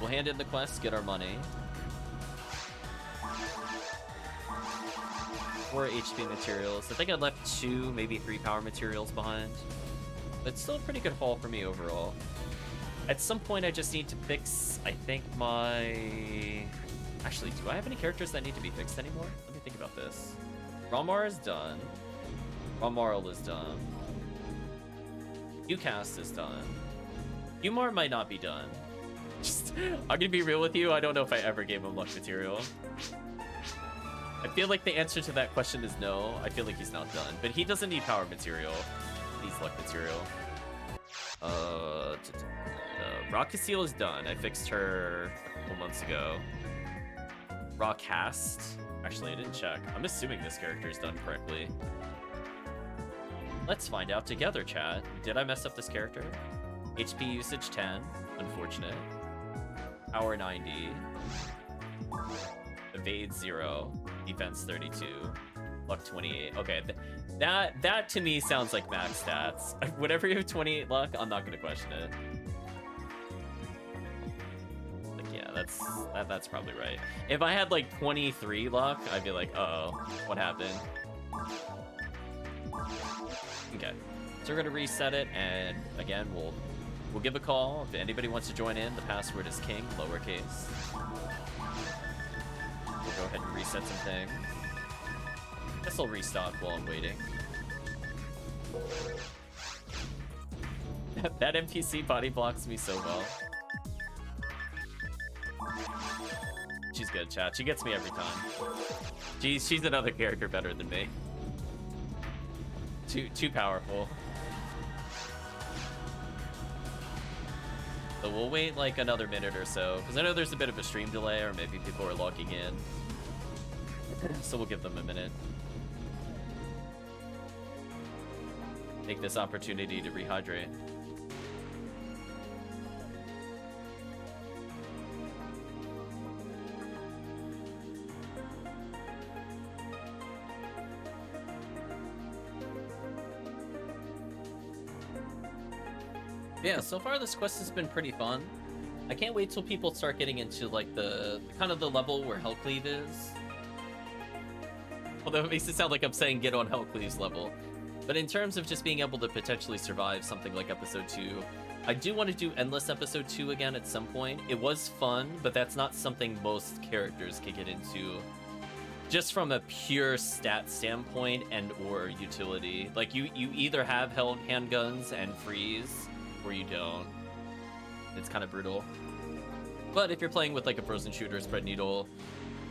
We'll hand in the quest, get our money. 4 HP materials. I think I left 2, maybe 3 power materials behind. But it's still a pretty good haul for me overall. At some point, I just need to fix, I think, my... Actually, do I have any characters that need to be fixed anymore? Let me think about this. Ramar is done. Ramarl is done. UCast is done. Umar might not be done. I'm gonna be real with you, I don't know if I ever gave him luck material. I feel like the answer to that question is no. I feel like he's not done. But he doesn't need power material. He needs luck material. Rockaseel is done. I fixed her a couple months ago. Rockcast. Actually, I didn't check. I'm assuming this character is done correctly. Let's find out together, chat. Did I mess up this character? HP usage 10. Unfortunate. Power 90. Evade 0. Defense 32. Luck 28. Okay, that to me sounds like max stats. Whatever you have 28 luck, I'm not gonna question it. Like, yeah, that's probably right. If I had like 23 luck, I'd be like, uh-oh, what happened? Okay, so we're gonna reset it, and again, we'll give a call if anybody wants to join in. The password is king, lowercase. We'll go ahead and reset some things. Guess I'll restock while I'm waiting. That NPC body blocks me so well. She's good, chat. She gets me every time. She's another character better than me. Too powerful. So we'll wait like another minute or so, because I know there's a bit of a stream delay, or maybe people are logging in. So we'll give them a minute. Take this opportunity to rehydrate. Yeah, so far this quest has been pretty fun. I can't wait till people start getting into like the kind of the level where HellCleave is. Although it makes it sound like I'm saying get on HellCleave's level. But in terms of just being able to potentially survive something like episode 2, I do want to do Endless episode 2 again at some point. It was fun, but that's not something most characters can get into. Just from a pure stat standpoint and or utility. Like you either have held handguns and freeze, or you don't. It's kind of brutal. But if you're playing with like a frozen shooter, spread needle,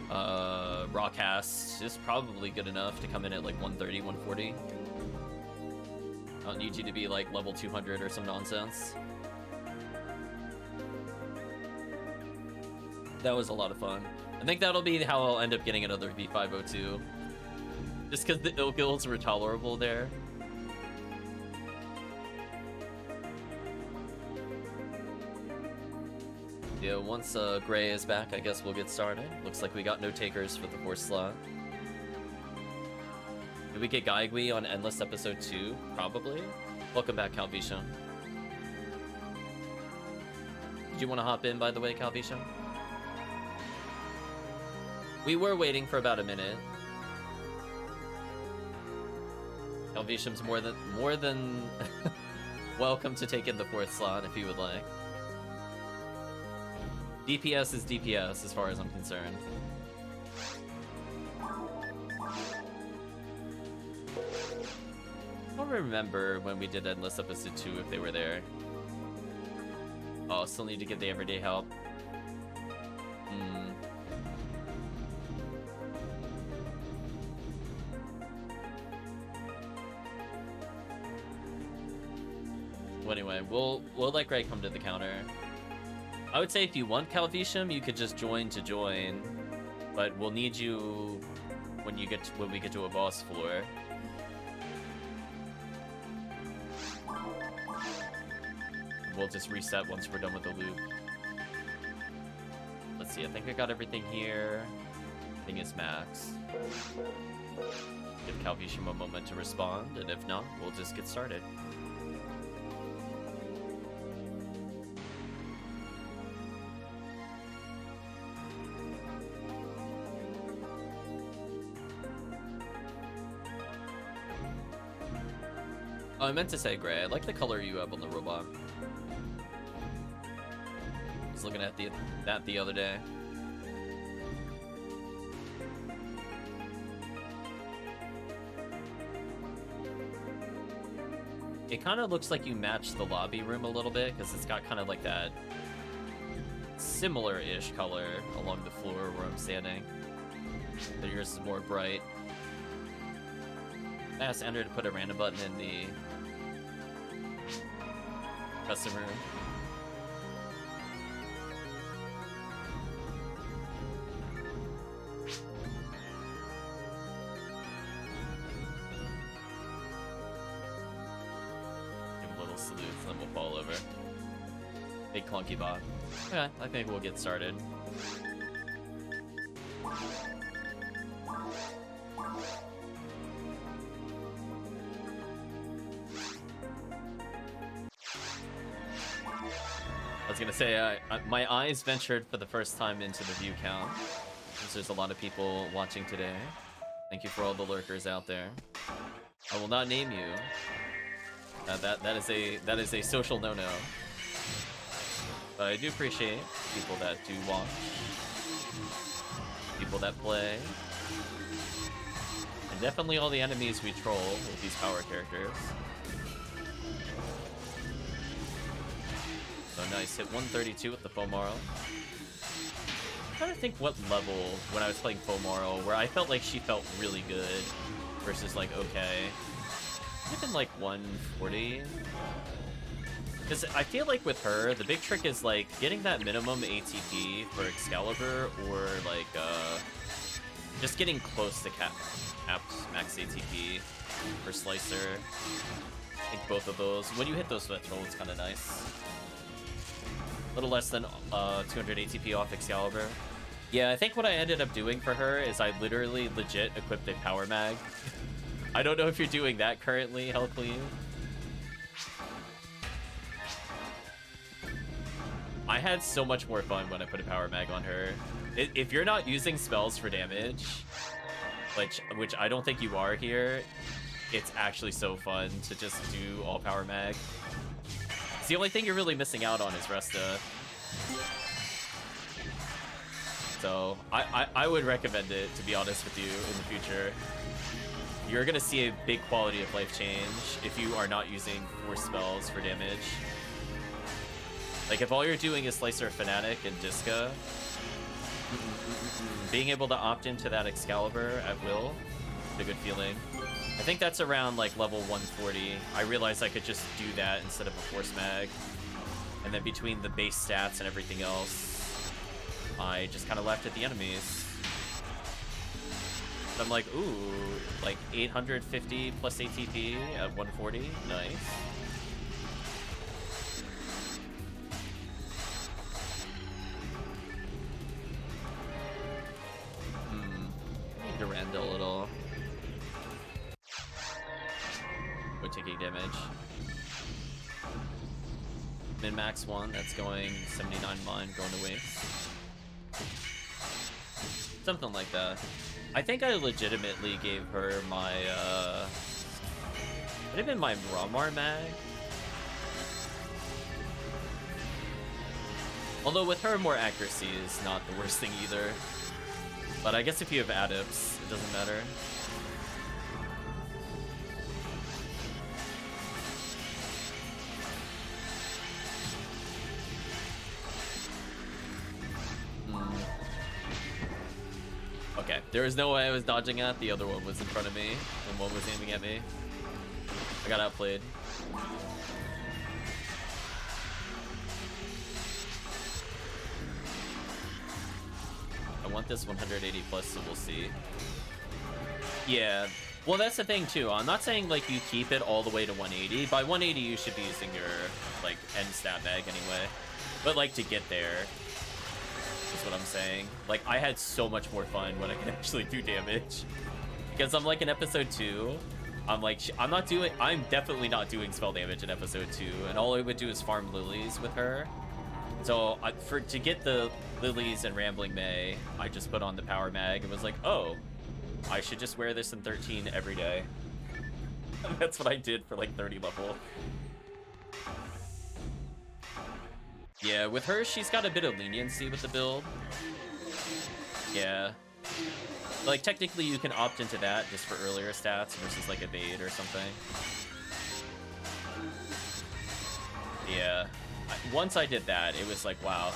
raw cast is probably good enough to come in at like 130, 140. I don't need you to be like level 200 or some nonsense. That was a lot of fun. I think that'll be how I'll end up getting another V502. Just because the ill guilds were tolerable there. Yeah, once Gray is back, I guess we'll get started. Looks like we got no takers for the 4th slot. Did we get Gaigui on Endless episode 2? Probably. Welcome back, Calvisha. Did you want to hop in, by the way, Calvisha? We were waiting for about a minute. Calvisham's more than welcome to take in the 4th slot if you would like. DPS is DPS as far as I'm concerned. I don't remember when we did Endless episode 2 if they were there. Oh, still need to get the everyday help. But anyway, we'll let Greg come to the counter. I would say if you want Calvisham, you could just join to join, but we'll need you when we get to a boss floor. We'll just reset once we're done with the loop. Let's see, I think I got everything here. I think it's max. Give Calvisham a moment to respond, and if not, we'll just get started. Oh, I meant to say gray. I like the color you have on the robot. I was looking at that the other day. It kind of looks like you match the lobby room a little bit because it's got kind of like that similar-ish color along the floor where I'm standing. But yours is more bright. I asked Andrew to put a random button in the custom room. Give a little salute, then we'll fall over. Big clunky bot. Okay, I think we'll get started. I was gonna say, my eyes ventured for the first time into the view count, since there's a lot of people watching today. Thank you for all the lurkers out there. I will not name you. That is a social no-no. But I do appreciate people that do watch, people that play, and definitely all the enemies we troll with these power characters. So nice, hit 132 with the Fomaro. I'm trying to think what level when I was playing Fomaro where I felt like she felt really good versus like okay. Could have been like 140. Because I feel like with her, the big trick is like getting that minimum ATP for Excalibur or like just getting close to caps max ATP for Slicer. I think both of those. When you hit those thresholds, it's kind of nice. A little less than 200 ATP off Excalibur. Yeah, I think what I ended up doing for her is I literally legit equipped a power mag. I don't know if you're doing that currently, HellCleave. I had so much more fun when I put a power mag on her. If you're not using spells for damage, which I don't think you are here, it's actually so fun to just do all power mag. It's the only thing you're really missing out on is Resta. So I would recommend it, to be honest with you, in the future. You're gonna see a big quality of life change if you are not using force spells for damage. Like if all you're doing is Slicer Fanatic and Disca, being able to opt into that Excalibur at will, is a good feeling. I think that's around like level 140. I realized I could just do that instead of a force mag. And then between the base stats and everything else, I just kind of left at the enemies. And I'm like, ooh, like 850 plus ATP at 140, nice. Durand a little. We're taking damage. Min-max one, that's going 79 mine, going to waste. Something like that. I think I legitimately gave her my, would have been my Ramar mag? Although with her, more accuracy is not the worst thing either. But I guess if you have adepts, it doesn't matter. Okay, there was no way I was dodging at. The other one was in front of me, and one was aiming at me. I got outplayed. want this 180 plus, so we'll see. Yeah, well, that's the thing too. I'm not saying like you keep it all the way to 180. By 180, you should be using your like end stat mag anyway. But like to get there, is what I'm saying. Like I had so much more fun when I could actually do damage, because I'm like in episode 2. I'm definitely not doing spell damage in episode 2, and all I would do is farm lilies with her. So to get the lilies and Rambling May, I just put on the power mag and was like, oh, I should just wear this in 13 every day. And that's what I did for like 30 level. Yeah, with her, she's got a bit of leniency with the build. Yeah. Like, technically, you can opt into that just for earlier stats versus, like, evade or something. Yeah. Once I did that, it was like, wow.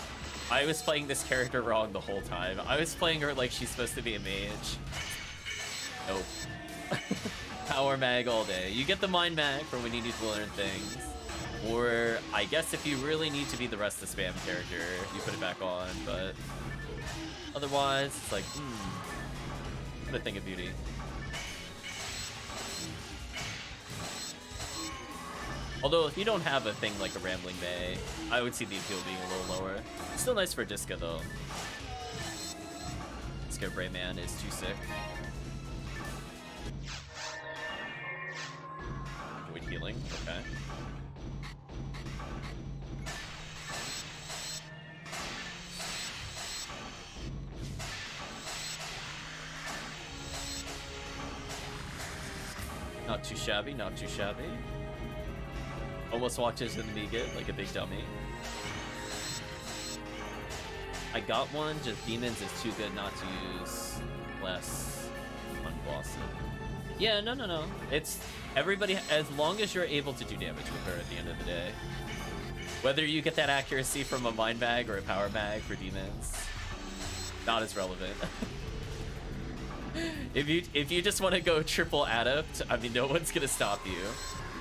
I was playing this character wrong the whole time. I was playing her like she's supposed to be a mage. Nope. Power mag all day. You get the mind mag for when you need to learn things. Or, I guess if you really need to be the rest of spam character, you put it back on, but... Otherwise, it's like, what a thing of beauty. Although, if you don't have a thing like a Rambling May, I would see the appeal being a little lower. It's still nice for Disca, though. Disca Rayman is too sick. Void healing, okay. Not too shabby, not too shabby. Almost walked into the Megat like a big dummy. I got one, just demons is too good not to use less on bosses. Yeah, no. It's everybody, as long as you're able to do damage with her at the end of the day. Whether you get that accuracy from a mind mag or a power mag for demons, not as relevant. If you just want to go triple adept, I mean, no one's gonna stop you.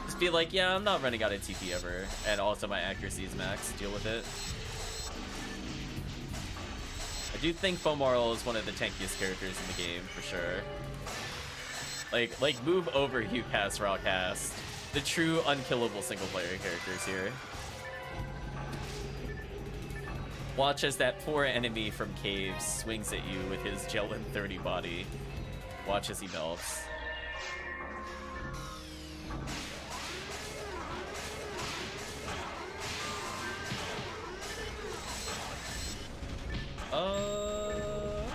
Just be like, yeah, I'm not running out of TP ever, and also my accuracy is max. Deal with it. I do think Fomarl is one of the tankiest characters in the game for sure. Like move over Huecast, Rawcast, the true unkillable single player characters here. Watch as that poor enemy from Caves swings at you with his Gelin 30 body. Watch as he melts.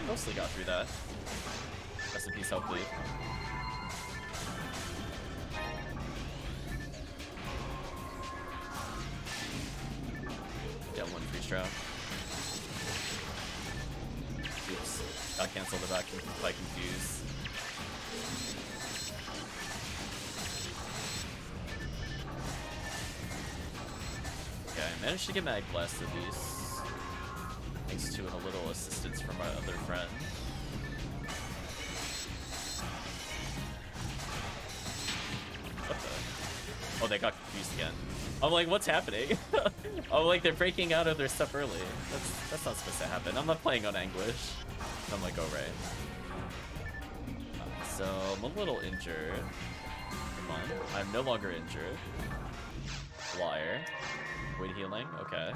Mostly got through that. Rest in peace, HellCleave. Yeah, one free strap. Oops, got canceled by confuse. Okay, I managed to get Mag Blast at least. Thanks to a little assistance from my other friend. What the? Oh, they got confused again. I'm like, what's happening? Oh, like they're breaking out of their stuff early. That's not supposed to happen. I'm not playing on Anguish. I'm like, oh right. So I'm a little injured. Come on, I'm no longer injured. Flyer. Void healing. Okay.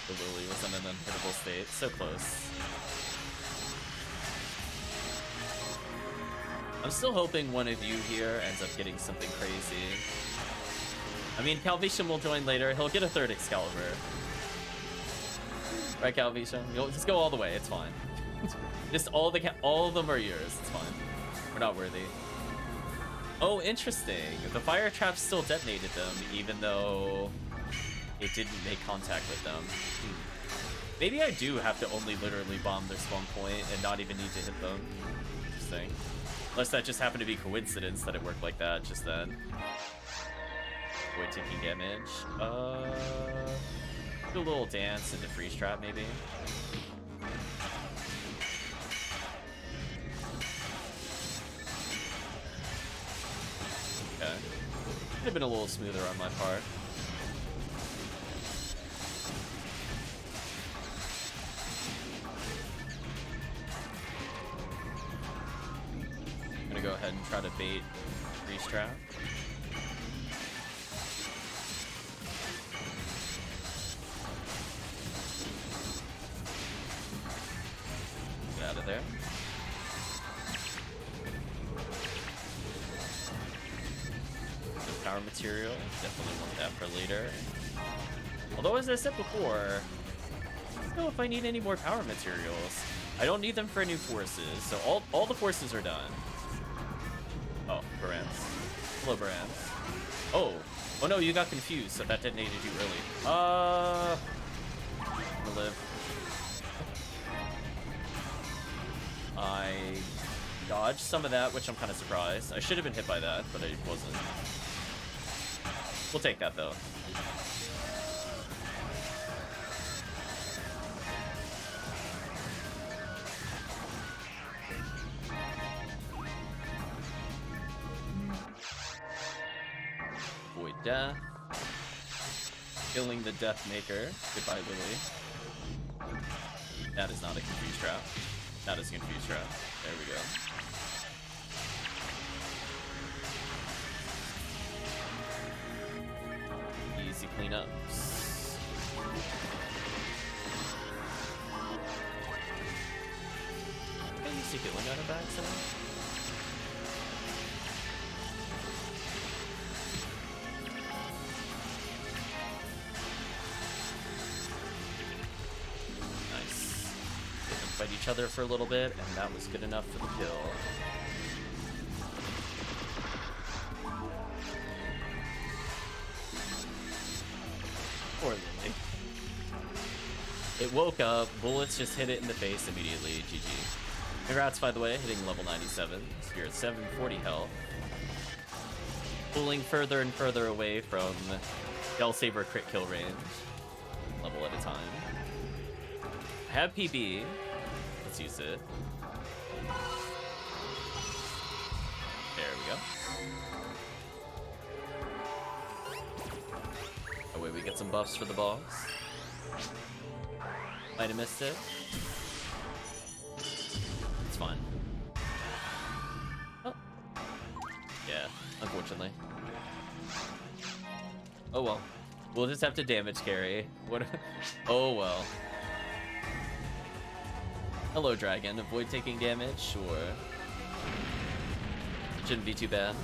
The Lily was in an unhittable state. So close. I'm still hoping one of you here ends up getting something crazy. I mean, Calvation will join later. He'll get a third Excalibur. Right, Calvation? You'll just go all the way. It's fine. Just all of them are yours. It's fine. We're not worthy. Oh, interesting. The fire trap still detonated them, even though it didn't make contact with them. Maybe I do have to only literally bomb their spawn point and not even need to hit them. Interesting. Unless that just happened to be coincidence that it worked like that just then. Avoid taking damage. Do a little dance into freeze trap maybe. Okay. have been a little smoother on my part. I'm gonna go ahead and try to bait Grease Trap. Get out of there. Power material, definitely want that for later. Although, as I said before, I don't know if I need any more power materials. I don't need them for new forces, so all the forces are done. Oh, Barans. Hello, Barans. Oh no, you got confused, so that detonated you early. I'm gonna live. I dodged some of that, which I'm kind of surprised. I should have been hit by that, but I wasn't. We'll take that, though. Void Death. Killing the Death Maker. Goodbye, Lily. That is not a Confuse Trap. That is a Confuse Trap. There we go. Easy cleanups. Can I use Secret Link out of back somehow? Nice. Let them fight each other for a little bit, and that was good enough for the kill. Poor Lily. It woke up, bullets just hit it in the face immediately. GG. Congrats, by the way, hitting level 97. So you're at 740 health. Pulling further and further away from Saber crit kill range. Level at a time. I have PB. Let's use it. There we go. That way we get some buffs for the boss. Might have missed it. It's fine. Oh. Yeah, unfortunately. Oh well. We'll just have to damage carry. What? Oh well. Hello, Dragon. Avoid taking damage? Sure. Shouldn't be too bad.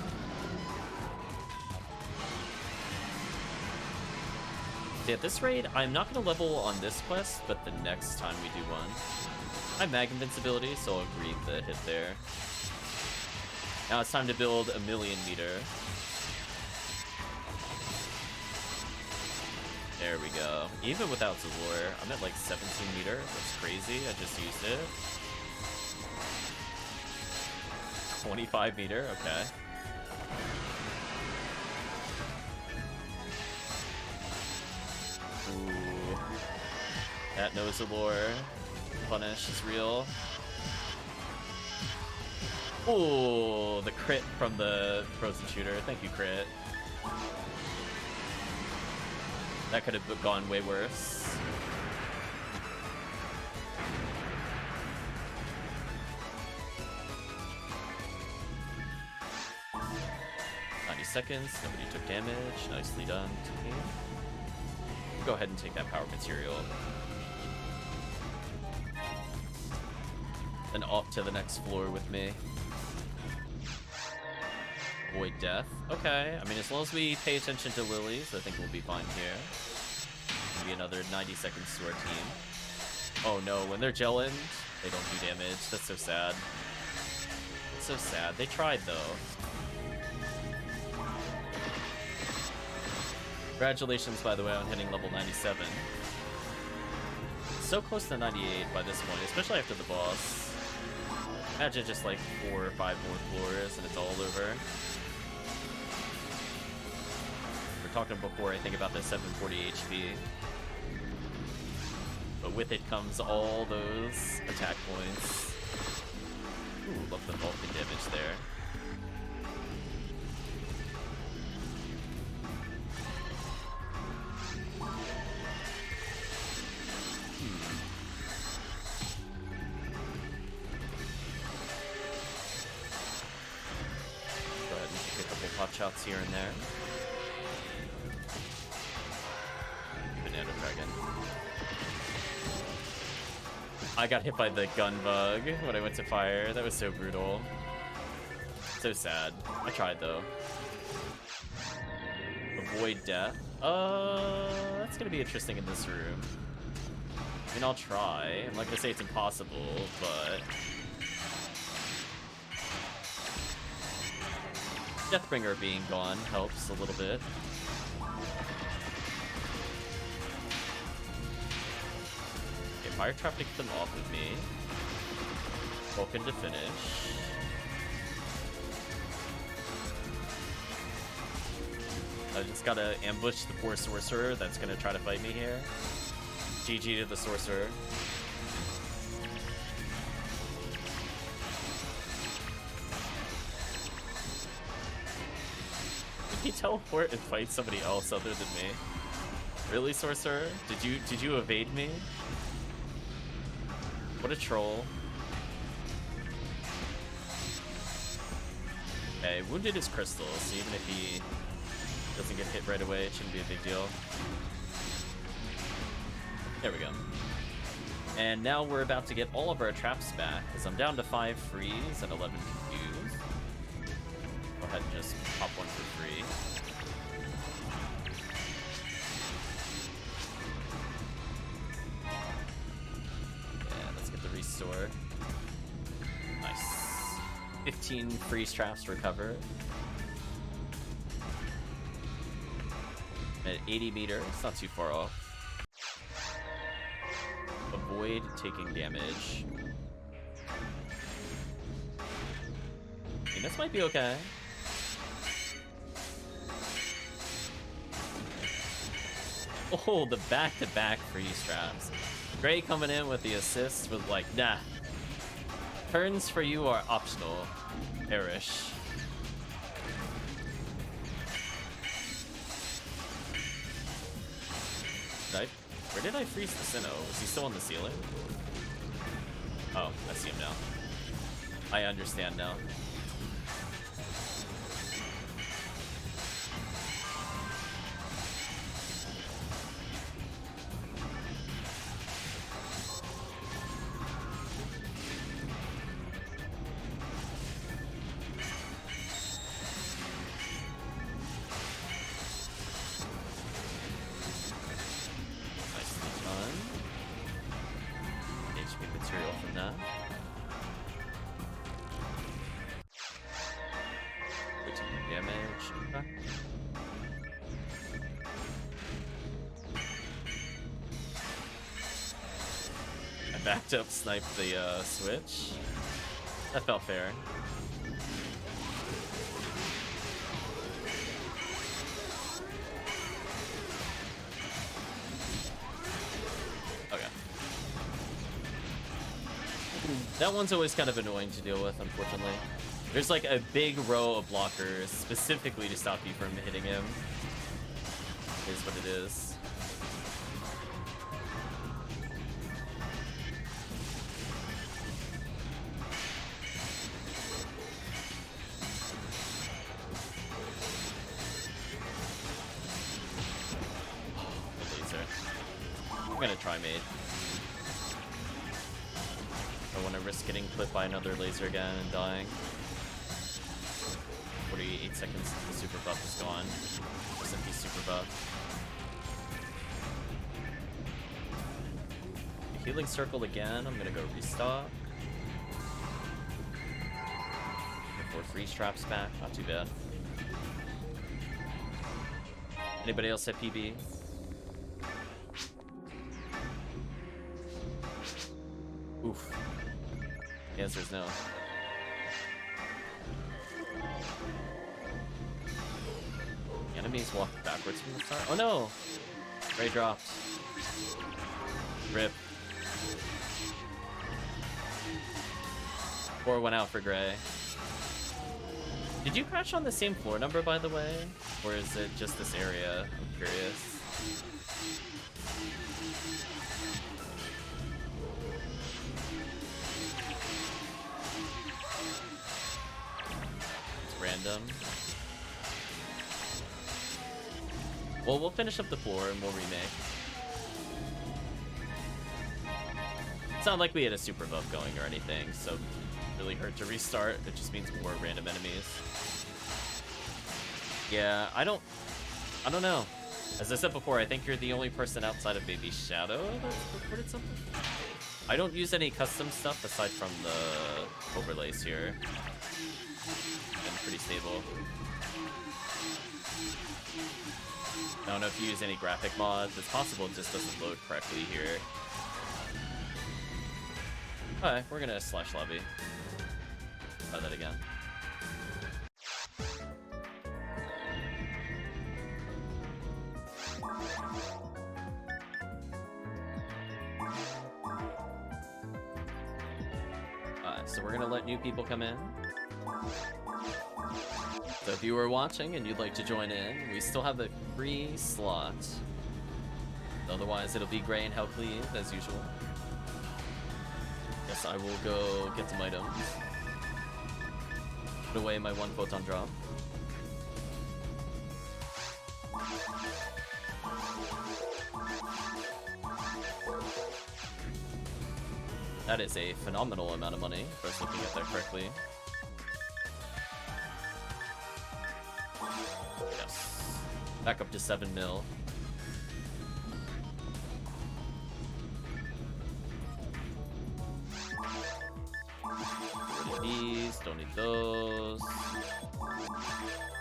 See, at this rate, I'm not going to level on this quest, but the next time we do one. I have Mag Invincibility, so I'll agree the hit there. Now it's time to build a 1,000,000 meter. There we go. Even without Zalor, I'm at like 17 meter. That's crazy. I just used it. 25 meter. Okay. Ooh. That no Zalor. Punish is real. Ooh, the crit from the frozen shooter. Thank you, crit. That could have gone way worse. Seconds, nobody took damage. Nicely done, team. Go ahead and take that power material. Then up to the next floor with me. Avoid death. Okay, I mean, as long as we pay attention to lilies, I think we'll be fine here. Maybe another 90 seconds to our team. Oh no, when they're gelling, they don't do damage. That's so sad. It's so sad. They tried though. Congratulations, by the way, on hitting level 97. So close to 98 by this point, especially after the boss. Imagine just like 4 or 5 more floors and it's all over. We were talking before, I think, about the 740 HP. But with it comes all those attack points. Ooh, love the Vulcan damage there. Watch outs here and there. Banana Dragon. I got hit by the gun bug when I went to fire. That was so brutal. So sad. I tried though. Avoid death. That's gonna be interesting in this room. I mean, I'll try. I'm not gonna say it's impossible, but Deathbringer being gone helps a little bit. Okay, Fire Trap to get them off of me. Vulcan to finish. I just gotta ambush the poor sorcerer that's gonna try to fight me here. GG to the sorcerer. Did he teleport and fight somebody else other than me? Really, sorcerer? Did you evade me? What a troll. Okay, wounded is crystals, so even if he doesn't get hit right away, it shouldn't be a big deal. There we go. And now we're about to get all of our traps back, because I'm down to 5 freeze and 11 confuse. Go ahead and just pop one for free. Yeah, let's get the restore. Nice. 15 freeze traps recovered. At 80 meters, not too far off. Avoid taking damage. I mean, this might be okay. Oh, the back-to-back freeze traps. Gray coming in with the assist with like, nah. Turns for you are optional. Perish. Where did I freeze the Sinnoh? Was he still on the ceiling? Oh, I see him now. I understand now. Backed up, sniped the switch. That felt fair. Okay. That one's always kind of annoying to deal with, unfortunately. There's like a big row of blockers specifically to stop you from hitting him. Is what it is. I'm gonna try mate. I want to risk getting clipped by another laser again and dying. 48 seconds until the super buff is gone. SMP super buff. Healing circle again. I'm gonna go restock. Before freeze traps back. Not too bad. Anybody else at PB? Oof. The answer is no. Enemies walk backwards from the start. Oh no! Ray dropped. Rip. 4 went out for Gray. Did you crash on the same floor number, by the way? Or is it just this area? I'm curious. Random. Well, we'll finish up the floor and we'll remake. It's not like we had a super buff going or anything, so it really hurt to restart. It just means more random enemies. Yeah, I don't know. As I said before, I think you're the only person outside of Baby Shadow that's reported something. I don't use any custom stuff aside from the overlays here. Been pretty stable. I don't know if you use any graphic mods. It's possible it just doesn't load correctly here. Alright, we're gonna slash lobby. Try that again. So we're gonna let new people come in. So if you were watching and you'd like to join in, we still have a free slot. Otherwise, it'll be Gray and HellCleave as usual. Yes, I will go get some items. Put away my 1 photon drop. That is a phenomenal amount of money, if I was looking at that correctly. Yes. Back up to 7 mil. Get rid of these, don't need those.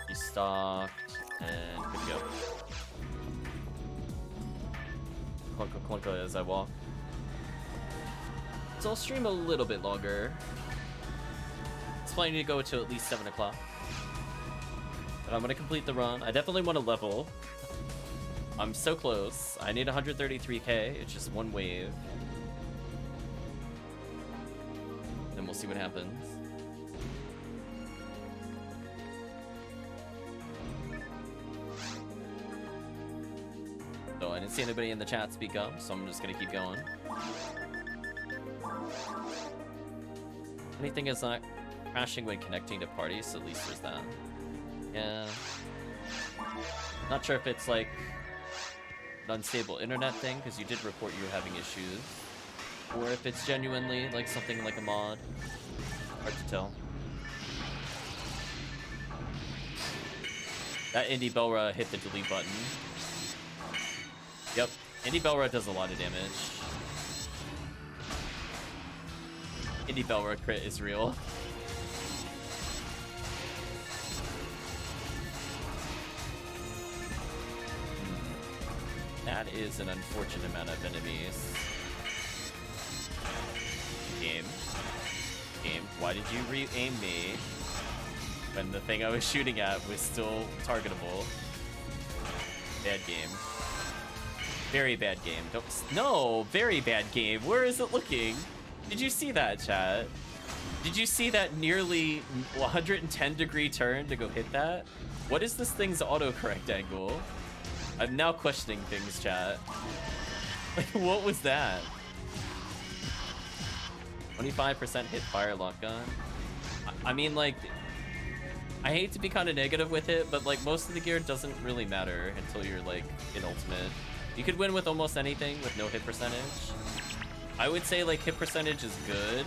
Restocked, and good to go. Clunka clunka as I walk. So I'll stream a little bit longer. It's planning to go to at least 7 o'clock. But I'm gonna complete the run. I definitely want to level. I'm so close. I need 133k. It's just one wave. Then we'll see what happens. So I didn't see anybody in the chat speak up, so I'm just gonna keep going. Anything is not crashing when connecting to parties, so at least there's that. Yeah. Not sure if it's like an unstable internet thing, because you did report you were having issues. Or if it's genuinely like something like a mod. Hard to tell. That Indie Belra hit the delete button. Yep, Indie Belra does a lot of damage. Indie Belra crit is real. That is an unfortunate amount of enemies. Game, why did you re-aim me when the thing I was shooting at was still targetable? Bad game. Very bad game. No, very bad game. Where is it looking? Did you see that, chat? Did you see that nearly 110-degree turn to go hit that? What is this thing's autocorrect angle? I'm now questioning things, chat. Like, what was that? 25% hit fire lock gun. I mean, like, I hate to be kind of negative with it, but like most of the gear doesn't really matter until you're like in ultimate. You could win with almost anything with no hit percentage. I would say like hit percentage is good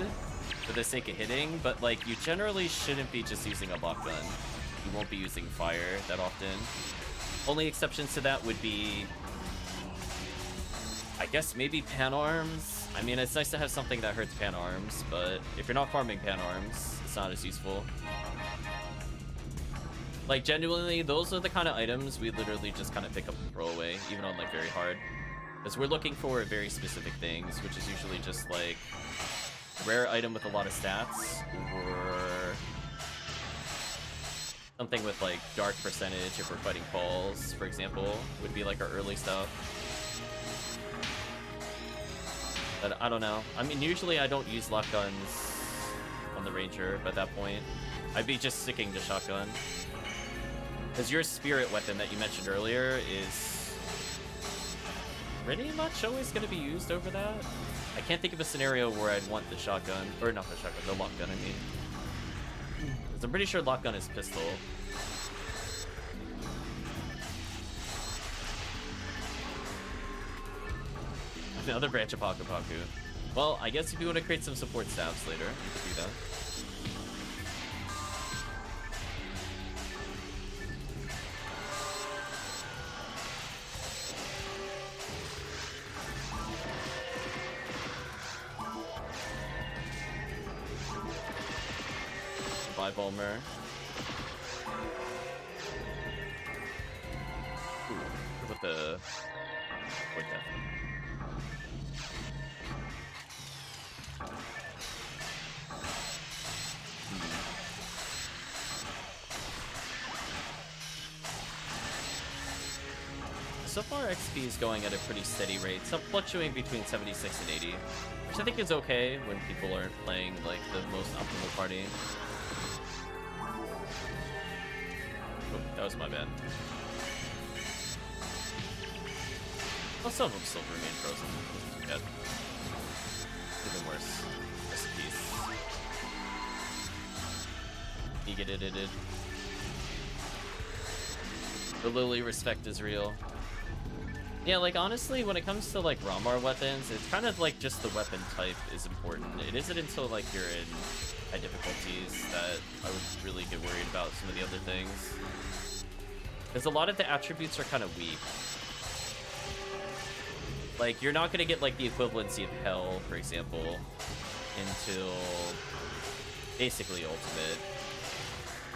for the sake of hitting, but like you generally shouldn't be just using a lock gun. You won't be using fire that often. Only exceptions to that would be, I guess, maybe pan arms. I mean, it's nice to have something that hurts pan arms, but if you're not farming pan arms, it's not as useful. Like, genuinely, those are the kind of items we literally just kind of pick up and throw away, even on like very hard. Because we're looking for very specific things, which is usually just like a rare item with a lot of stats, or something with like dark percentage if we're fighting falls, for example, would be like our early stuff. But I don't know. I mean, usually I don't use lock guns on the Ranger, but at that point, I'd be just sticking to shotgun. Because your spirit weapon that you mentioned earlier is pretty much always going to be used over that. I can't think of a scenario where I'd want the shotgun, or not the shotgun, the lock gun, I mean. Because I'm pretty sure lock gun is pistol. Another branch of Paku Paku. Well, I guess if you want to create some support stabs later, you could do that. Bye, Bulmer. Ooh, what about the... Wait, that. So far, XP is going at a pretty steady rate, so fluctuating between 76 and 80, which I think is okay when people aren't playing like the most optimal party. Oh, that was my bad. Well, some of them still remain frozen. Bad. Even worse. Rest in peace. You get it. The Lily respect is real. Yeah, like, honestly, when it comes to, like, Ramar weapons, it's kind of like just the weapon type is important. It isn't until, like, you're in high difficulties that I would really get worried about some of the other things. Because a lot of the attributes are kind of weak. Like, you're not going to get, like, the equivalency of Hell, for example, until basically Ultimate.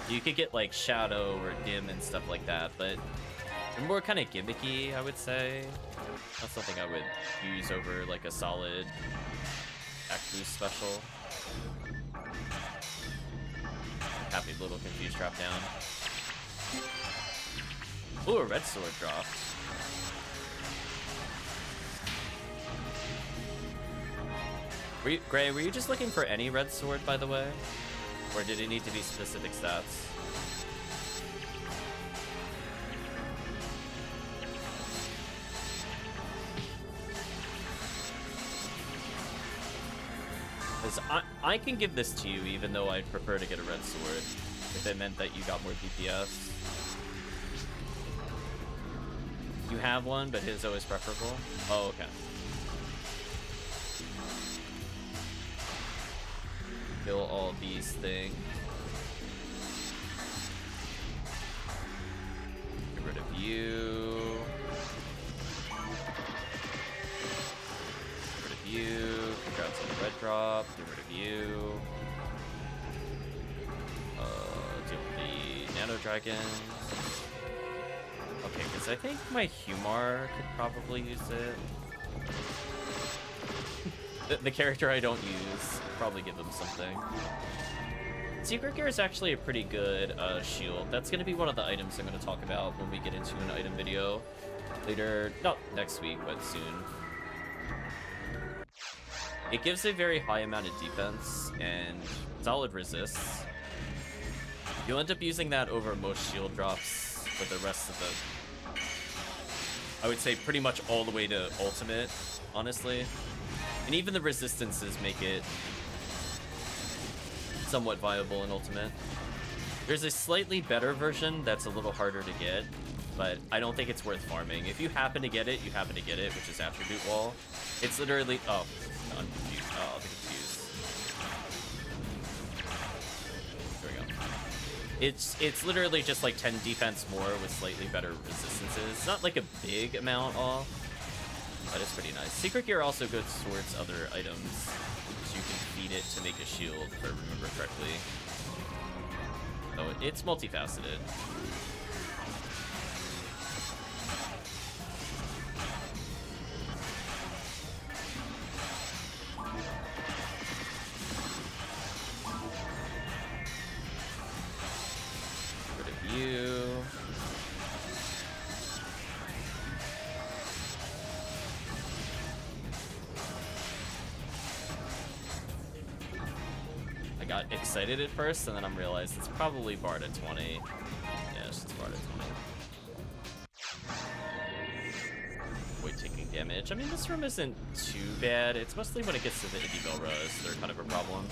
You could get, like, Shadow or Dim and stuff like that, but they're more kind of gimmicky, I would say. Not something I would use over, like, a solid act boost special. Happy little confused drop down. Ooh, a red sword dropped. Gray, were you just looking for any red sword, by the way? Or did it need to be specific stats? Because I can give this to you, even though I'd prefer to get a red sword, if it meant that you got more DPS. You have one, but his always preferable? Oh, okay. Kill all these things. Get rid of you. Get rid of you. Congrats on the red drop. Get rid of you. Deal with the Nano Dragon. Okay, because I think my Humar could probably use it. The character I don't use, probably give them something. Secret Gear is actually a pretty good shield. That's going to be one of the items I'm going to talk about when we get into an item video later, not next week, but soon. It gives a very high amount of defense and solid resists. You'll end up using that over most shield drops for the rest of the... I would say pretty much all the way to ultimate, honestly. And even the resistances make it somewhat viable in ultimate. There's a slightly better version that's a little harder to get, but I don't think it's worth farming. If you happen to get it, you happen to get it, which is Attribute Wall. It's literally... Oh, I'm confused. Oh, I'll be confused. There we go. It's literally just like 10 defense more with slightly better resistances. It's not like a big amount off, but it's pretty nice. Secret Gear also goes towards other items, so you can feed it to make a shield, if I remember correctly. So it's multifaceted. Get rid of you. I got excited at first, and then I'm realized it's probably barred at 20. Yes, it's barred at 20. Avoid taking damage. I mean, this room isn't too bad. It's mostly when it gets to the Iggy Belras, they're kind of a problem.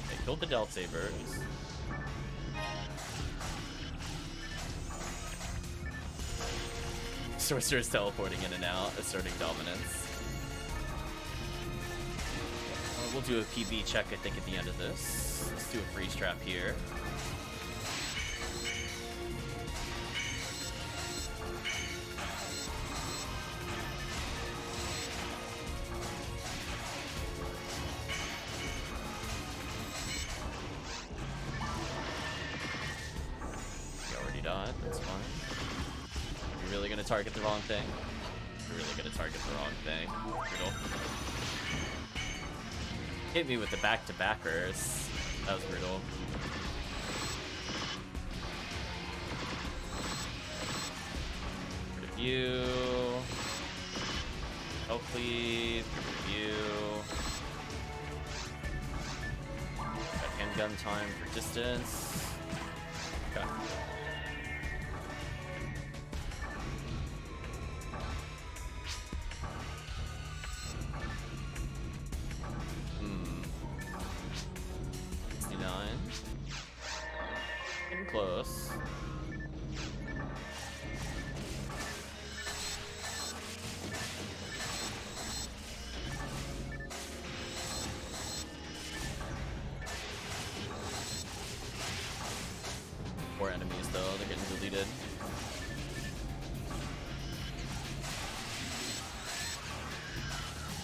Okay, killed the Delta Sabers. Sorcerers teleporting in and out, asserting dominance. We'll do a PB check, I think, at the end of this. Let's do a freeze trap here. Target the wrong thing. We're really gonna target the wrong thing. Brutal. Hit me with the back-to-backers. That was brutal. Review. HellCleave. Review. Got handgun time for distance. Okay. Close. Poor enemies though, they're getting deleted.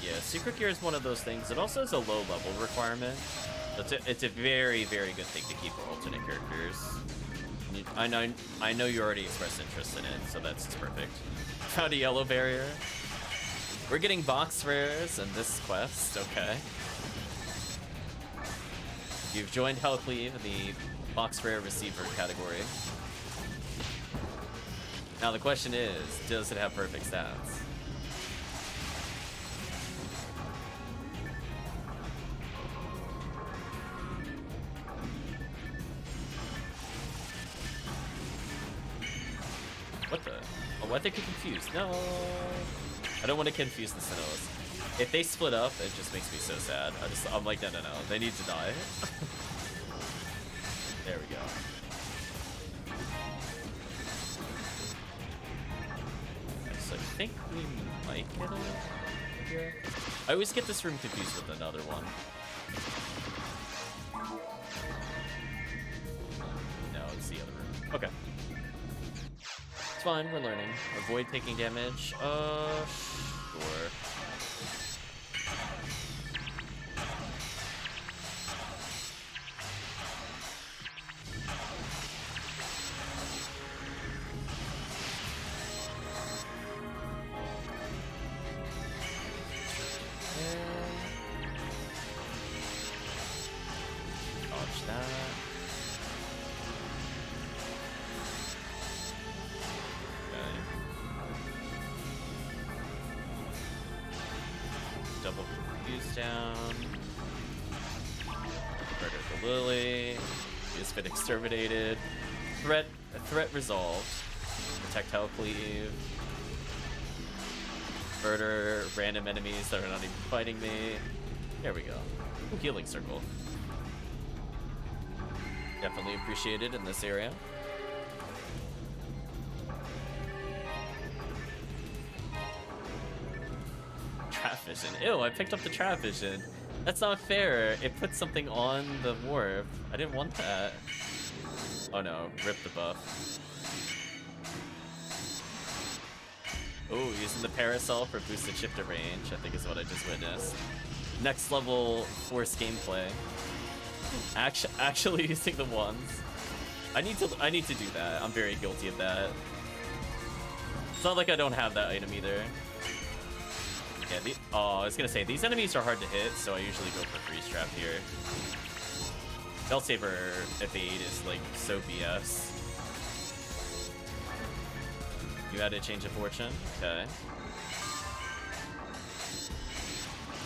Yeah, Secret Gear is one of those things. It also has a low level requirement. It's a very, very good thing to keep for alternate characters. I know you already expressed interest in it, so that's perfect. Found a yellow barrier. We're getting box rares in this quest, okay. You've joined HellCleave in the box rare receiver category. Now the question is, does it have perfect stats? What the? Oh, I think you're confused. No! I don't want to confuse the Sinnohs. If they split up, it just makes me so sad. I'm like, no. They need to die. There we go. So I think we might get it here. I always get this room confused with another one. No, it's the other room. Okay. It's fine, we're learning. Avoid taking damage. Sure. Dodge that. Double fuse down. Murder the Lily. He has been exterminated. Threat resolved. Protect HellCleave. Murder random enemies that are not even fighting me. There we go. Ooh, healing circle. Definitely appreciated in this area. Trap vision. Ew, I picked up the trap vision. That's not fair. It put something on the warp. I didn't want that. Oh no, rip the buff. Oh, using the parasol for boosted shifter range, I think is what I just witnessed. Next level force gameplay. Actually using the ones. I need to do that. I'm very guilty of that. It's not like I don't have that item either. Yeah, I was gonna say, these enemies are hard to hit, so I usually go for freeze trap here. Bellsaber evade is like so BS. You had a change of fortune? Okay.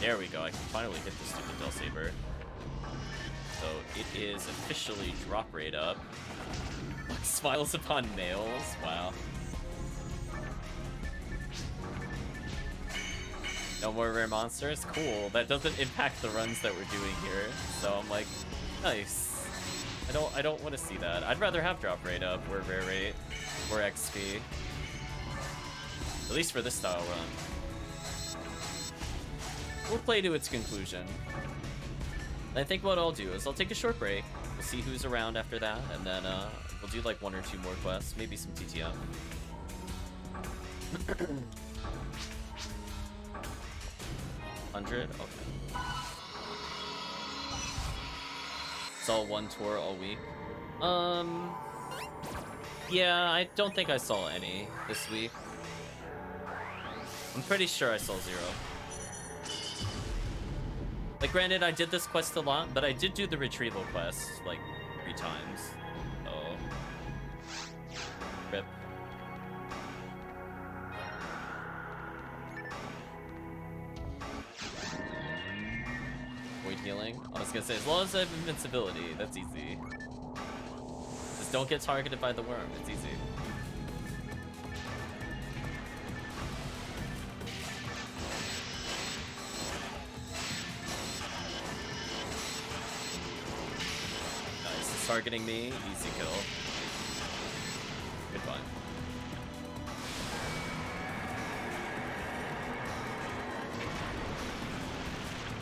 There we go, I can finally hit this stupid Bellsaber. So it is officially drop rate up. Smiles upon nails, wow. No more rare monsters? Cool. That doesn't impact the runs that we're doing here. So I'm like, nice. I don't want to see that. I'd rather have drop rate up or rare rate or XP. At least for this style run. We'll play to its conclusion. And I think what I'll do is I'll take a short break. We'll see who's around after that, and then we'll do like 1 or 2 more quests, maybe some TTF. 100? Okay. It's all 1 tour all week. Yeah, I don't think I saw any this week. I'm pretty sure I saw 0. Like, granted, I did this quest a lot, but I did do the Retrieval quest, like, 3 times. Oh. Rip. Void healing? I was gonna say, as long as I have invincibility, that's easy. Just don't get targeted by the worm, it's easy. Targeting me, easy kill. Good one.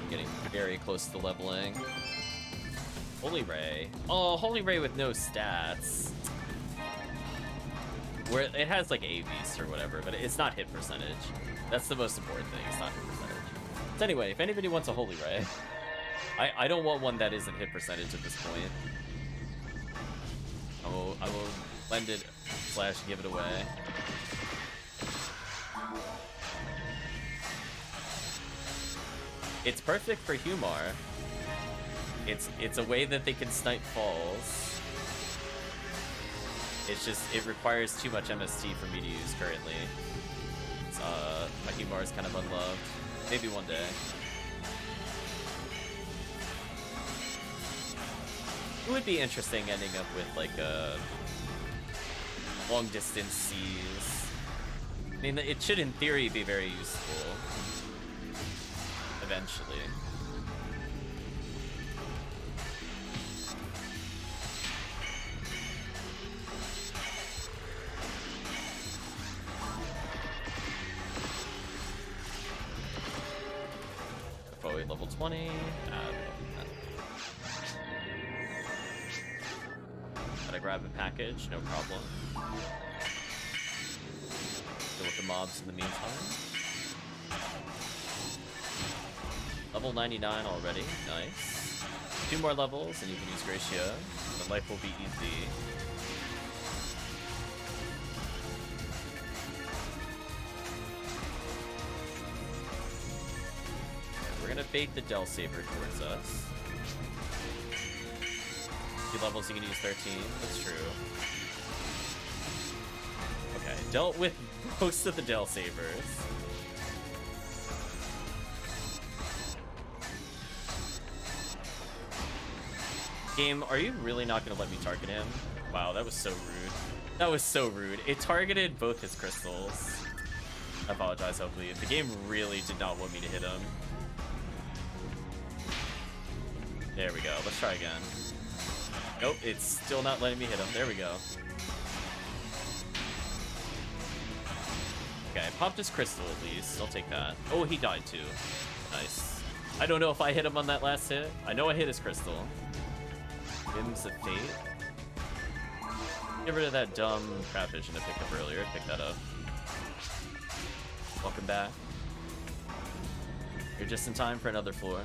Getting very close to leveling. Holy Ray. Oh, Holy Ray with no stats. Where it has like A beast or whatever, but it's not hit percentage. That's the most important thing, it's not hit percentage. So anyway, if anybody wants a Holy Ray, I don't want one that isn't hit percentage at this point. I will lend it / give it away. It's perfect for Humar. It's a way that they can snipe falls. It's just it requires too much MST for me to use currently. It's, my Humar is kind of unloved. Maybe one day. It would be interesting ending up with like a long distance C's. I mean, it should in theory be very useful eventually. Forward level 20. Gotta grab a package, no problem. Deal with the mobs in the meantime. Level 99 already, nice. 2 more levels and you can use Gracia. The life will be easy. We're gonna bait the Del Saber towards us. 2 levels you can use 13, that's true. Okay, dealt with most of the Del Sabers. Game, are you really not gonna let me target him? Wow, that was so rude. That was so rude. It targeted both his crystals. I apologize, HellCleave. The game really did not want me to hit him. There we go, let's try again. Nope, it's still not letting me hit him. There we go. Okay, I popped his crystal at least. I'll take that. Oh, he died too. Nice. I don't know if I hit him on that last hit. I know I hit his crystal. Hymns of Fate. Get rid of that dumb crap vision I picked up earlier. Pick that up. Welcome back. You're just in time for another floor.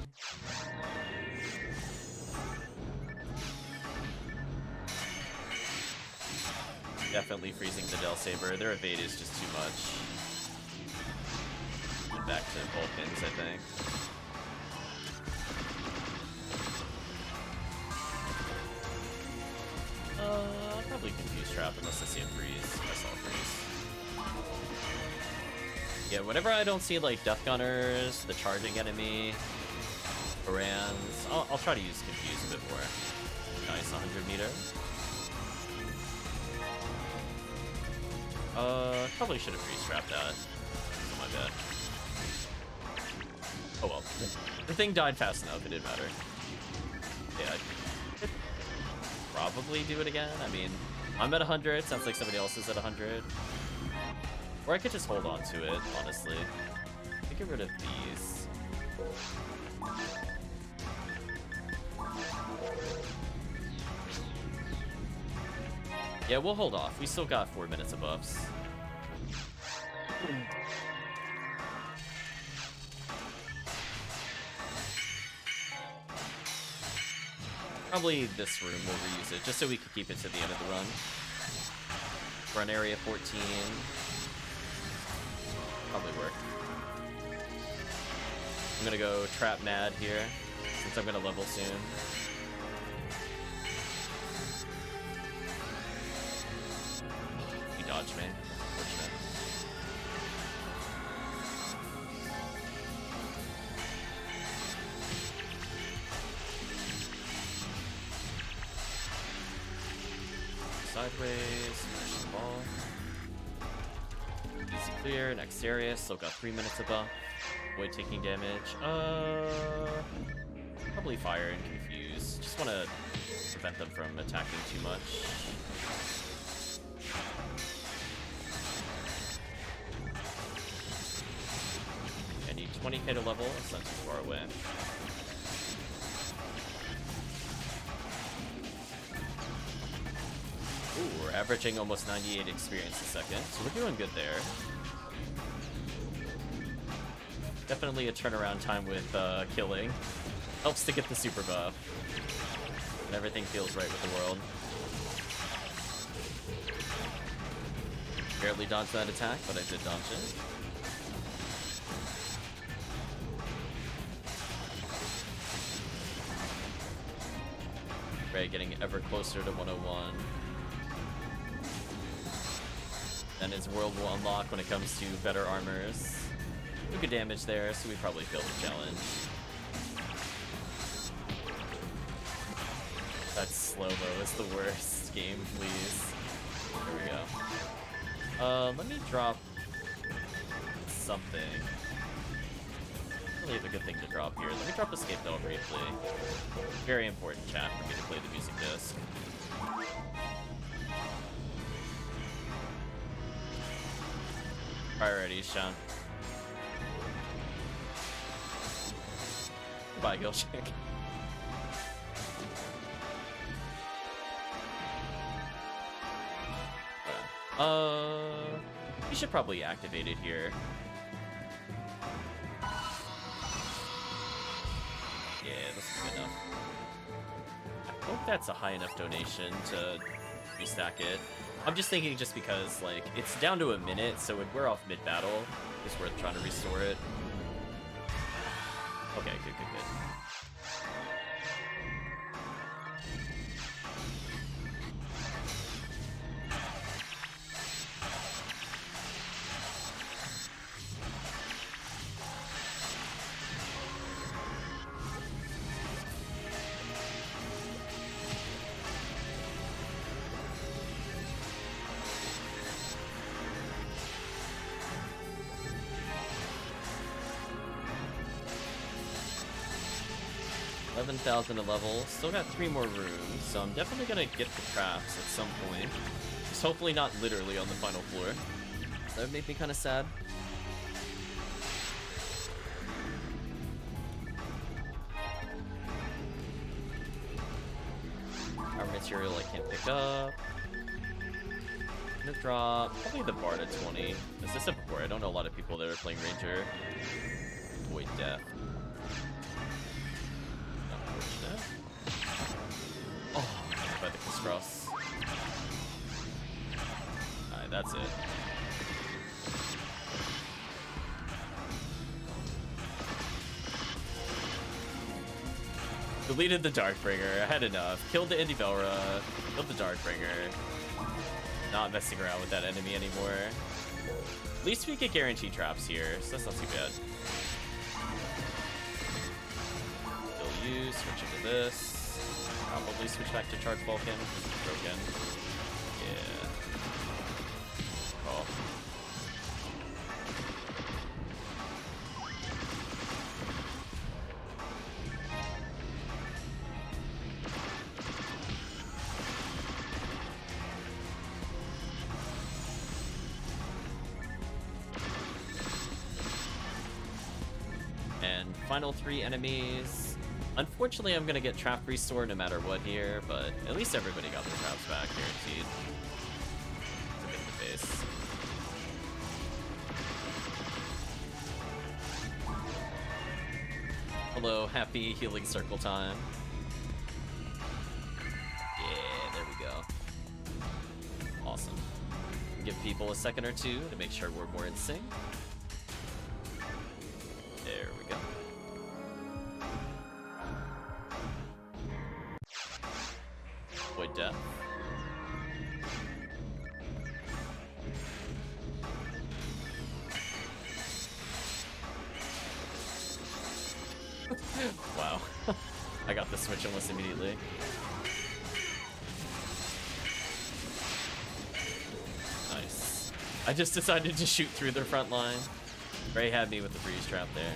Definitely freezing the Del Saber. Their evade is just too much. Back to Vulcans, I think. Probably Confuse Trap unless I see a freeze. I saw a freeze. Yeah, whenever I don't see like Death Gunners, the charging enemy, Barans, I'll try to use Confuse a bit more. Nice, 100 meter. Probably should have freeze trapped that. Oh, my bad. Oh well. The thing died fast enough, it didn't matter. Yeah, I could probably do it again. I mean, I'm at 100, sounds like somebody else is at 100. Or I could just hold on to it, honestly. Let me get rid of these. Yeah, we'll hold off. We still got 4 minutes of buffs. Probably this room we'll reuse it, just so we can keep it to the end of the run. We're on area 14. Probably work. I'm gonna go trap mad here, since I'm gonna level soon. He dodged me. Unfortunate. Sideways, smash the ball. Easy clear, next area, still got 3 minutes of buff. Avoid taking damage. Probably fire and confuse. Just want to prevent them from attacking too much. I need 20k to level, it's not too far away. Ooh, we're averaging almost 98 experience a second, so we're doing good there. Definitely a turnaround time with killing. Helps to get the super buff. And everything feels right with the world. Barely dodged that attack, but I did dodge it. Ray getting ever closer to 101. Then his world will unlock when it comes to better armors. No good damage there, so we probably failed the challenge. That slow-mo is the worst. Game, please. There we go. Let me drop something. Really have a good thing to drop here. Let me drop Escape Bell briefly. Very important, chat, for me to play the music disc. Priorities, Sean. Goodbye, Gilchick. We should probably activate it here. Yeah, this is good enough. I hope that's a high enough donation to restack it. I'm just thinking just because, like, it's down to a minute, so if we're off mid-battle, it's worth trying to restore it. Okay, good. 11,000 a level. Still got 3 more rooms, so I'm definitely gonna get the traps at some point. Just hopefully not literally on the final floor. That would make me kind of sad. Our material I can't pick up. I'm gonna drop probably the Bard at 20. As I said before, I don't know a lot of people that are playing Ranger. Avoid death. Unfortunate. Oh, by the Cross. Alright, that's it. Deleted the Darkbringer. I had enough. Killed the Indie Velra. Killed the Darkbringer. Not messing around with that enemy anymore. At least we get guaranteed traps here, so that's not too bad. Still use, switch into this. Probably switch back to Charge Vulcan because it's broken. Yeah. Oh. final 3 enemies. Unfortunately, I'm gonna get trap restore no matter what here, but at least everybody got their traps back, guaranteed. It's a bit in the face. Hello, happy healing circle time. Yeah, there we go. Awesome. Give people a second or two to make sure we're more in sync. There we go. Avoid death. Wow. I got the switch almost immediately. Nice. I just decided to shoot through their front line. Ray had me with the freeze trap there.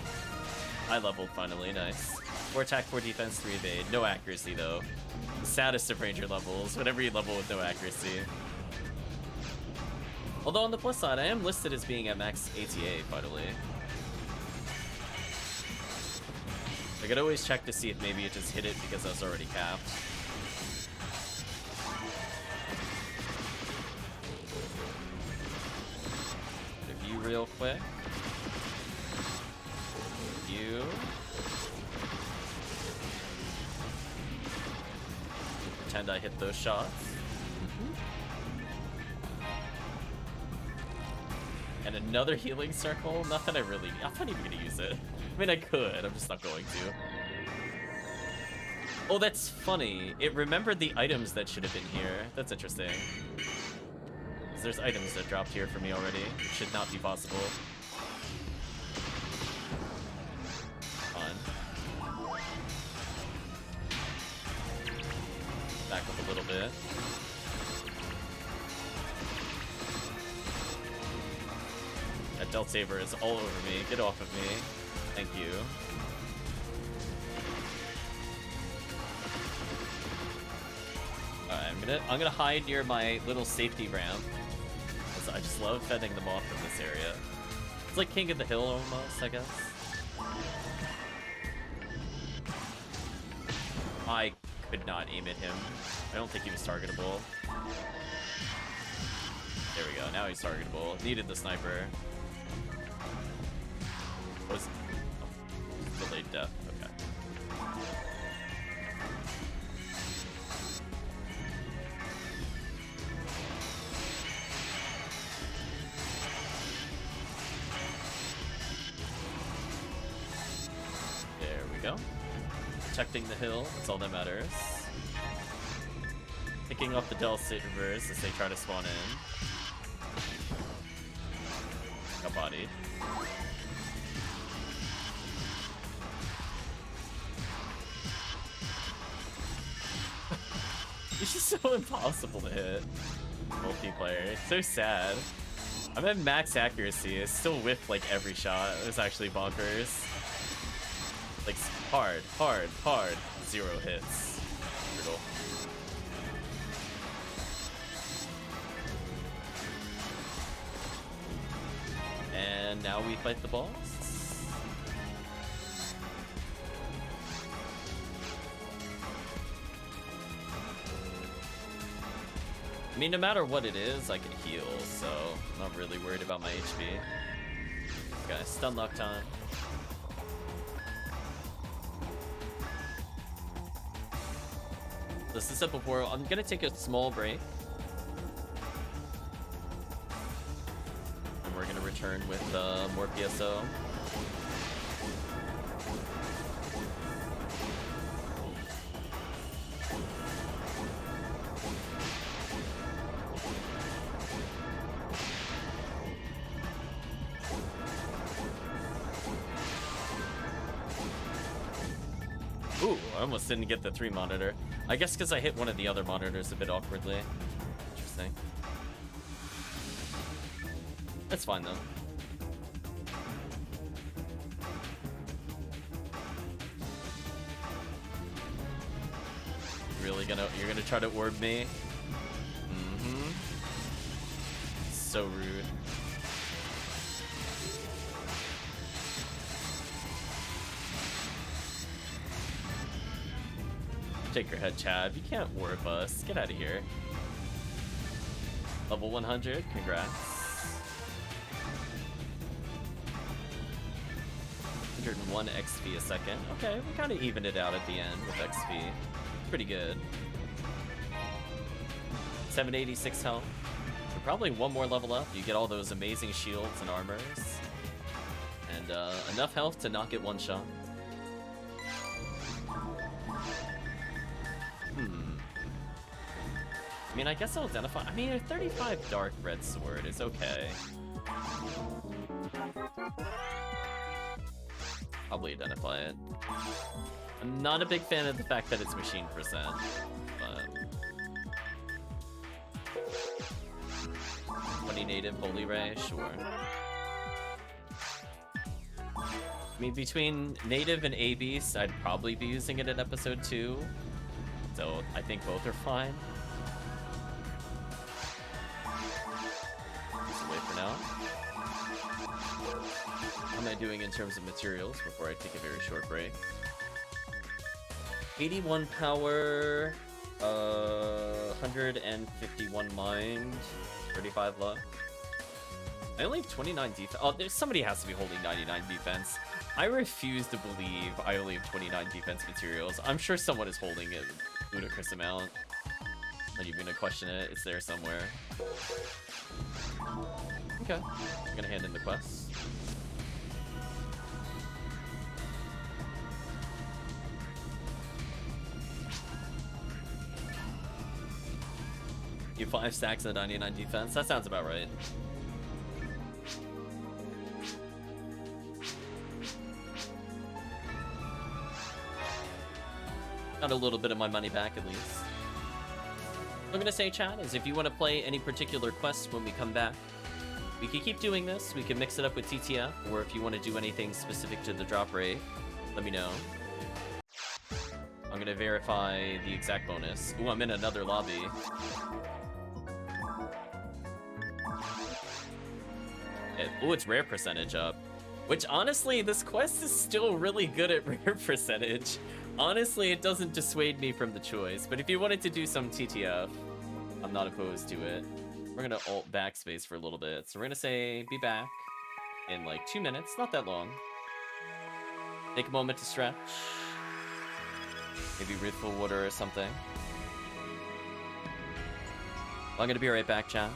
I leveled finally, nice. 4 attack, 4 defense, 3 evade. No accuracy though. The saddest of ranger levels, whenever you level with no accuracy. Although on the plus side, I am listed as being at max ATA finally. I could always check to see if maybe it just hit it because I was already capped. Review real quick. Review. Pretend I hit those shots. And another healing circle? Not that I'm not even gonna use it. I mean, I could, I'm just not going to. Oh, that's funny. It remembered the items that should have been here. That's interesting. 'Cause there's items that dropped here for me already. It should not be possible. Fun. Back up a little bit. That Delt Saber is all over me. Get off of me. Thank you. Alright, I'm gonna hide near my little safety ramp. I just love fending them off from this area. It's like King of the Hill almost, I guess. I could not aim at him. I don't think he was targetable. There we go, now he's targetable. Needed the sniper. Was delayed death. Okay. There we go. Protecting the hill. That's all that matters. Picking up the Del Sabers as they try to spawn in. Got bodied. It's just so impossible to hit multiplayer. It's so sad. I'm at max accuracy. I still whiff like every shot. It was actually bonkers. Like hard. 0 hits. Brutal. And now we fight the boss. I mean, no matter what it is, I can heal, so I'm not really worried about my HP. Okay, stun lock time. This is it before. I'm gonna take a small break. And we're gonna return with more PSO. Ooh, I almost didn't get the 3 monitor. I guess because I hit one of the other monitors a bit awkwardly. Interesting. That's fine though. You're gonna try to orb me? Mm-hmm. So rude. Shake your head, Chad. You can't warp us. Get out of here. Level 100. Congrats. 101 XP a second. Okay, we kind of evened it out at the end with XP. Pretty good. 786 health. So probably one more level up. You get all those amazing shields and armors. And enough health to not get one shot. I mean, I guess I'll identify. I mean, a 35 dark red sword is okay. Probably identify it. I'm not a big fan of the fact that it's machine percent, but 20 native holy ray, sure. I mean, between native and A beast, I'd probably be using it in episode 2, so I think both are fine. Just wait for now. How am I doing in terms of materials before I take a very short break? 81 power, 151 mind, 35 luck. I only have 29 defense. Oh, somebody has to be holding 99 defense. I refuse to believe I only have 29 defense materials. I'm sure someone is holding a ludicrous amount. Not even gonna question it. It's there somewhere. Okay, I'm gonna hand in the quest. You 5 stacks of 99 defense. That sounds about right. Got a little bit of my money back at least. What I'm gonna say, chat, is if you want to play any particular quests when we come back, we can keep doing this. We can mix it up with TTF, or if you want to do anything specific to the drop rate, let me know. I'm gonna verify the exact bonus. Ooh, I'm in another lobby. Ooh, it's rare percentage up. Which, honestly, this quest is still really good at rare percentage. Honestly, it doesn't dissuade me from the choice. But if you wanted to do some TTF, I'm not opposed to it. We're gonna alt backspace for a little bit. So we're gonna say, be back in like 2 minutes. Not that long. Take a moment to stretch. Maybe Retrieval water or something. I'm gonna be right back, chat.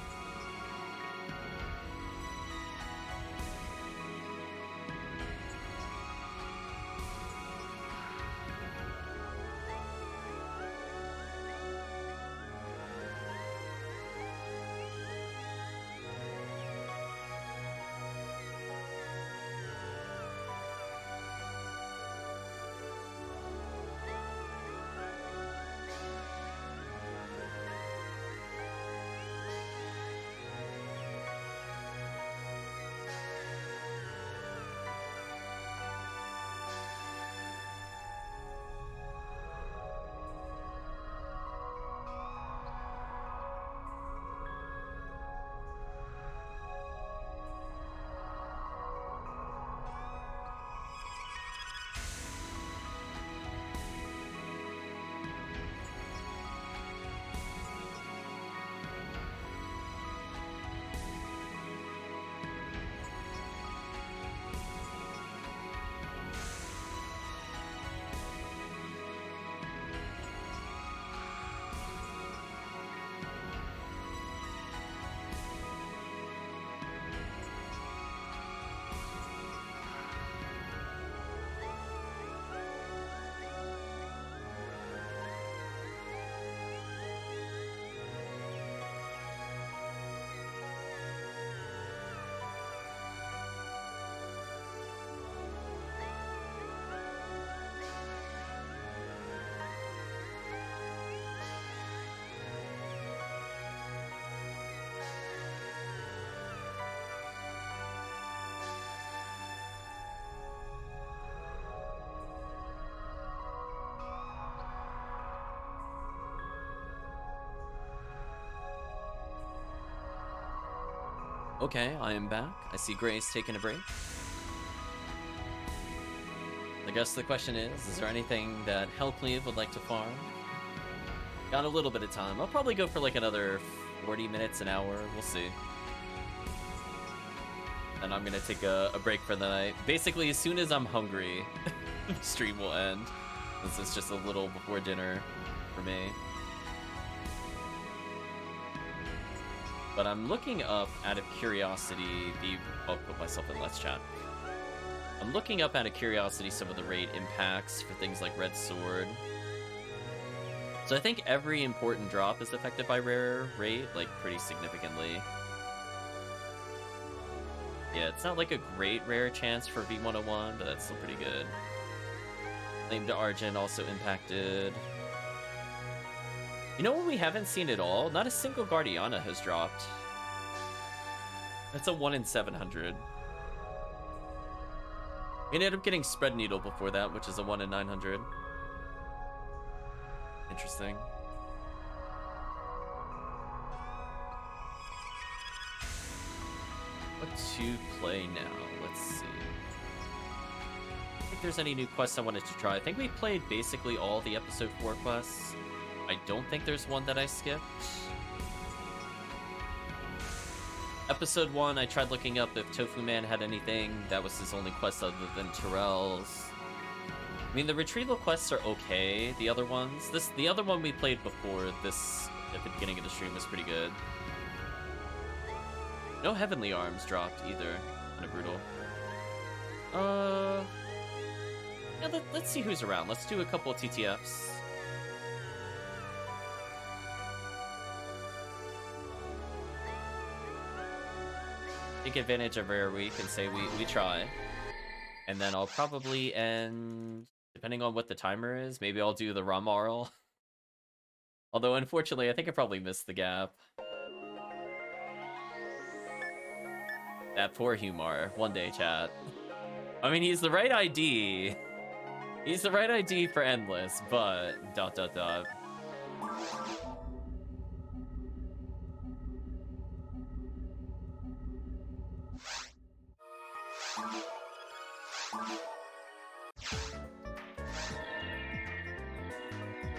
Okay, I am back. I see Grace taking a break. I guess the question is there anything that HellCleave would like to farm Got a little bit of time. I'll probably go for like another 40 minutes, an hour. We'll see. And I'm gonna take a break for the night. Basically, as soon as I'm hungry, the stream will end. This is just a little before dinner for me. But I'm looking up out of curiosity I'll put myself in Let's Chat. I'm looking up out of curiosity some of the raid impacts for things like Red Sword. So I think every important drop is affected by rare raid, like pretty significantly. Yeah, it's not like a great rare chance for V101, but that's still pretty good. Claim to Argent also impacted. You know what we haven't seen at all? Not a single Guardiana has dropped. That's a 1 in 700. We ended up getting Spread Needle before that, which is a 1 in 900. Interesting. What to play now? Let's see. I don't think there's any new quests I wanted to try. I think we played basically all the episode 4 quests. I don't think there's one that I skipped. Episode 1, I tried looking up if Tofu Man had anything. That was his only quest other than Terrell's. I mean, the Retrieval quests are okay. The other ones, the other one we played before this at the beginning of the stream was pretty good. No Heavenly Arms dropped either. Kind of brutal. Yeah, let's see who's around. Let's do a couple of TTFs. Take advantage of Rare Week and say we try. And then I'll probably end, depending on what the timer is, maybe I'll do the Ramarl. Although, unfortunately, I think I probably missed the gap. That poor Humar. One day, chat. I mean, he's the right ID. He's the right ID for Endless, but... ...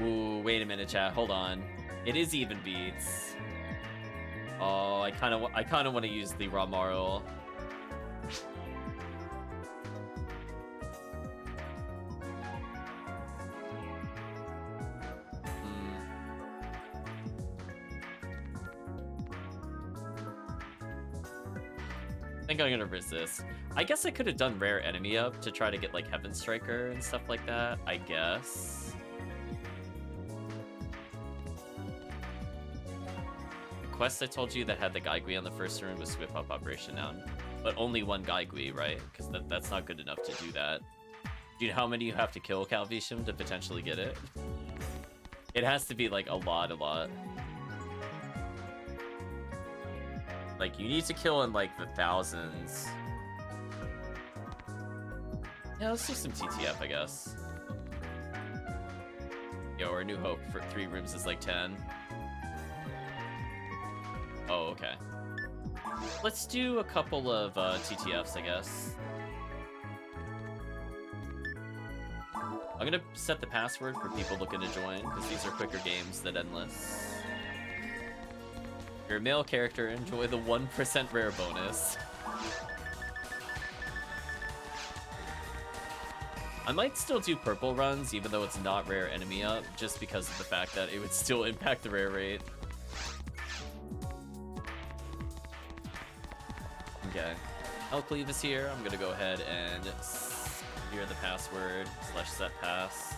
Ooh, wait a minute, chat. Hold on. It is even beats. Oh, I kind of want to use the Ramarl. I think I'm gonna resist. I guess I could have done rare enemy up to try to get like Heaven Striker and stuff like that, I guess. The quest I told you that had the Gaigui on the first rune was Swift Up Operation Down. But only one Gaigui, right? Because that's not good enough to do that. Do you know how many you have to kill, Calvisham, to potentially get it? It has to be like a lot. Like, you need to kill in, like, the thousands. Yeah, let's do some TTF, I guess. Yo, our New Hope for 3 rooms is, like, 10. Oh, okay. Let's do a couple of TTFs, I guess. I'm gonna set the password for people looking to join, because these are quicker games than Endless. You're a male character, enjoy the 1% rare bonus. I might still do purple runs, even though it's not rare enemy up, just because of the fact that it would still impact the rare rate. Okay. HellCleave is here. I'm gonna go ahead and hear the password / set pass.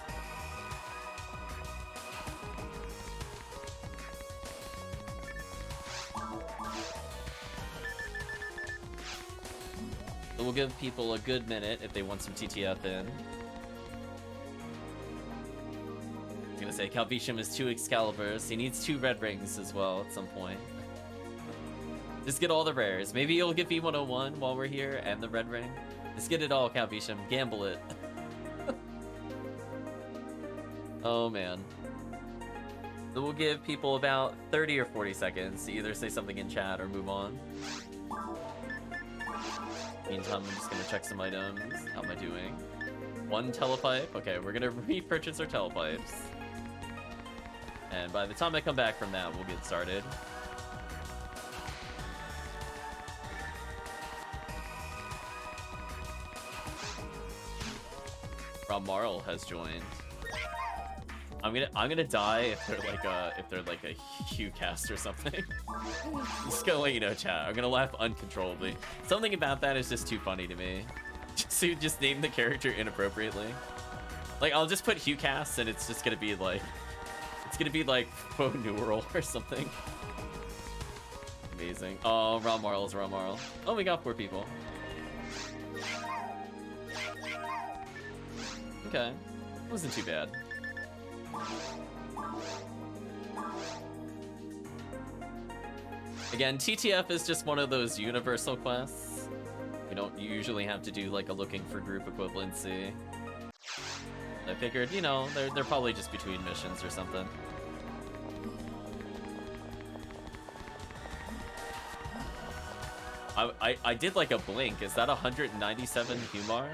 So we'll give people a good minute if they want some TTF in. I'm gonna say Calvisham has 2 Excaliburs. He needs 2 red rings as well at some point. Just get all the rares. Maybe you'll get V101 while we're here and the red ring. Just get it all, Calvisham. Gamble it. Oh man. So we'll give people about 30 or 40 seconds to either say something in chat or move on. Meantime, I'm just gonna check some items. How am I doing? 1 telepipe. Okay, we're gonna repurchase our telepipes. And by the time I come back from that, we'll get started. Rob Marl has joined. I'm gonna die if they're like a Hugh cast or something. Just gonna let you know, chat. I'm gonna laugh uncontrollably. Something about that is just too funny to me. Just name the character inappropriately. Like, I'll just put Hugh cast and it's just gonna be like, faux neural or something. Amazing. Oh, Ron Marl's Ron Marl. Oh, we got 4 people. Okay, wasn't too bad. Again, TTF is just one of those universal quests. You don't usually have to do like a looking for group equivalency. I figured, you know, they're probably just between missions or something. I did like a blink. Is that 197 Humar?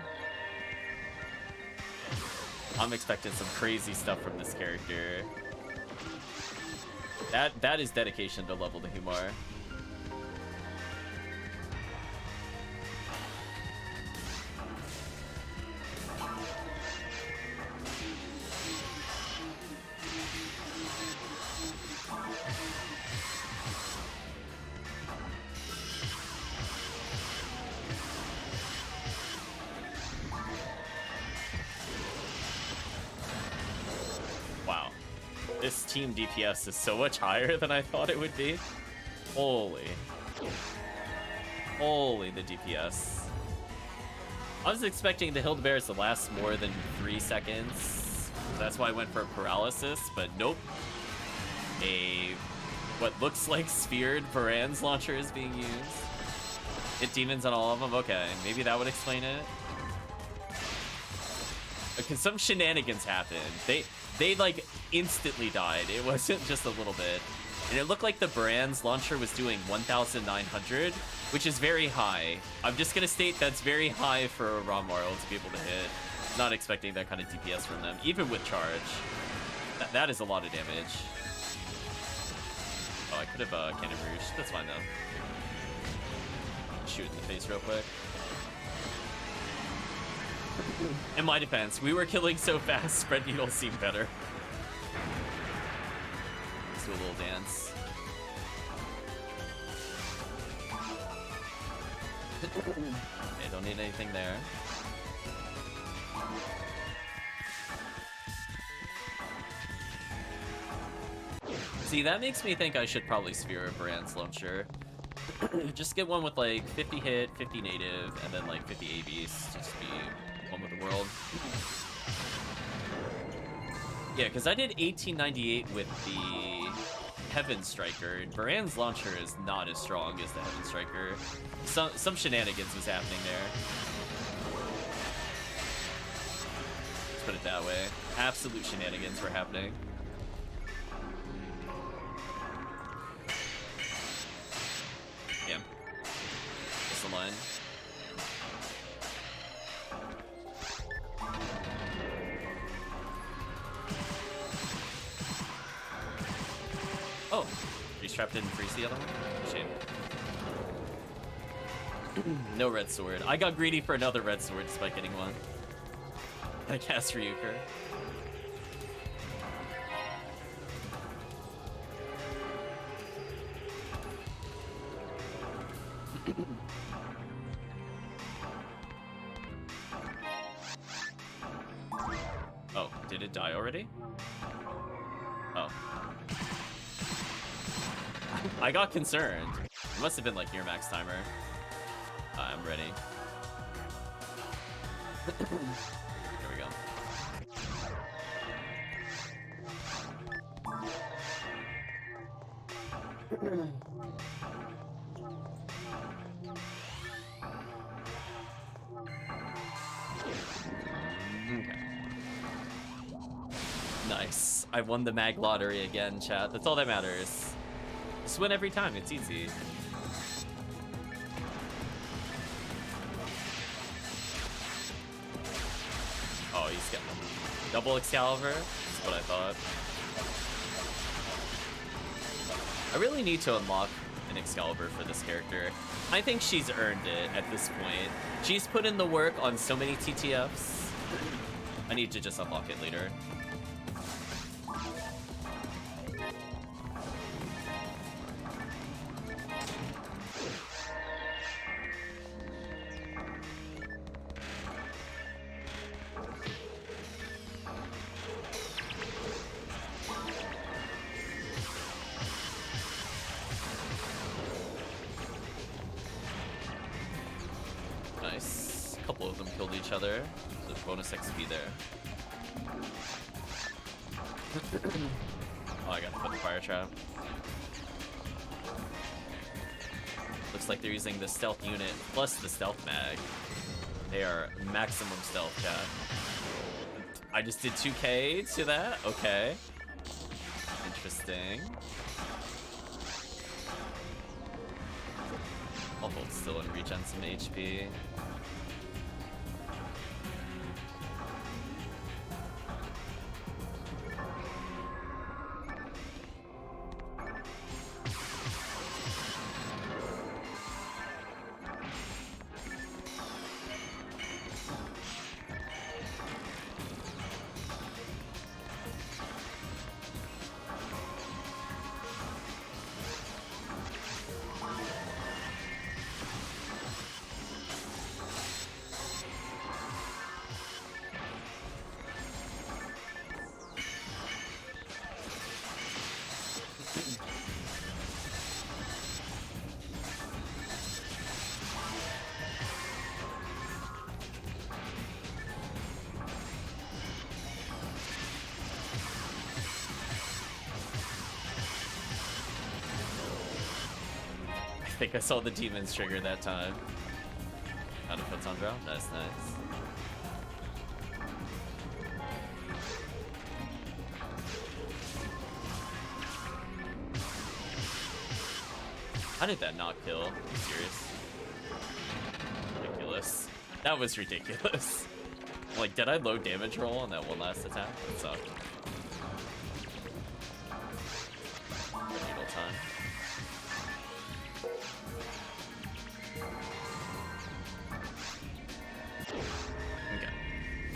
I'm expecting some crazy stuff from this character. That is dedication to level the Humar. This team DPS is so much higher than I thought it would be. Holy the DPS. I was expecting the Hildebears to last more than 3 seconds. That's why I went for paralysis, but nope. What looks like sphered Varan's launcher is being used. Hit demons on all of them? Okay, maybe that would explain it. Okay, some shenanigans happened. They like instantly died. It wasn't just a little bit. And it looked like the Brand's launcher was doing 1,900, which is very high. I'm just gonna state that's very high for a Romarl to be able to hit. Not expecting that kind of DPS from them, even with charge. That is a lot of damage. Oh, I could have Cannon Rouge. That's fine though. Shoot in the face real quick. In my defense, we were killing so fast, spread needles seemed better. Let's do a little dance. Okay, don't need anything there. See, that makes me think I should probably sphere a Brand's launcher. Just get one with like 50 hit, 50 native, and then like 50 ABs. Just be one with the world. Yeah, because I did 1898 with the Heaven Striker, and Varan's launcher is not as strong as the Heaven Striker. Some shenanigans was happening there. Let's put it that way. Absolute shenanigans were happening. Yeah. That's the line. Oh, Retrap didn't freeze the other one? Shame. No red sword. I got greedy for another red sword despite getting one. I cast Ryuker. Oh, did it die already? Oh. I got concerned. It must have been like near max timer. I'm ready. Here we go. Okay. Nice. I won the mag lottery again, chat. That's all that matters. Just win every time. It's easy. Oh, he's getting them. Double Excalibur? That's what I thought. I really need to unlock an Excalibur for this character. I think she's earned it at this point. She's put in the work on so many TTFs. I need to just unlock it later. Nice. A couple of them killed each other. There's bonus XP there. Oh, I gotta put the fire trap. Looks like they're using the stealth unit plus the stealth mag. They are maximum stealth, chat. I just did 2k to that? Okay. Interesting. I'll hold still and regen some HP. I think I saw the demons trigger that time. How to put on drop? That's nice. How did that not kill? Are you serious? Ridiculous. That was ridiculous. Like, did I low damage roll on that one last attack? That sucked. Retrieval time. Okay.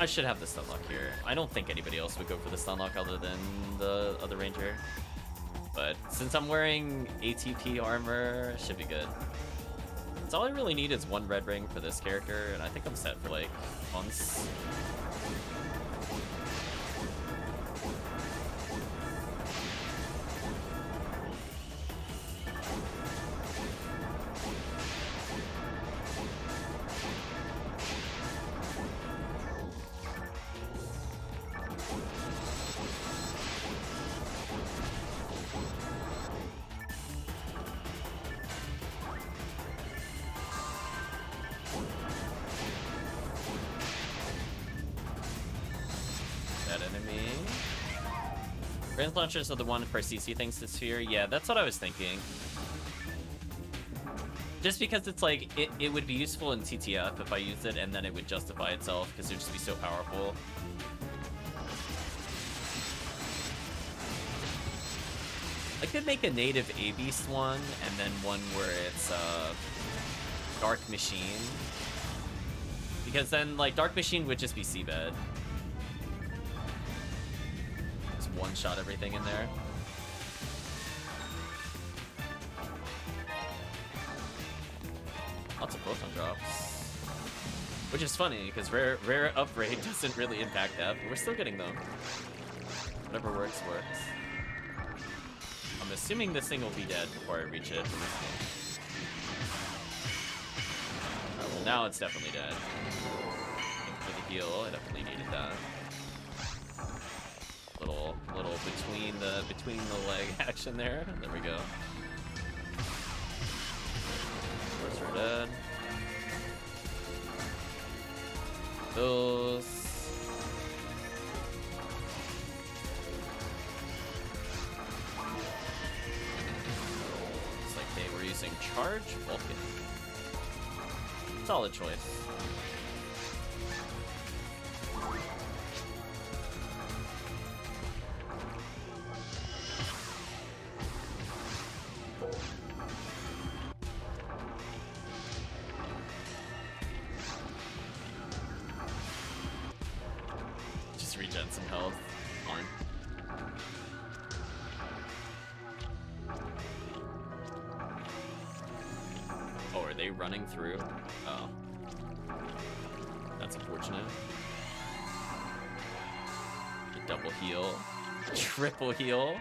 I should have the stun lock here. I don't think anybody else would go for the stun lock other than the other ranger. But since I'm wearing ATP armor, it should be good. So all I really need is one red ring for this character, and I think I'm set for like months. Range launchers are the one for CC things to sphere. Yeah, that's what I was thinking. Just because it's like, it would be useful in TTF if I used it, and then it would justify itself, because it would just be so powerful. I could make a native A-Beast one, and then one where it's Dark Machine. Because then, like, Dark Machine would just be Seabed. One-shot everything in there. Lots of photon drops. Which is funny, because rare upgrade doesn't really impact that, but we're still getting them. Whatever works, works. I'm assuming this thing will be dead before I reach it. Alright, well now it's definitely dead. I think for the heal, I definitely needed that. Little between the leg action there. There we go. First we're dead. Those. Looks like they were using charge Vulcan. Solid choice. regen some health. Fine. Oh, are they running through? Oh. That's unfortunate. A double heal. Triple heal.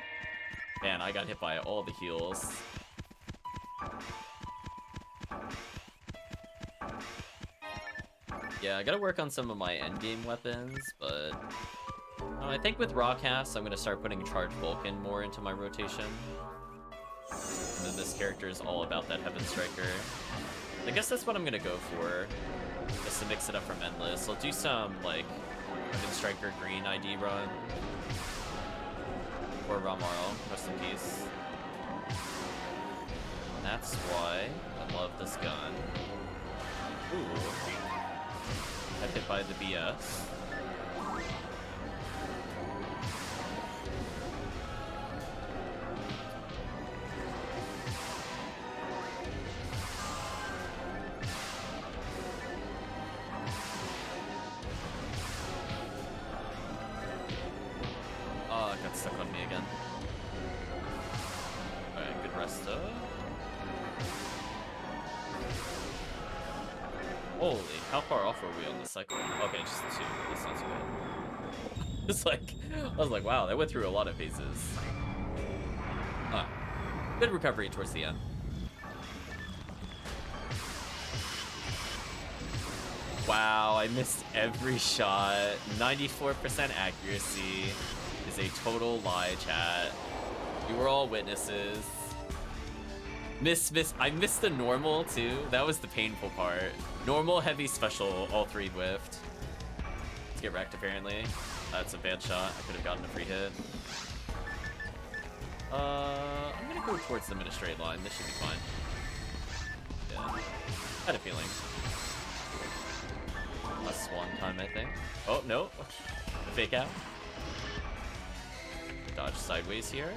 Man, I got hit by all the heals. Yeah, I gotta work on some of my endgame weapons, but I think with Rawcast, I'm gonna start putting Charged Vulcan more into my rotation. And then this character is all about that Heaven Striker. I guess that's what I'm gonna go for, just to mix it up from Endless. I'll do some, like, Heaven Striker green ID run. Or Ramarl, rest in peace. And that's why I love this gun. Ooh. Got hit by the BS. Oh, it got stuck on me again. Alright, good rest up. Holy, how far off are we on this cycle? Okay, just 2. That's not too bad. It's like, I was like, wow, that went through a lot of phases. Good recovery towards the end. Wow, I missed every shot. 94% accuracy is a total lie, chat. We were all witnesses. I missed the normal too. That was the painful part. Normal, heavy, special, all 3 whiffed. Let's get wrecked apparently. That's a bad shot. I could have gotten a free hit. I'm gonna go towards them in a straight line. This should be fine. Yeah. Had a feeling. A swan time, I think. Oh, no. The fake out. Dodge sideways here.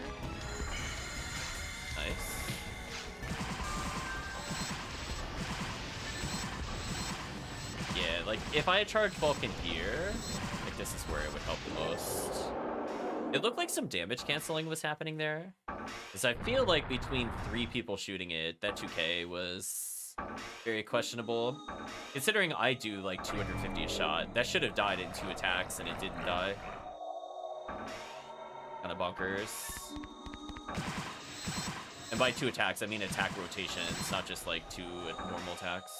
Nice. Yeah, like, if I had charged Vulcan here, like, this is where it would help the most. It looked like some damage canceling was happening there. Because I feel like between 3 people shooting it, that 2k was very questionable. Considering I do, like, 250 a shot, that should have died in 2 attacks, and it didn't die. Kind of bonkers. And by 2 attacks, I mean attack rotations, not just, like, 2 normal attacks.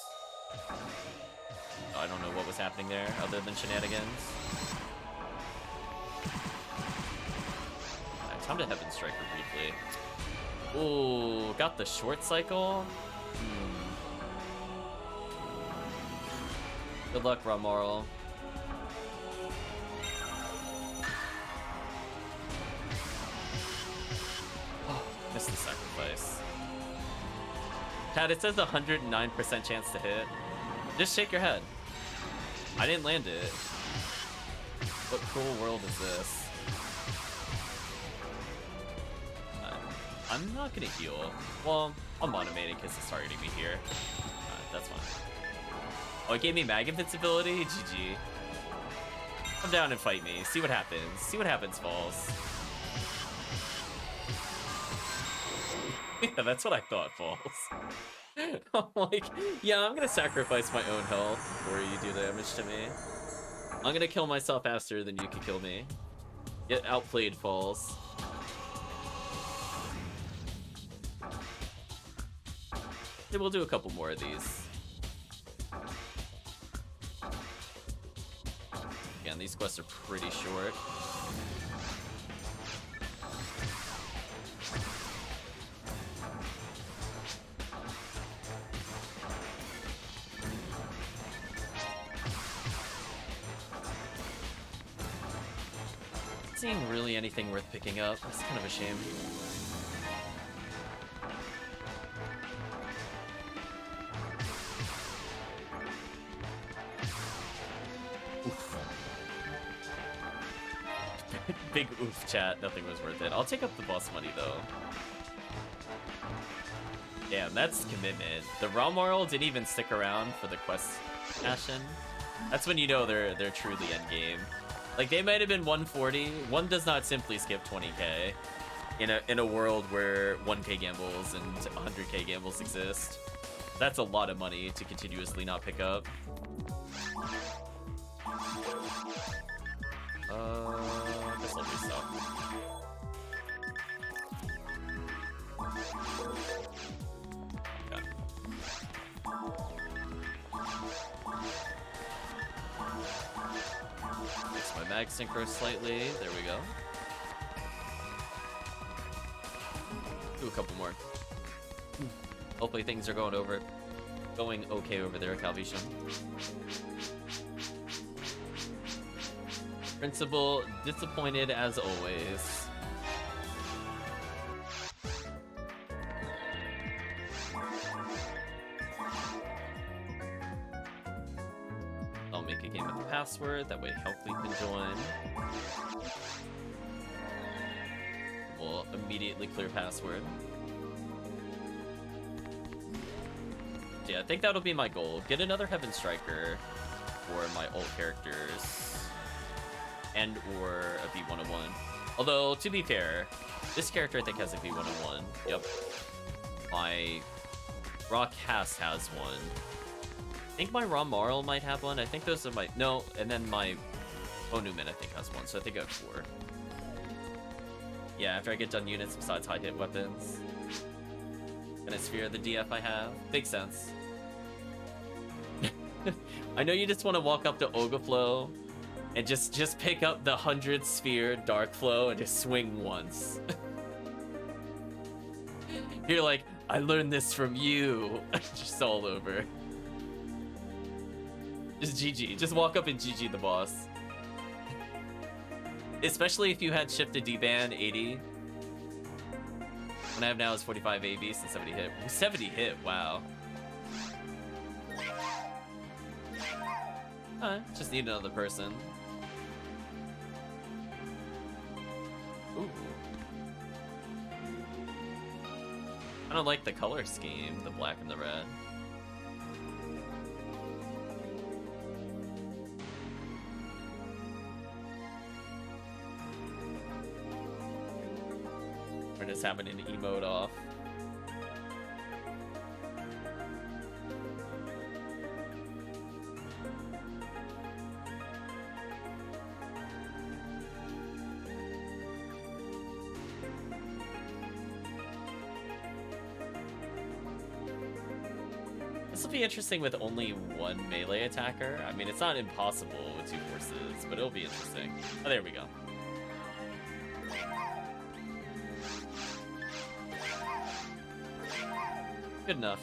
I don't know what was happening there other than shenanigans. Right, time to Heaven Striker briefly. Ooh, got the short cycle. Good luck, Ramarl. Oh, missed the sacrifice. Chat, it says 109% chance to hit. Just shake your head. I didn't land it. What cruel world is this? I'm not gonna heal. Well, I'm automated because it's targeting me here. That's fine. Oh, it gave me mag invincibility? GG. Come down and fight me. See what happens. See what happens, Falls. Yeah, that's what I thought, Falls. I'm like, yeah, I'm gonna sacrifice my own health before you do damage to me. I'm gonna kill myself faster than you can kill me. Get outplayed, Falls. Yeah, we'll do a couple more of these. Again, these quests are pretty short. Seeing really anything worth picking up. It's kind of a shame. Oof. Big oof, chat. Nothing was worth it. I'll take up the boss money though. Damn, that's commitment. The Ramarl didn't even stick around for the quest Ashen. That's when you know they're truly endgame. Like, they might have been 140. One does not simply skip 20k in a world where 1k gambles and 100k gambles exist. That's a lot of money to continuously not pick up. I guess I'll restock. Okay. Fix my mag synchro slightly. There we go. Do a couple more. Hopefully things are going okay over there, Calvisham. Principal, disappointed as always. I'll make a game with the password, that way HellCleave can join. We'll immediately clear password. Yeah, I think that'll be my goal. Get another Heaven Striker for my ult characters. And or a V101. Although, to be fair, this character I think has a V101. Yep. My Raw Cass has one. I think my Raw Marl might have one. I think those are my... No, and then my Onuman I think has one, so I think I have 4. Yeah, after I get done units besides high hit weapons. And a sphere of the DF I have. Makes sense. I know you just want to walk up to Ogaflow and just pick up the 100 sphere Dark Flow and just swing once. You're like, I learned this from you. Just all over. Just GG. Just walk up and GG the boss. Especially if you had shifted D-band 80. What I have now is 45 AB since 70 hit. 70 hit, wow. Just need another person. Ooh. I don't like the color scheme, the black and the red. We're just having an emote off. This will be interesting with only one melee attacker. I mean, it's not impossible with 2 forces, but it'll be interesting. Oh, there we go. Good enough.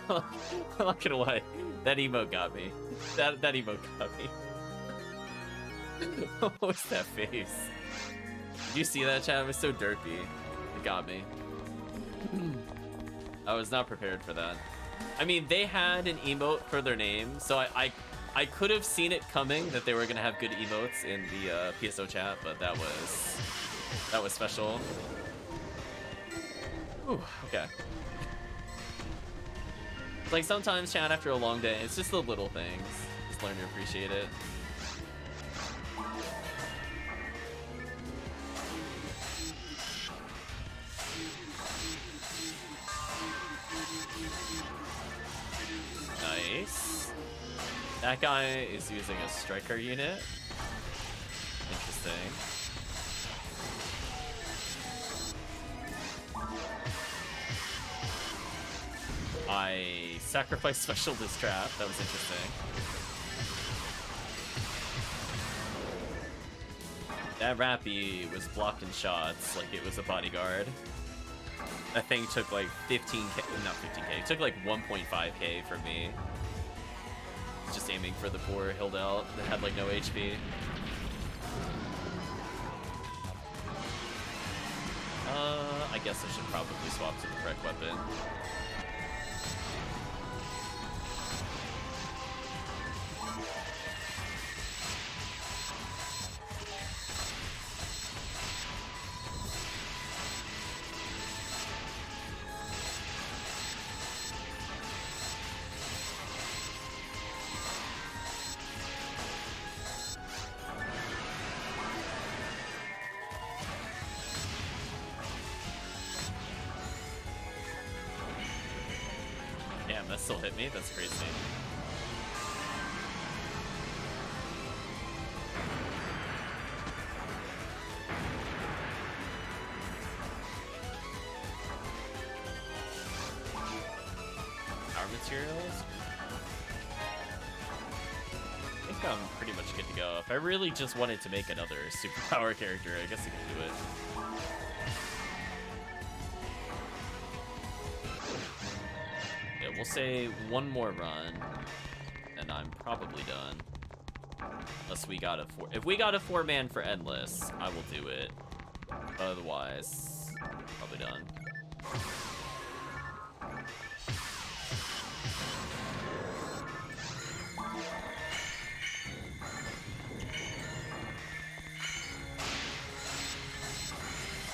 I'm not gonna lie, that emote got me. That emote got me. What was that face? Did you see that, chat? It was so derpy. It got me. I was not prepared for that. I mean, they had an emote for their name, so I could have seen it coming that they were gonna have good emotes in the PSO chat, but that was special. Ooh, okay. Like sometimes, chat, after a long day, it's just the little things. Just learn to appreciate it. Nice. That guy is using a striker unit. Interesting. I sacrificed specialist trap. That was interesting. That Rappy was blocking shots like it was a bodyguard. That thing took like 15k, not 15k, it took like 1.5k for me. Just aiming for the poor Hildel that had like no HP. I guess I should probably swap to the correct weapon. that still hit me? That's crazy. Power materials? I think I'm pretty much good to go. If I really just wanted to make another superpower character, I guess I could do it. Yeah, we'll say one more run, and I'm probably done. Unless we got a four. If we got a 4-man for Endless, I will do it. Otherwise, probably done.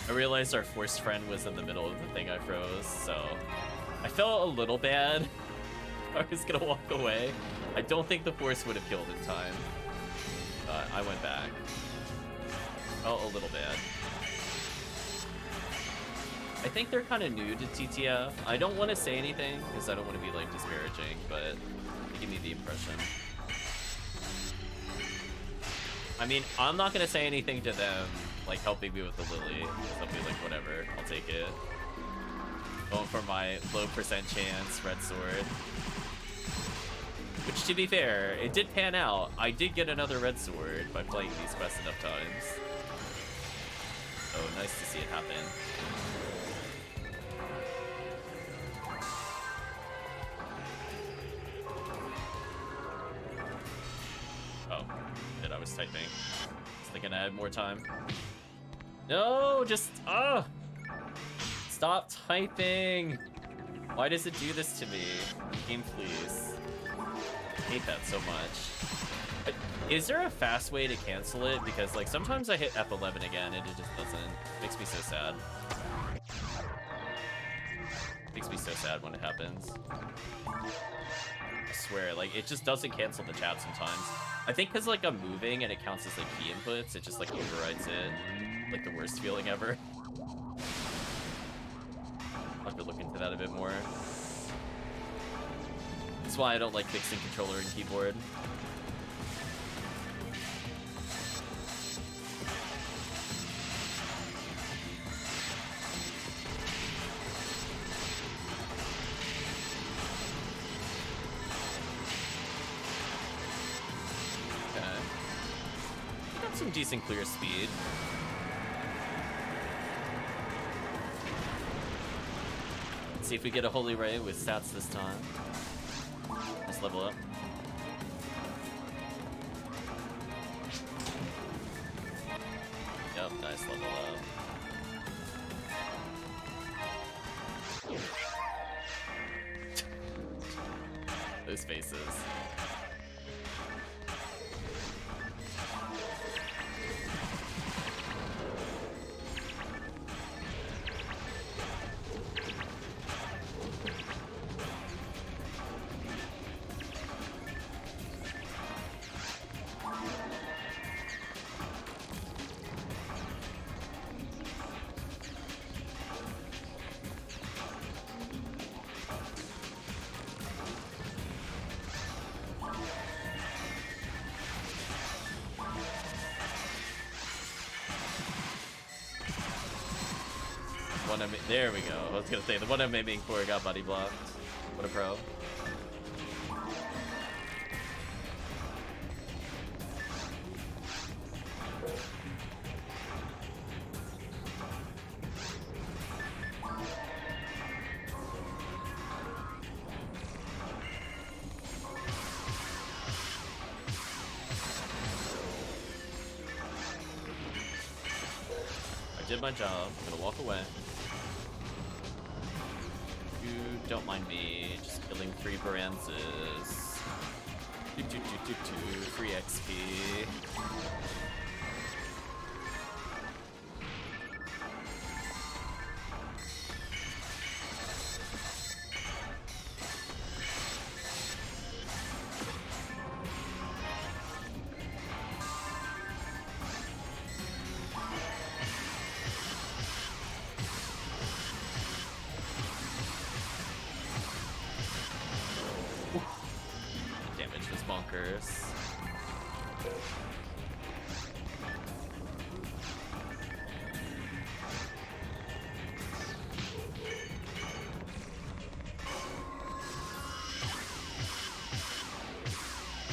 I realized our forced friend was in the middle of the thing I froze, so I felt a little bad. I was gonna walk away. I don't think the force would have killed in time. I went back. Felt a little bad. I think they're kind of new to TTF. I don't want to say anything because I don't want to be like disparaging, but they give me the impression. I mean, I'm not gonna say anything to them like helping me with the Lily. I'll be like, whatever, I'll take it. Going for my low percent chance red sword. Which, to be fair, it did pan out. I did get another red sword by playing these quests enough times. Oh, nice to see it happen. Oh, shit, I was typing. I was thinking I had more time. No, just, stop typing. Why does it do this to me? Game, please. I hate that so much. Is there a fast way to cancel it? Because like sometimes I hit F11 again and it just doesn't. It makes me so sad. It makes me so sad when it happens. I swear, like it just doesn't cancel the chat sometimes. I think because like I'm moving and it counts as like key inputs, it just like overrides it. Like the worst feeling ever. I'll have to look into that a bit more. That's why I don't like mixing controller and keyboard. Okay. Got some decent clear speed. Let's see if we get a Holy Ray with stats this time. Let's level up. Yep, nice level up. Those faces. There we go. I was gonna say, the one I'm aiming for got body blocked. What a pro. I did my job. I'm gonna walk away. Don't mind me, just killing 3 Baranzas. Free XP. curse.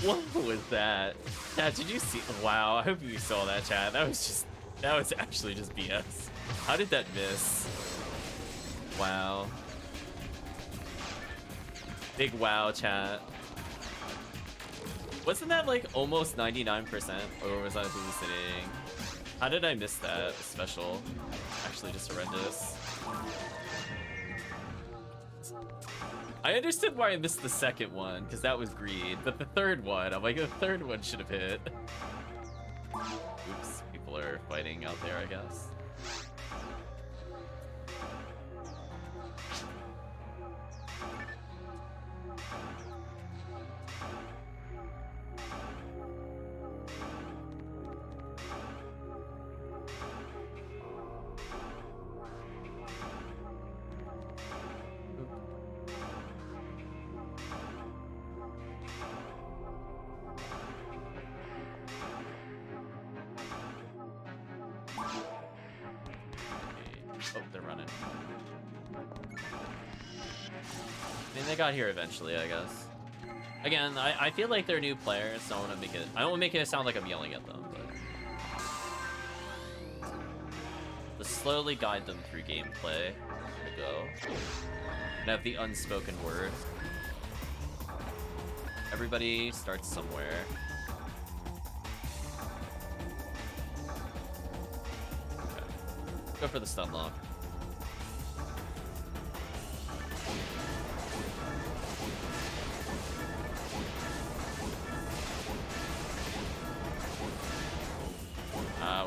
What was that? Chat, did you see? Wow, I hope you saw that, chat. That was actually just BS. How did that miss? Wow. Big wow, chat. Wasn't that like almost 99%? Or was I hallucinating? How did I miss that special? Actually just horrendous. I understood why I missed the second one, because that was greed, but the third one, I'm like, the third one should have hit. Oops, people are fighting out there, I guess. Oh, they're running. I mean, they got here eventually, I guess. Again, I feel like they're new players, so I don't want to make it. I don't want to make it sound like I'm yelling at them, but to slowly guide them through gameplay. To go and have the unspoken word. Everybody starts somewhere. Okay. Go for the stun lock.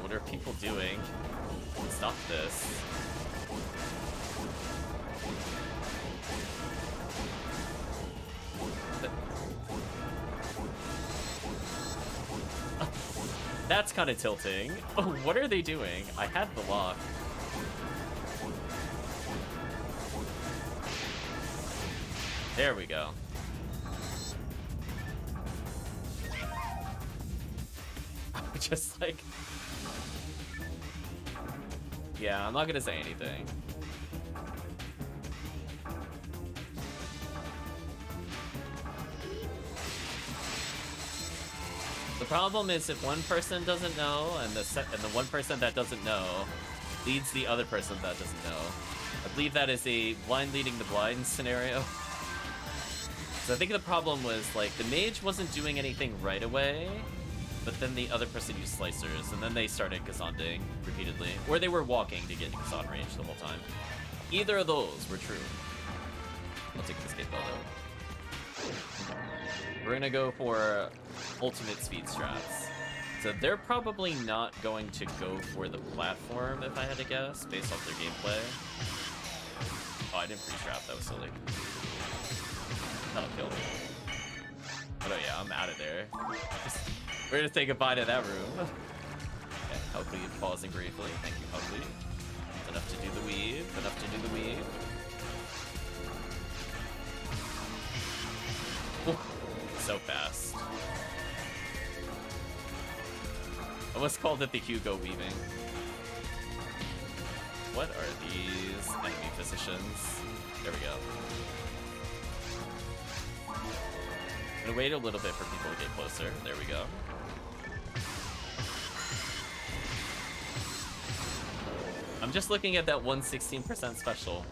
What are people doing? Stop this. That's kind of tilting. Oh, what are they doing? I had the lock. There we go. Just like... Yeah, I'm not gonna say anything. The problem is if one person doesn't know, and the one person that doesn't know leads the other person that doesn't know. I believe that is a blind leading the blind scenario. So I think the problem was, like, the mage wasn't doing anything right away, but then the other person used slicers, and then they started Gazanding repeatedly. Or they were walking to get Gazan range the whole time. Either of those were true. I'll take this Escape Bell, though. We're gonna go for ultimate speed strats. So they're probably not going to go for the platform, if I had to guess, based off their gameplay. Oh, I didn't pre-trap, that was silly. That'll kill me. But oh yeah, I'm out of there. We're gonna say goodbye to that room. Okay, HellCleave pausing briefly. Thank you, HellCleave. Enough to do the weave. Enough to do the weave. Ooh, so fast. Almost called it the Hugo weaving. What are these enemy positions? There we go. I'm gonna wait a little bit for people to get closer. There we go. I'm just looking at that 116% special.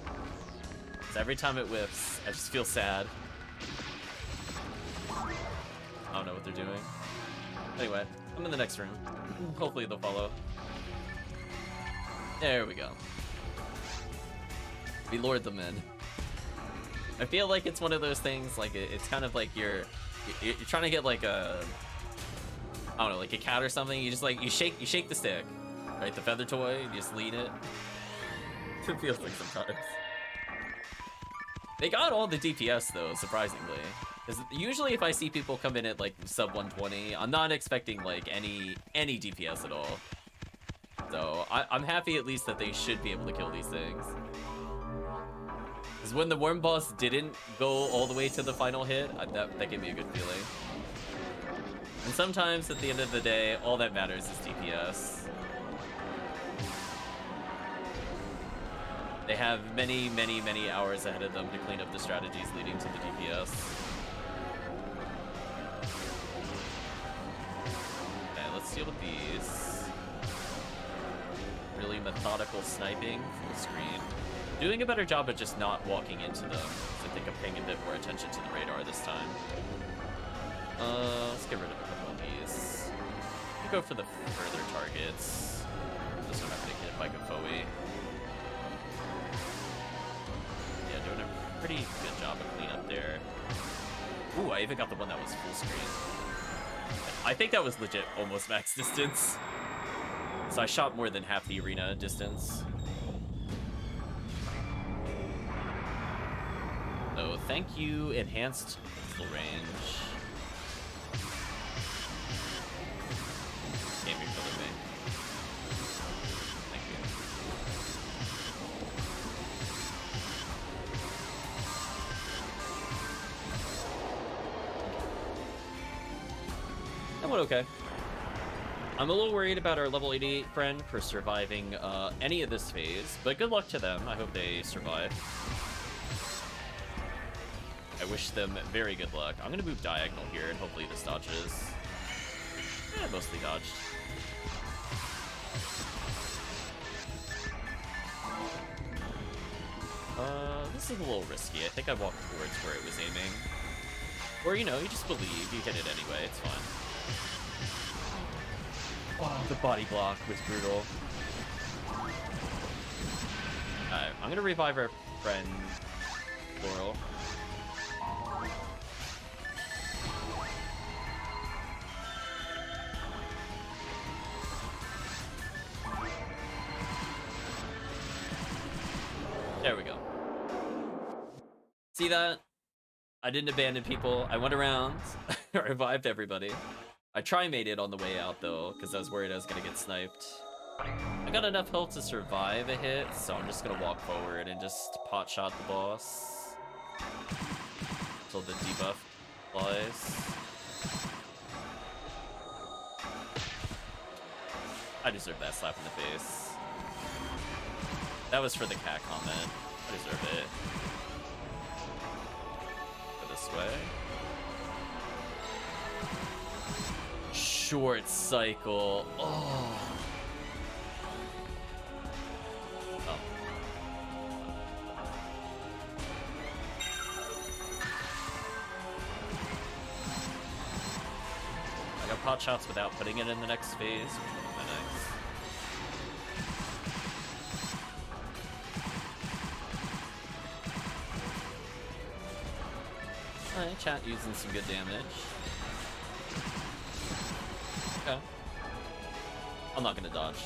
So every time it whips, I just feel sad. I don't know what they're doing. Anyway, I'm in the next room. Hopefully they'll follow. There we go. We lured them in. I feel like it's one of those things, like it's kind of like you're trying to get like a, I don't know, like a cat or something. You just like you shake the stick, right? The feather toy, you just lead it. It feels like sometimes. They got all the DPS though, surprisingly. Because usually if I see people come in at like sub 120, I'm not expecting like any DPS at all. So I'm happy at least that they should be able to kill these things. Because when the worm boss didn't go all the way to the final hit, that gave me a good feeling. And sometimes, at the end of the day, all that matters is DPS. They have many, many, many hours ahead of them to clean up the strategies leading to the DPS. Okay, let's deal with these. Really methodical sniping, full screen. Doing a better job of just not walking into them. So I think I'm paying a bit more attention to the radar this time. Let's get rid of a couple of these. We'll go for the further targets. Just so I'm not gonna get hit by Konvoy. Yeah, doing a pretty good job of cleanup there. Ooh, I even got the one that was full screen. I think that was legit almost max distance. So I shot more than half the arena distance. So thank you, enhanced pistol range. Game me for me. Thank you. That went okay. I'm a little worried about our level 88 friend for surviving any of this phase, but good luck to them. I hope they survive. I wish them very good luck. I'm gonna move diagonal here and hopefully this dodges. Yeah, mostly dodged. This is a little risky. I think I walked towards where it was aiming. Or, you know, you just believe. You hit it anyway. It's fine. Oh, the body block was brutal. Alright, I'm gonna revive our friend, Laurel. There we go. See that? I didn't abandon people. I went around. I revived everybody. I try-made it on the way out, though, because I was worried I was going to get sniped. I got enough health to survive a hit, so I'm just going to walk forward and just pot-shot the boss. Until the debuff flies. I deserve that slap in the face. That was for the cat comment. I deserve it. Go this way. Short cycle. Oh. Oh. I got pot shots without putting it in the next phase, which would be nice. Alright, chat using some good damage. Okay. I'm not gonna dodge.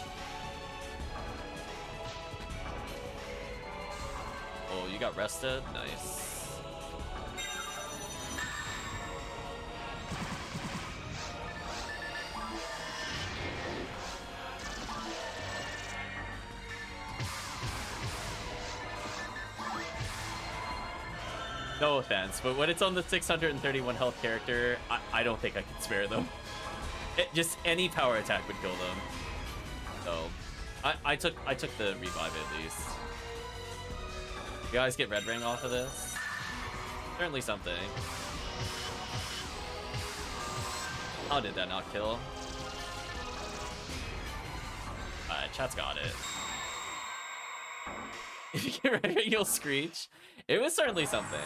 Oh, you got rested? Nice. No offense, but when it's on the 631 health character, I don't think I can spare them. Just any power attack would kill them. So, I took the revive at least. You guys get red ring off of this? Certainly something. How did that not kill? Alright, chat's got it. If you get red ring, you'll screech. It was certainly something.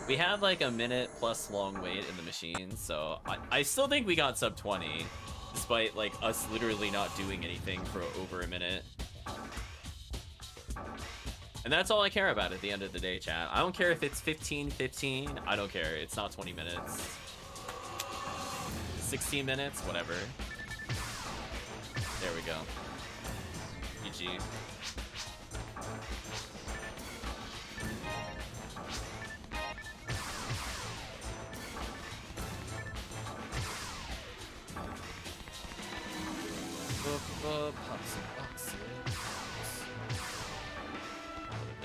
We had like a minute plus long wait in the machine, so I still think we got sub 20, despite like us literally not doing anything for over a minute. And that's all I care about at the end of the day, chat. I don't care if it's 15-15, I don't care. It's not 20 minutes. 16 minutes, whatever. There we go. GG.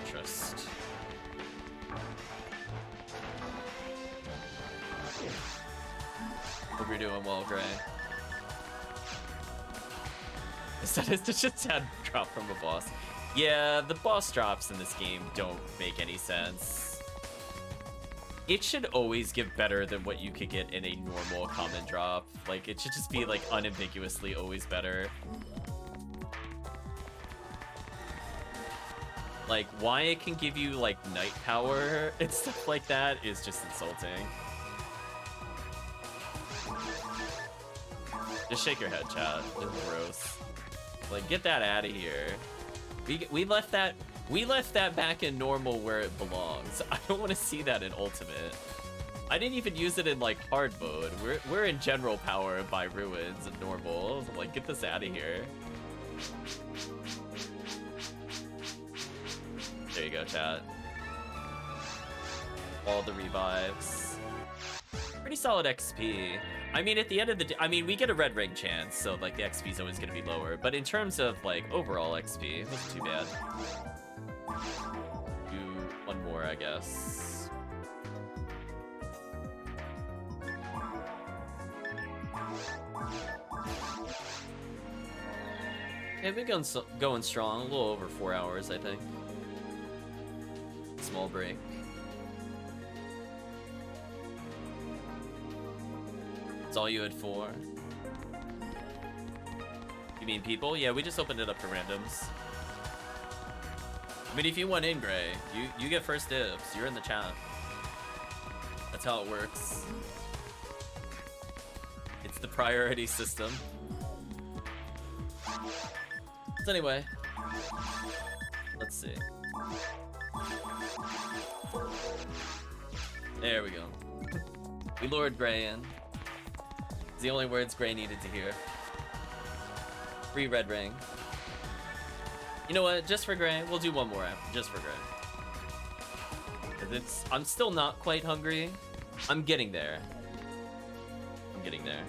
Interest. Hope you're doing well, Gray. That is just a tad drop from a boss. Yeah, the boss drops in this game don't make any sense. It should always give better than what you could get in a normal common drop. Like, it should just be, like, unambiguously always better. Like, why it can give you, like, night power and stuff like that is just insulting. Just shake your head, chat. It's gross. Like, get that out of here. We left that back in normal where it belongs. I don't want to see that in ultimate. I didn't even use it in like hard mode. We're in general power by ruins and normal. So, like, get this out of here. There you go, chat. All the revives. Pretty solid XP. I mean, at the end of the day, I mean, we get a red ring chance, so like the XP is always going to be lower. But in terms of like overall XP, it wasn't too bad. Do one more, I guess. Yeah, we've been going strong, a little over 4 hours, I think. Small break. That's all you had for? You mean people? Yeah, we just opened it up to randoms. I mean, if you went in, Gray, you get first dibs. You're in the chat. That's how it works. It's the priority system. So anyway, let's see. There we go. We lured Gray in. It's the only words Gray needed to hear. Free red ring. You know what? Just for Gray, we'll do one more after. Just for Gray. I'm still not quite hungry. I'm getting there. I'm getting there.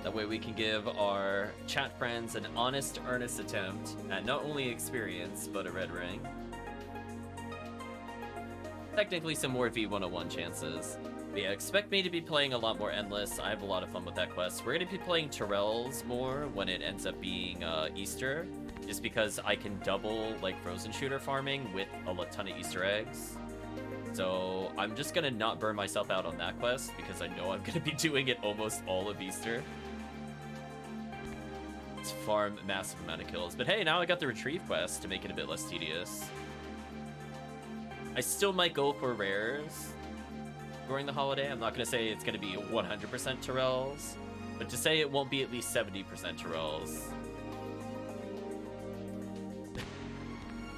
That way we can give our chat friends an honest, earnest attempt at not only experience, but a red ring. Technically some more V101 chances. But yeah, expect me to be playing a lot more Endless. I have a lot of fun with that quest. We're going to be playing Tyrells more when it ends up being Easter, just because I can double like Frozen Shooter farming with a ton of Easter eggs. So I'm just going to not burn myself out on that quest because I know I'm going to be doing it almost all of Easter. Let's farm a massive amount of kills. But hey, now I got the Retrieve quest to make it a bit less tedious. I still might go for rares during the holiday. I'm not going to say it's going to be 100% Tyrells, but to say it won't be at least 70% Tyrells.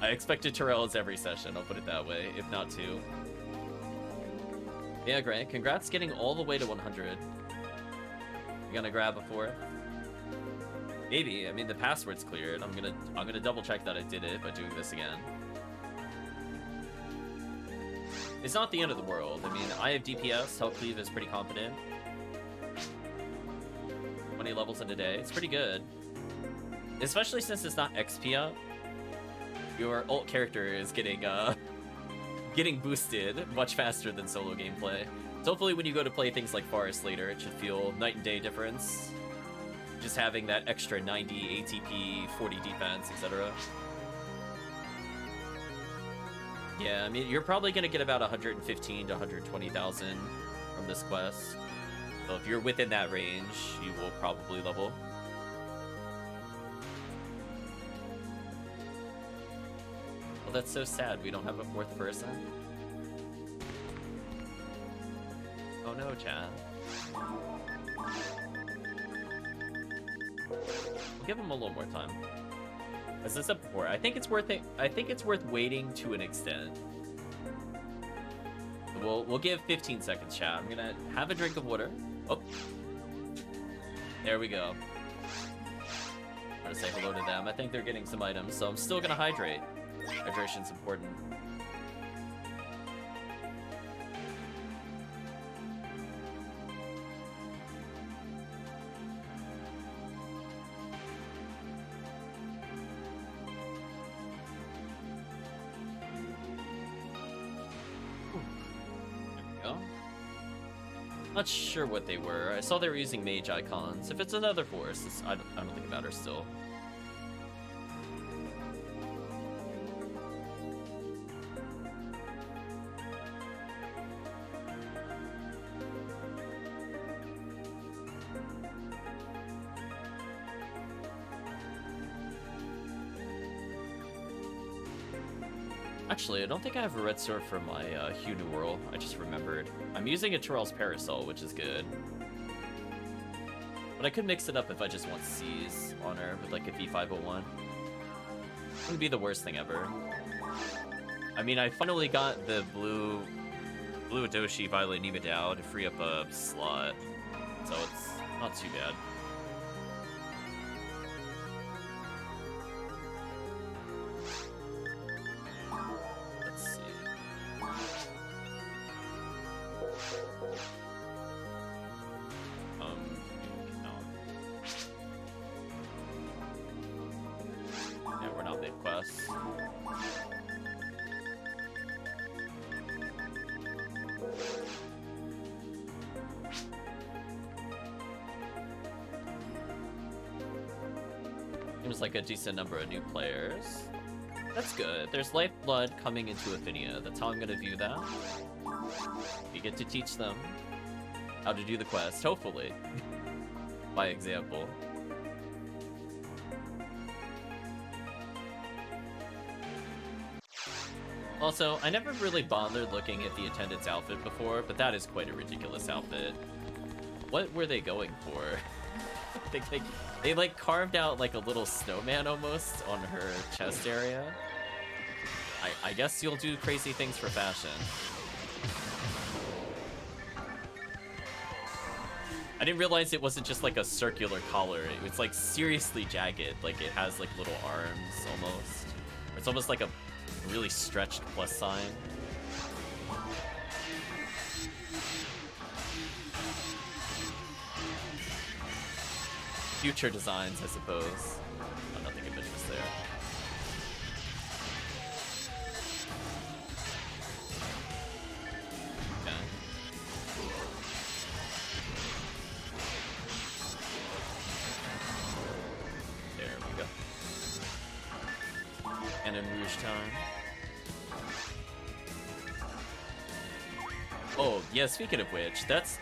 I expected Tyrells every session, I'll put it that way, if not two. Yeah, Gray, congrats getting all the way to 100. You gonna grab a fourth? Maybe. I mean, the password's cleared. I'm gonna double check that I did it by doing this again. It's not the end of the world. I mean, I have DPS. HellCleave is pretty competent. 20 levels in a day. It's pretty good. Especially since it's not XP up. Your ult character is getting boosted much faster than solo gameplay. So hopefully when you go to play things like Forest later, it should feel night and day difference. Just having that extra 90 ATP, 40 defense, etc. Yeah, I mean, you're probably going to get about 115 to 120,000 from this quest. So if you're within that range, you will probably level. Well, that's so sad. We don't have a fourth person. Oh no, Chad. We'll give him a little more time. As I said before, I think it's worth it. I think it's worth waiting to an extent. We'll give 15 seconds, chat. I'm gonna have a drink of water. Oh, there we go. I'm gonna say hello to them. I think they're getting some items, so I'm still gonna hydrate. Hydration's important. There we go. Not sure what they were. I saw they were using mage icons. If it's another force, I don't think it matters still. Actually, I don't think I have a red sword for my Hugh New World. I just remembered. I'm using a Terrell's Parasol, which is good. But I could mix it up if I just want C's on her with like a V501. Wouldn't be the worst thing ever. I mean, I finally got the blue Adoshi Violet Nima Dao to free up a slot, so it's not too bad. Like a decent number of new players. That's good. There's lifeblood coming into Ephinea. That's how I'm gonna view that. You get to teach them how to do the quest, hopefully. By example. Also, I never really bothered looking at the attendant's outfit before, but that is quite a ridiculous outfit. What were they going for? They like carved out like a little snowman almost on her chest area. I guess you'll do crazy things for fashion. I didn't realize it wasn't just like a circular collar. It was like seriously jagged. Like it has like little arms almost. It's almost like a really stretched plus sign. Future designs, I suppose. Oh, nothing of interest there. Okay. There we go. Cannon Rouge time. Oh, yeah, speaking of which, that's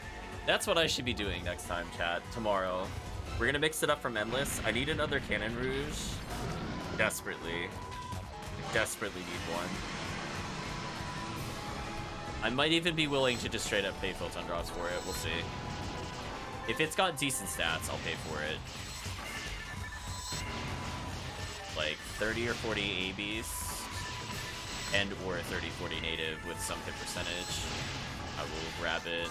what I should be doing next time, chat. Tomorrow. We're gonna mix it up from Endless. I need another Cannon Rouge. Desperately. Desperately need one. I might even be willing to just straight up pay Photon Drops for it. We'll see. If it's got decent stats, I'll pay for it. Like 30 or 40 ABs. And or 30-40 native with some hit percentage. I will grab it.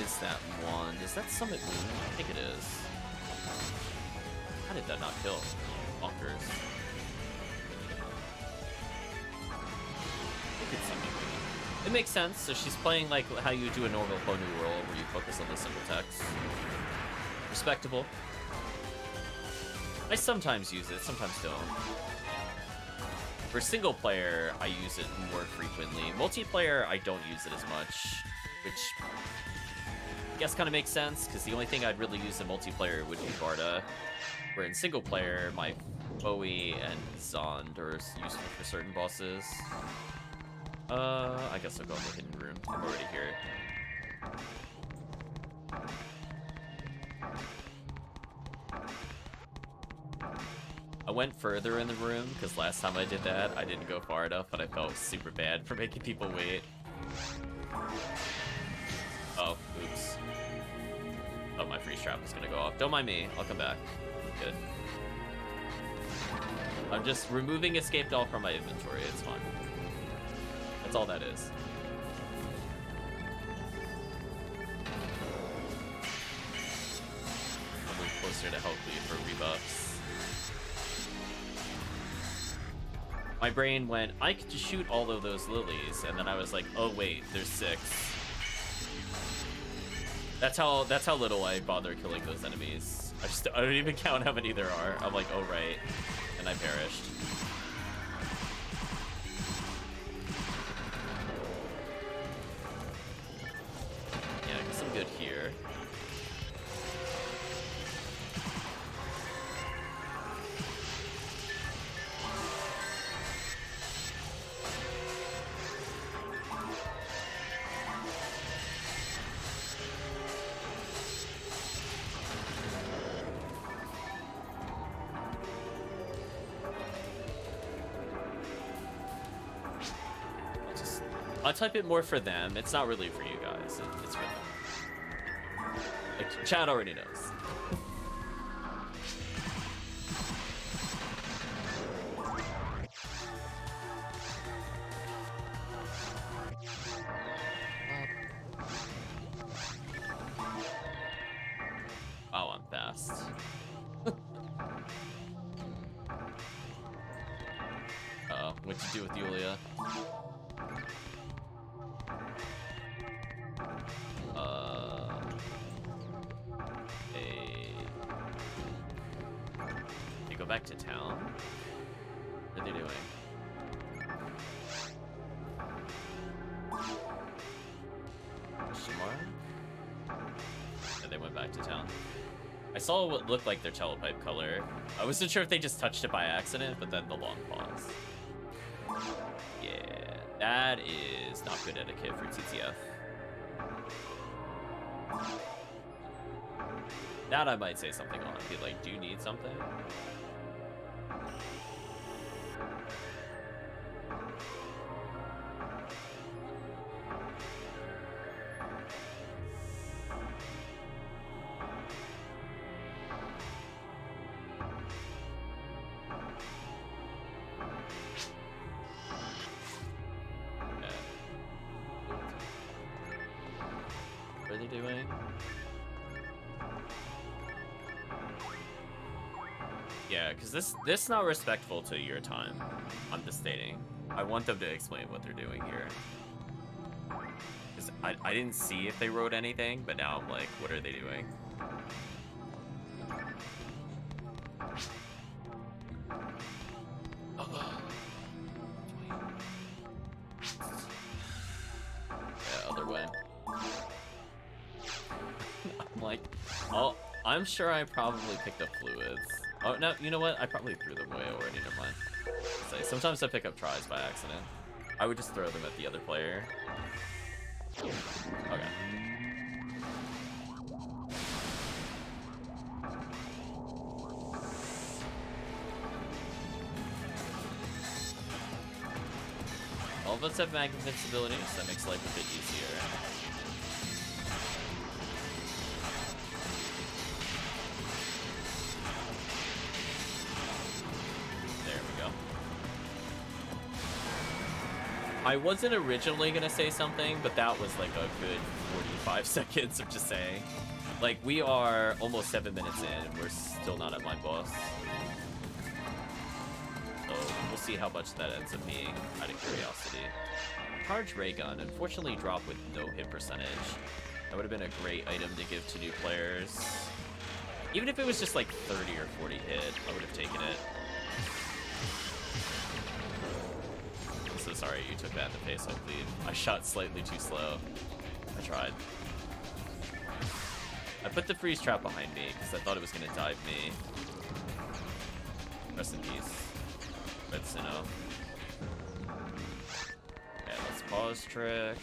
Is that one? Is that Summit Moon? I think it is. How did that not kill? Bonkers. I think it's Summit Moon. It makes sense. So she's playing like how you do a normal Pony roll where you focus on the simple text. Respectable. I sometimes use it, sometimes don't. For single player, I use it more frequently. Multiplayer, I don't use it as much, which I guess kind of makes sense, because the only thing I'd really use in multiplayer would be Barda, where in single player, my Bowie and Zond are useful for certain bosses. I guess I'll go in the hidden room. I'm already here. I went further in the room, because last time I did that, I didn't go far enough, and I felt super bad for making people wait. Oh, oops. Oh, my freeze trap is gonna go off. Don't mind me, I'll come back. Good. I'm just removing Escape Doll from my inventory, it's fine. That's all that is. I'll move closer to HellCleave for rebuffs. My brain went, I could just shoot all of those lilies, and then I was like, oh wait, there's 6. That's how little I bother killing those enemies. I don't even count how many there are. I'm like, oh right. And and I perished. Yeah, I guess I'm good here. I'll type it more for them. It's not really for you guys. It's for them. Like, Chad already knows. Oh, I'm fast. Uh-oh, what'd you do with Yulia? They go back to town? What are they doing? Shimara? Yeah, they went back to town. I saw what looked like their telepipe color. I wasn't sure if they just touched it by accident, but then the long pause. Yeah, that is not good etiquette for TTF. That I might say something on. Be like, do you need something? Okay. What are they doing? Yeah, because this not respectful to your time. I'm just stating. I want them to explain what they're doing here. Because I didn't see if they wrote anything, but now I'm like, what are they doing? Yeah, other way. I'm like, oh, I'm sure I probably picked up fluids. Oh, no, you know what? I probably threw them away already, never mind. Sometimes I pick up tries by accident. I would just throw them at the other player. Okay. All of us have mag invincibility, so that makes life a bit easier. I wasn't originally gonna say something, but that was like a good 45 seconds of just saying. Like, we are almost 7 minutes in, and we're still not at my boss. So, we'll see how much that ends up being, out of curiosity. Charge ray gun, unfortunately dropped with no hit percentage. That would have been a great item to give to new players. Even if it was just like 30 or 40 hit, I would have taken it. So sorry you took that in the face, HellCleave. I shot slightly too slow. I tried. I put the freeze trap behind me because I thought it was going to dive me. Rest in peace, Red Sinnoh. Okay, let's pause trick.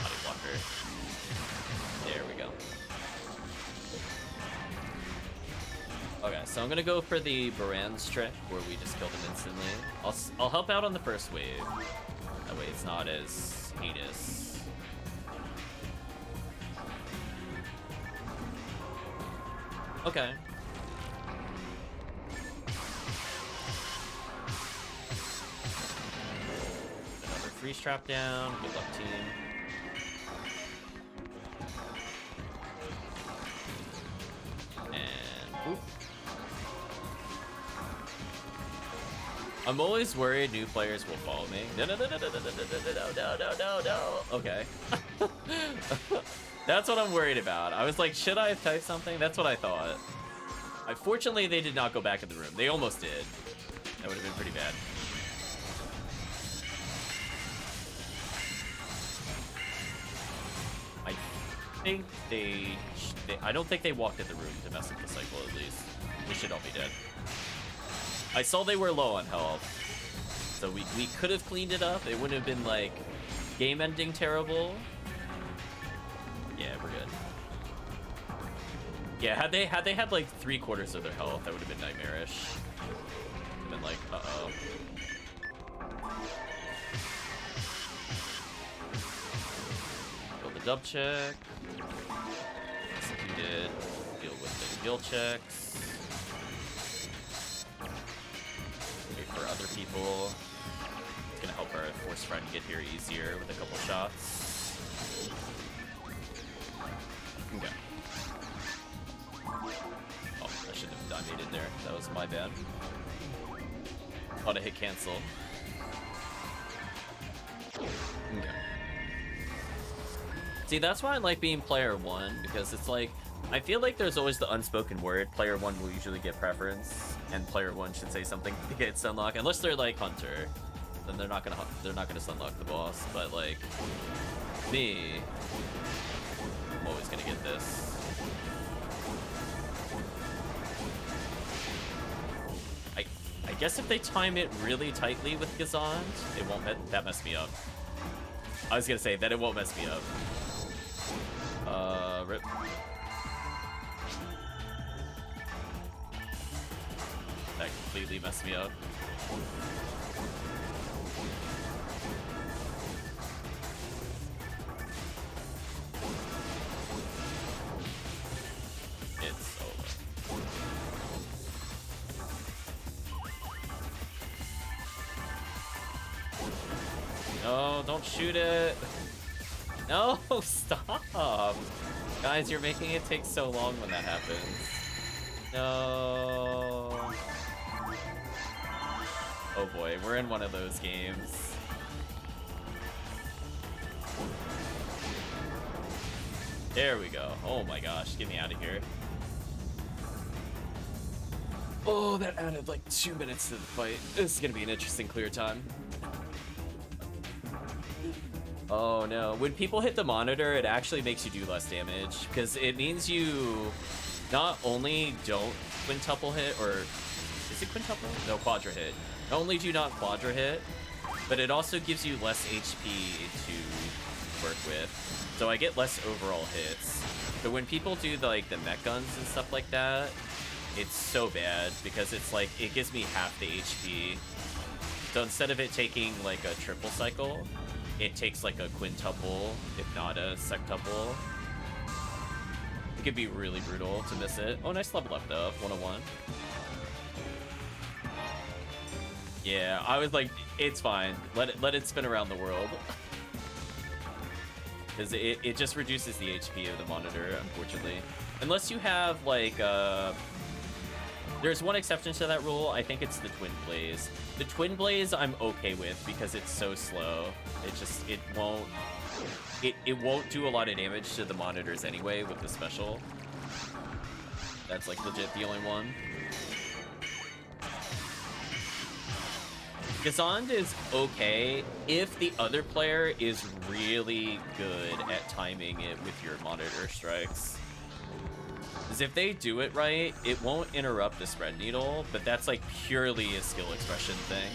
Body blocker. There we go. Okay, so I'm gonna go for the Baran's trick, where we just kill them instantly. I'll help out on the first wave. That way it's not as heinous. Okay. Another freeze trap down. Good luck, team. And boop. I'm always worried new players will follow me. No. Okay. That's what I'm worried about. I was like, should I have typed something? That's what I thought. Fortunately, they did not go back in the room. They almost did. That would have been pretty bad. I don't think they walked in the room to mess with the cycle, at least. We should all be dead. I saw they were low on health. So we could have cleaned it up. It wouldn't have been, like, game-ending terrible. Yeah, we're good. Yeah, had they had, like, 3/4 of their health, that would have been nightmarish. I've been like, uh-oh. Build the dub check. Executed. Deal with the skill checks. Wait for other people. It's gonna help our force friend get here easier with a couple shots. Okay. Oh, I should have dimated there. That was my bad. Ought to hit cancel. Okay. See, that's why I like being player one, because it's like, I feel like there's always the unspoken word. Player one will usually get preference, and player one should say something to get sunlock, unless they're like Hunter. Then they're not gonna sunlock the boss. But like me, I'm always gonna get this. I guess if they time it really tightly with Gazand, it won't that mess me up. I was gonna say that it won't mess me up. Rip. That completely messed me up. It's over. No, don't shoot it. No, stop. Guys, you're making it take so long when that happens. No. Oh boy, we're in one of those games. There we go. Oh my gosh, get me out of here. Oh, that added like 2 minutes to the fight. This is gonna be an interesting clear time. Oh no, when people hit the monitor, it actually makes you do less damage, because it means you not only don't quintuple hit, or is it quintuple? No, quadra hit. Not only do you not quadra hit, but it also gives you less HP to work with. So I get less overall hits. But when people do the mech guns and stuff like that, it's so bad, because it's like, it gives me half the HP. So instead of it taking like a triple cycle, it takes like a quintuple, if not a sextuple. It could be really brutal to miss it. Oh, nice level up though, 101. Yeah, I was like, it's fine. Let it spin around the world. Because it just reduces the HP of the monitor, unfortunately. Unless you have like, there's one exception to that rule. I think it's the Twin Blaze. The Twin Blaze I'm okay with because it's so slow. It won't do a lot of damage to the monitors anyway with the special. That's like legit the only one. Gazand is okay if the other player is really good at timing it with your monitor strikes. Because if they do it right, it won't interrupt the spread needle, but that's like purely a skill expression thing.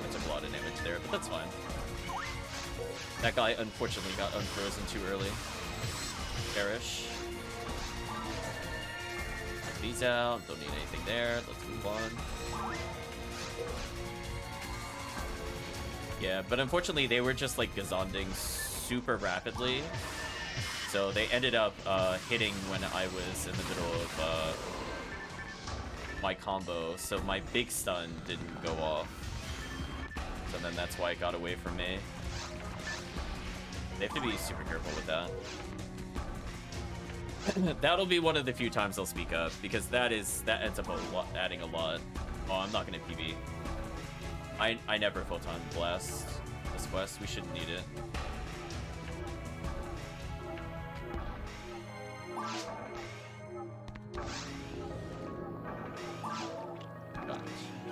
I took a lot of damage there, but that's fine. That guy unfortunately got unfrozen too early. Perish. These out, don't need anything there, let's move on. Yeah, but unfortunately they were just like Gazanding super rapidly, so they ended up hitting when I was in the middle of my combo, so my big stun didn't go off, so then that's why it got away from me. They have to be super careful with that. That'll be one of the few times I'll speak up, because that ends up adding a lot. Oh, I'm not gonna PB. I never photon blast a this quest. We shouldn't need it. Gosh,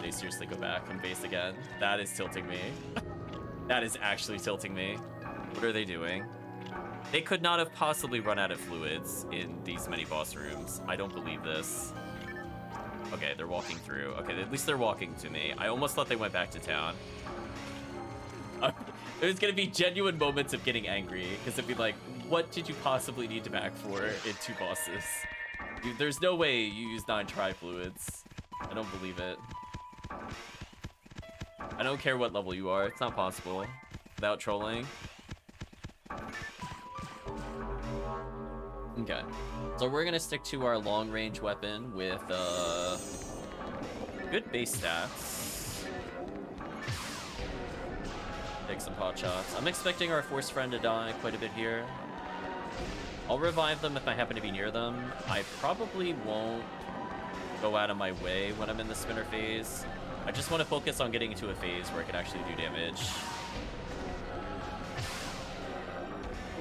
they seriously go back and base again. That is tilting me. That is actually tilting me. What are they doing? They could not have possibly run out of fluids in these many boss rooms. I don't believe this. Okay, they're walking through. Okay, at least they're walking to me. I almost thought they went back to town. There's gonna be genuine moments of getting angry, because it'd be like, what did you possibly need to back for in 2 bosses? There's no way you use 9 tri-fluids. I don't believe it. I don't care what level you are, it's not possible. Without trolling. Okay, so we're gonna stick to our long-range weapon with good base stats. Take some pot shots. I'm expecting our force friend to die quite a bit here. I'll revive them if I happen to be near them. I probably won't go out of my way when I'm in the spinner phase. I just want to focus on getting into a phase where I can actually do damage.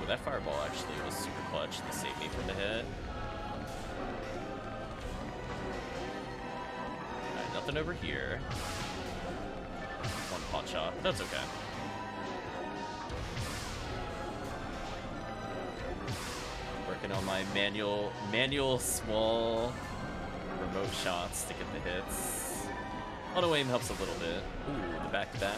Ooh, that fireball actually was super clutch to save me from the hit. Alright, nothing over here. One pot shot. That's okay. Working on my manual small remote shots to get the hits. Auto aim helps a little bit. Ooh, the back-to-back.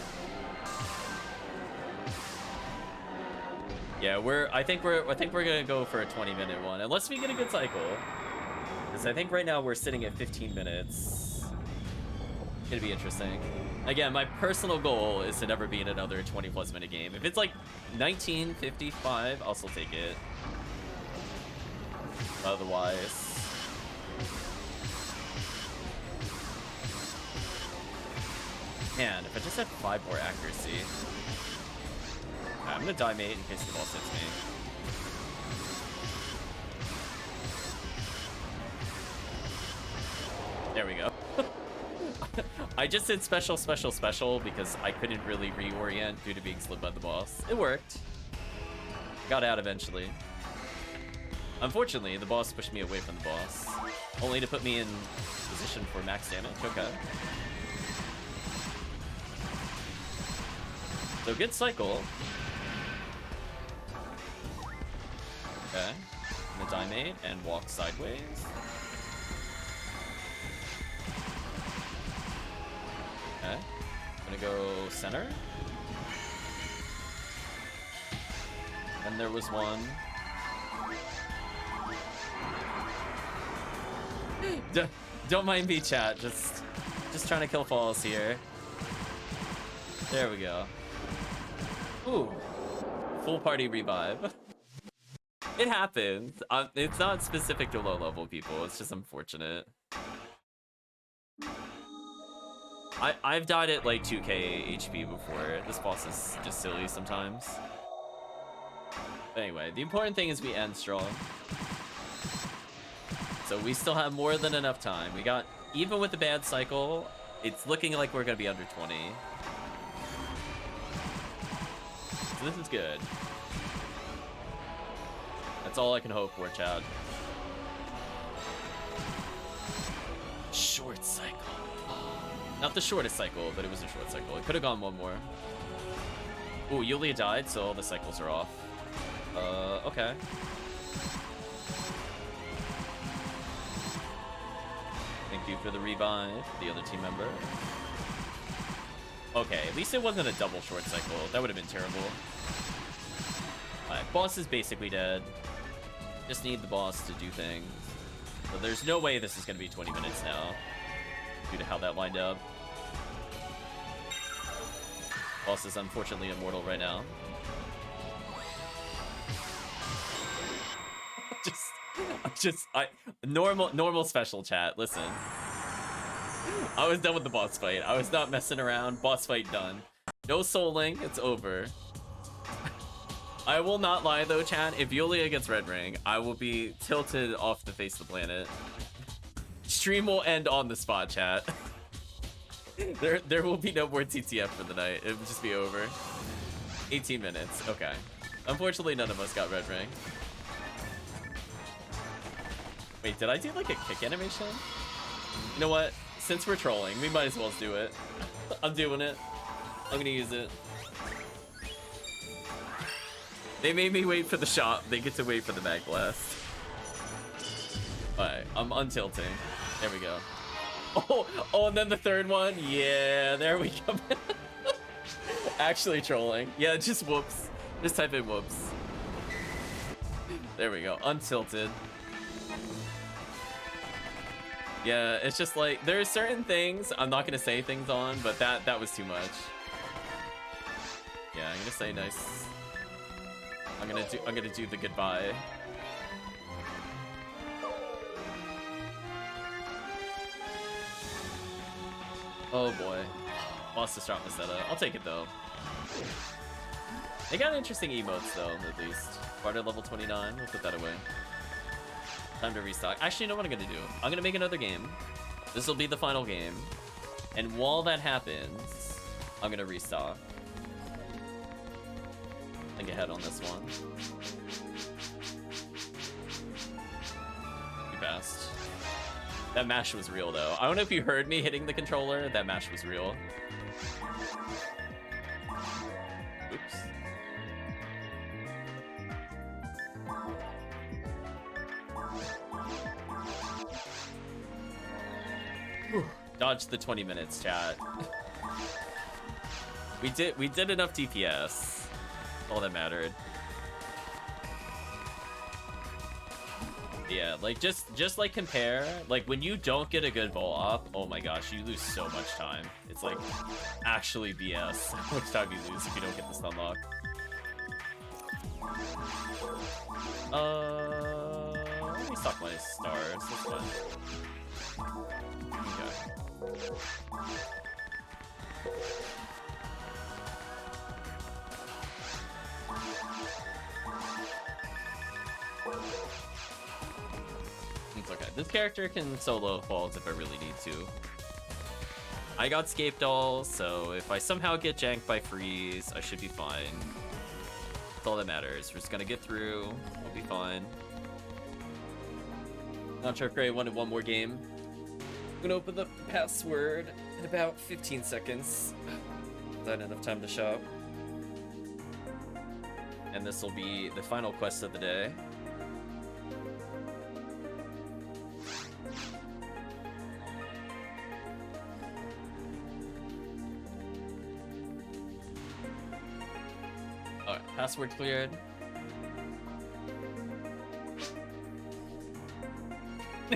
Yeah, I think we're gonna go for a 20-minute one, unless we get a good cycle. Because I think right now we're sitting at 15 minutes. It's gonna be interesting. Again, my personal goal is to never be in another 20+ minute game. If it's like 19:55, I'll still take it. Otherwise, man, if I just had 5 more accuracy. I'm gonna die mate in case the boss hits me. There we go. I just did special because I couldn't really reorient due to being slipped by the boss. It worked. Got out eventually. Unfortunately, the boss pushed me away from the boss, only to put me in position for max damage. Okay. So good cycle. Okay. I'm gonna die mate and walk sideways. Okay. I'm gonna go center. And there was one. Don't mind me, chat. Just trying to kill falls here. There we go. Ooh, full party revive. It happens. It's not specific to low level people. It's just unfortunate. I've died at like 2k HP before. This boss is just silly sometimes. But anyway, the important thing is we end strong. So we still have more than enough time. We got, even with the bad cycle, it's looking like we're gonna be under 20. So this is good. That's all I can hope for, Chad. Short cycle. Not the shortest cycle, but it was a short cycle. It could have gone one more. Ooh, Yulia died, so all the cycles are off. Okay. Thank you for the revive, the other team member. Okay, at least it wasn't a double short cycle. That would have been terrible. Alright, boss is basically dead. Just need the boss to do things. So there's no way this is going to be 20 minutes now, due to how that lined up. Boss is unfortunately immortal right now. Normal special chat. Listen, I was done with the boss fight. I was not messing around. Boss fight done. No souling. It's over. I will not lie though, chat. If Yulia gets red ring, I will be tilted off the face of the planet. Stream will end on the spot, chat. There will be no more TTF for the night. It will just be over. 18 minutes. Okay. Unfortunately, none of us got red ring. Wait, did I do like a kick animation? You know what? Since we're trolling, we might as well do it. I'm doing it. I'm gonna use it. They made me wait for the shot. They get to wait for the mag blast. Alright, I'm untilting. There we go. Oh, and then the third one. Yeah, there we go. Actually trolling. Yeah, just whoops. Just type in whoops. There we go. Untilted. Yeah, it's just like there are certain things I'm not gonna say things on, but that was too much. Yeah, I'm gonna say nice. I'm gonna do the goodbye. Oh boy. Lost the strong Masetta. I'll take it though. They got interesting emotes though, at least. Barter level 29, we'll put that away. Time to restock. Actually, you know what I'm gonna do? I'm gonna make another game. This will be the final game. And while that happens, I'm gonna restock. Think ahead on this one. Too fast. That mash was real though. I don't know if you heard me hitting the controller. That mash was real. Oops. Whew. Dodged the 20 minutes, chat. we did enough DPS. All that mattered. Yeah, like just like compare, like when you don't get a good ball up, oh my gosh, you lose so much time. It's like actually BS how much time you lose if you don't get this unlock. Let me stock my stars. That's fine. Okay. It's okay. This character can solo fault if I really need to. I got Scape Doll, so if I somehow get janked by Freeze, I should be fine. That's all that matters. We're just gonna get through. We'll be fine. Not sure if Gray wanted one more game. I'm gonna open the password in about 15 seconds. Not enough time to shop. And this will be the final quest of the day. Alright, password cleared.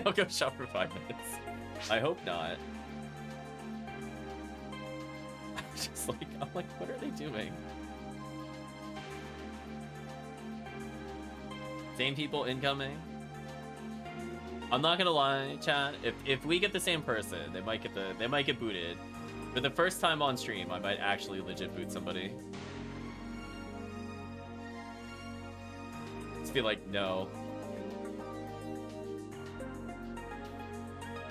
I'll go shop for 5 minutes. I hope not. I'm like, what are they doing? Same people incoming. I'm not gonna lie, chat. If we get the same person, they might get booted. For the first time on stream, I might actually legit boot somebody. Just be like, no.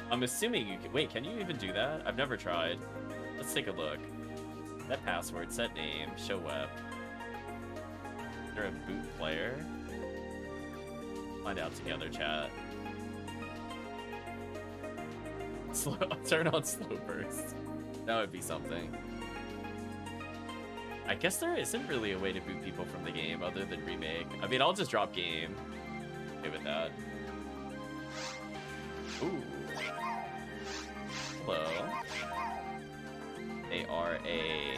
I'm assuming you can. Wait, can you even do that? I've never tried. Let's take a look. Set password, set name, show web. Is there a boot player? Find out together, chat. Turn on slow burst. That would be something. I guess there isn't really a way to boot people from the game other than remake. I mean, I'll just drop game. Okay with that. Ooh. Hello. They are a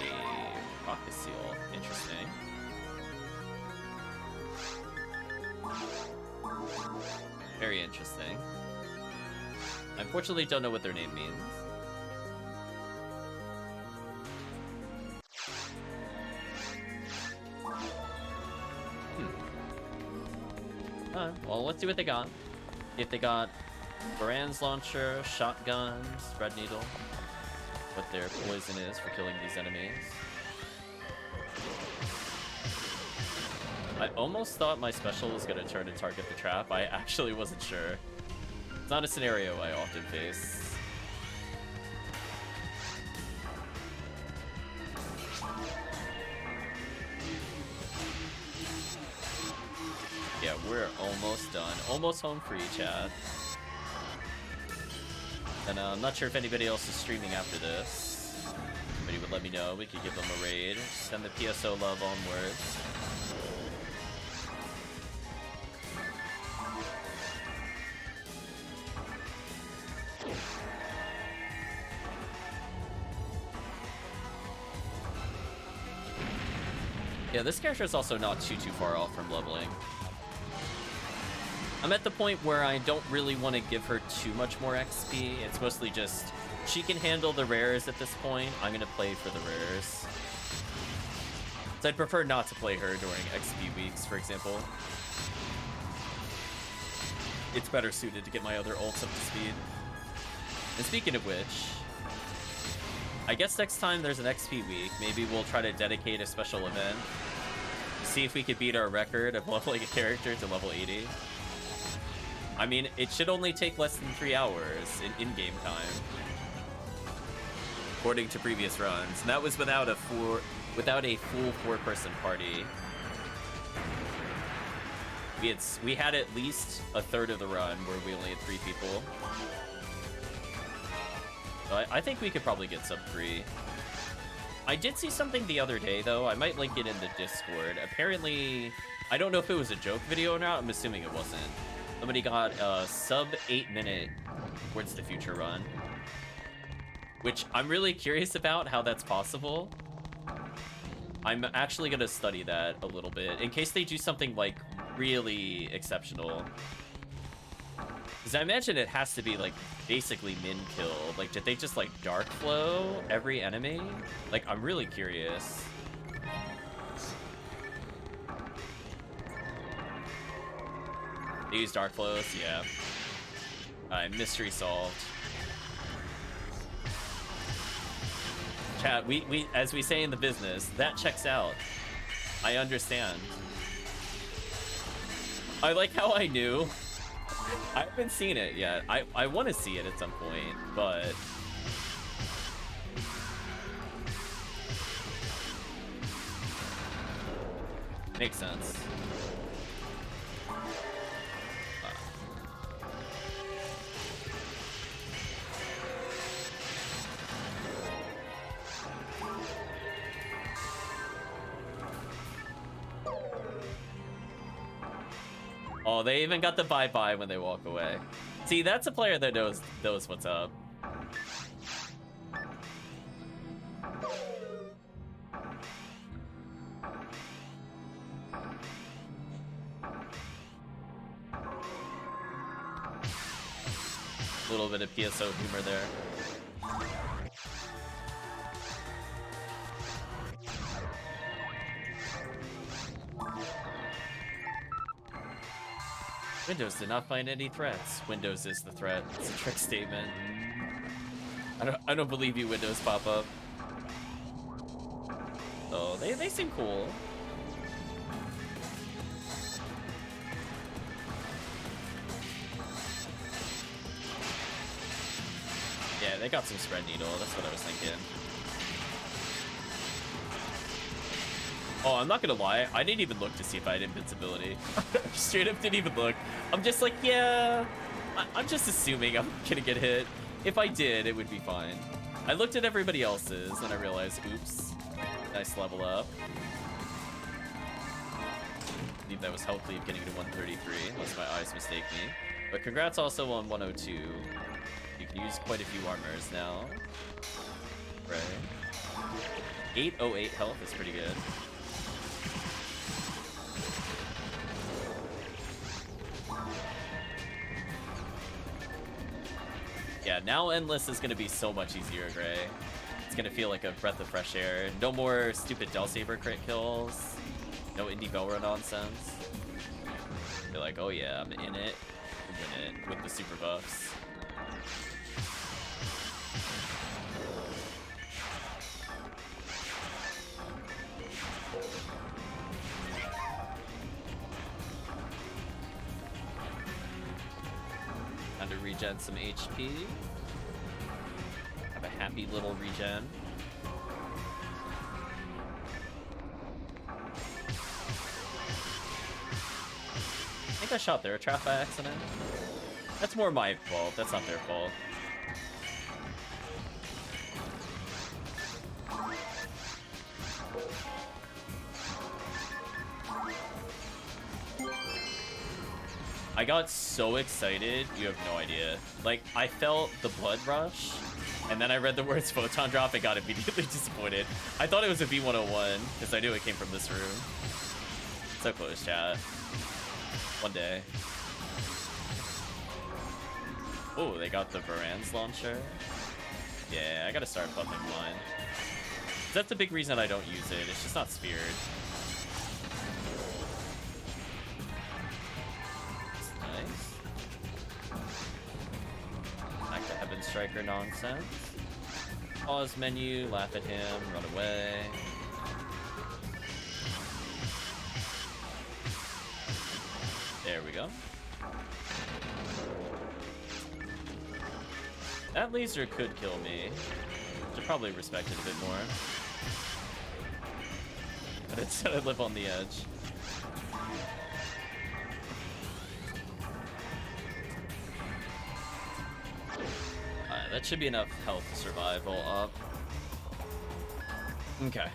rocket seal. Interesting. Very interesting. I unfortunately don't know what their name means. Well, let's see what they got. If they got Baran's launcher, shotgun, spread needle, what their poison is for killing these enemies. I almost thought my special was gonna turn and target the trap. I actually wasn't sure. It's not a scenario I often face. We're almost done. Almost home free, chat. And I'm not sure if anybody else is streaming after this. Somebody would let me know. We could give them a raid. Send the PSO love onwards. Yeah, this character is also not too far off from leveling. I'm at the point where I don't really want to give her too much more XP. It's mostly just, she can handle the rares at this point. I'm going to play for the rares. So I'd prefer not to play her during XP weeks, for example. It's better suited to get my other ults up to speed. And speaking of which, I guess next time there's an XP week, maybe we'll try to dedicate a special event. See if we could beat our record of leveling a character to level 80. I mean, it should only take less than 3 hours in-game time, according to previous runs. And that was without a full 4-person party. We had at least a third of the run where we only had 3 people. So I think we could probably get sub 3. I did see something the other day, though. I might link it in the Discord. Apparently, I don't know if it was a joke video or not. I'm assuming it wasn't. Somebody got a sub 8-minute Towards the Future run, which I'm really curious about how that's possible. I'm actually going to study that a little bit in case they do something like really exceptional. Because I imagine it has to be like basically min kill. Like, did they just like dark flow every enemy? Like, I'm really curious. They use dark flows, yeah. Mystery solved. Chat, we as we say in the business, that checks out. I understand. I like how I knew. I haven't seen it yet. I want to see it at some point, but makes sense. Oh, they even got the bye-bye when they walk away. See, that's a player that knows what's up. A little bit of PSO humor there. Windows did not find any threats. Windows is the threat. It's a trick statement. I don't believe you, Windows pop-up. Oh, they seem cool. Yeah, they got some spread needle. That's what I was thinking. Oh, I'm not gonna lie, I didn't even look to see if I had invincibility. Straight up didn't even look. I'm just like, yeah, I'm just assuming I'm gonna get hit. If I did, it would be fine. I looked at everybody else's and I realized, oops, nice level up. I believe that was HellCleave getting to 133, unless my eyes mistake me. But congrats also on 102. You can use quite a few armors now. Right. 808 health is pretty good. Yeah, now Endless is going to be so much easier, Gray. It's going to feel like a breath of fresh air. No more stupid Del Saber crit kills. No Indie Belra nonsense. You're like, oh yeah, I'm in it. I'm in it with the super buffs. Time to regen some HP. Have a happy little regen. I think I shot their trap by accident. That's more my fault. That's not their fault. I got so excited, you have no idea. Like, I felt the blood rush, and then I read the words photon drop and got immediately disappointed. I thought it was a V101, because I knew it came from this room. So close, chat. One day. Oh, they got the Varan's launcher. Yeah, I gotta start buffing mine. That's the big reason I don't use it. It's just not speared. Back to Heaven Striker nonsense. Pause menu, laugh at him, run away. There we go. That laser could kill me. Should probably respect it a bit more. But instead I live on the edge. That should be enough health survival up. Okay.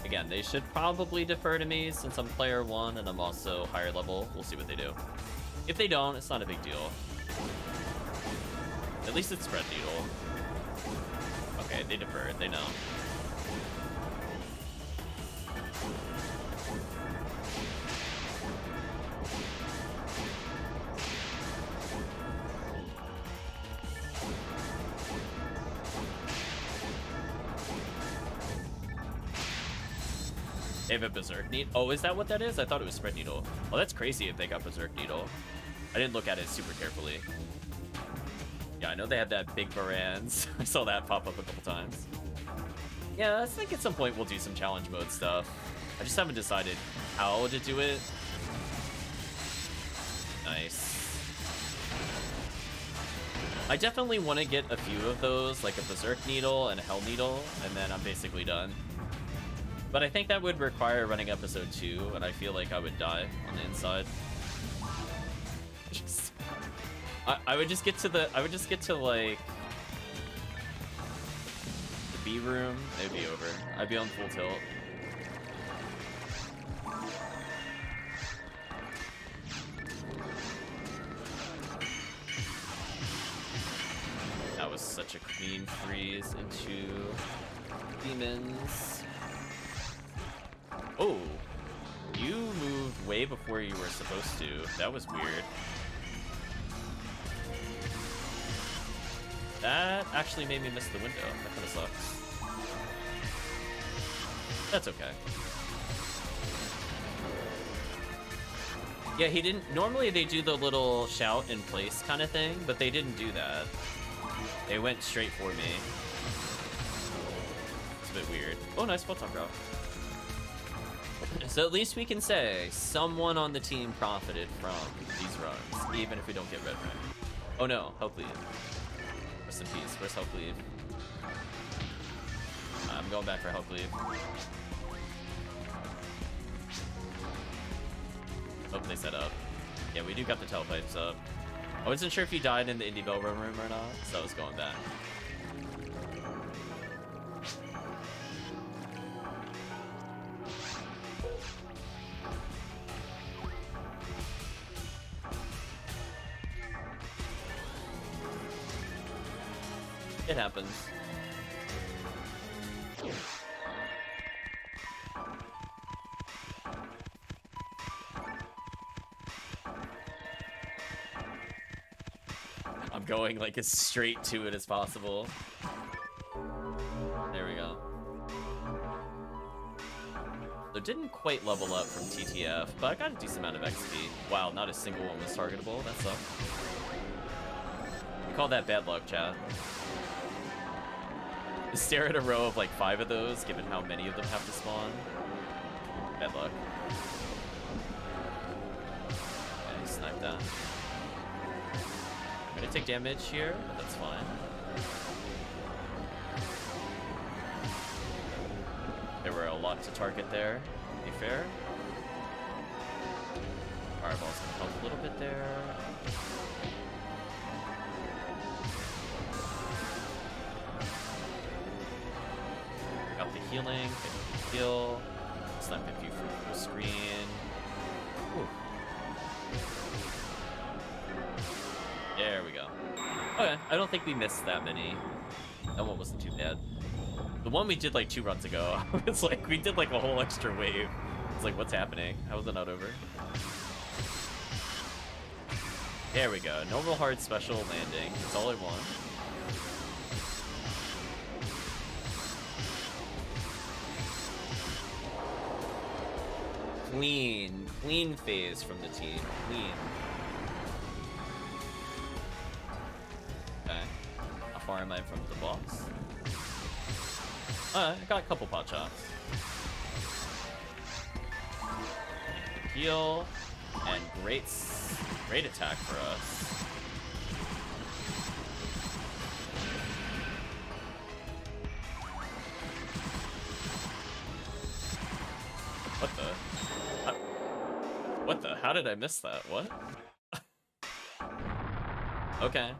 Again, they should probably defer to me since I'm player 1 and I'm also higher level. We'll see what they do. If they don't, it's not a big deal. At least it's spread needle. Okay, they deferred. They know. They have a Berserk Needle. Oh, is that what that is? I thought it was Spread Needle. Well, that's crazy if they got Berserk Needle. I didn't look at it super carefully. Yeah, I know they have that big Varans. I saw that pop up a couple times. Yeah, I think at some point we'll do some challenge mode stuff. I just haven't decided how to do it. Nice. I definitely want to get a few of those, like a Berserk Needle and a Hell Needle, and then I'm basically done. But I think that would require running episode 2, and I feel like I would die on the inside. I would just get to the, like the B room. It would be over. I'd be on full tilt. That was such a clean freeze into demons. Oh, you moved way before you were supposed to. That was weird. That actually made me miss the window. That kind of sucks. That's okay. Yeah, he didn't... Normally they do the little shout in place kind of thing, but they didn't do that. They went straight for me. It's a bit weird. Oh, nice photon drop. So at least we can say someone on the team profited from these runs, even if we don't get red rank. Oh no, HellCleave. Rest in peace. Where's HellCleave? I'm going back for HellCleave. Hope they set up. Yeah, we do got the telepipes up. I wasn't sure if he died in the Indie Bell room or not, so I was going back. It happens. I'm going like as straight to it as possible. There we go. So didn't quite level up from TTF, but I got a decent amount of XP. Wow, not a single one was targetable. That sucks. We call that bad luck, chat. Stare at a row of like 5 of those, given how many of them have to spawn. Bad luck. Yeah, he sniped that. I'm gonna take damage here, but that's fine. There were a lot to target there, to be fair. Fireball's gonna help a little bit there. Got the healing, heal. Snap if you for full screen. Ooh. There we go. Okay, I don't think we missed that many. That one wasn't too bad. The one we did like 2 runs ago, it's like we did like a whole extra wave. It's like, what's happening? How is it not over? There we go. Normal hard special landing. That's all I want. Clean phase from the team. Clean. Okay. How far am I from the boss? I got a couple pot shots. Heal and great attack for us. What the? How did I miss that? What? Okay.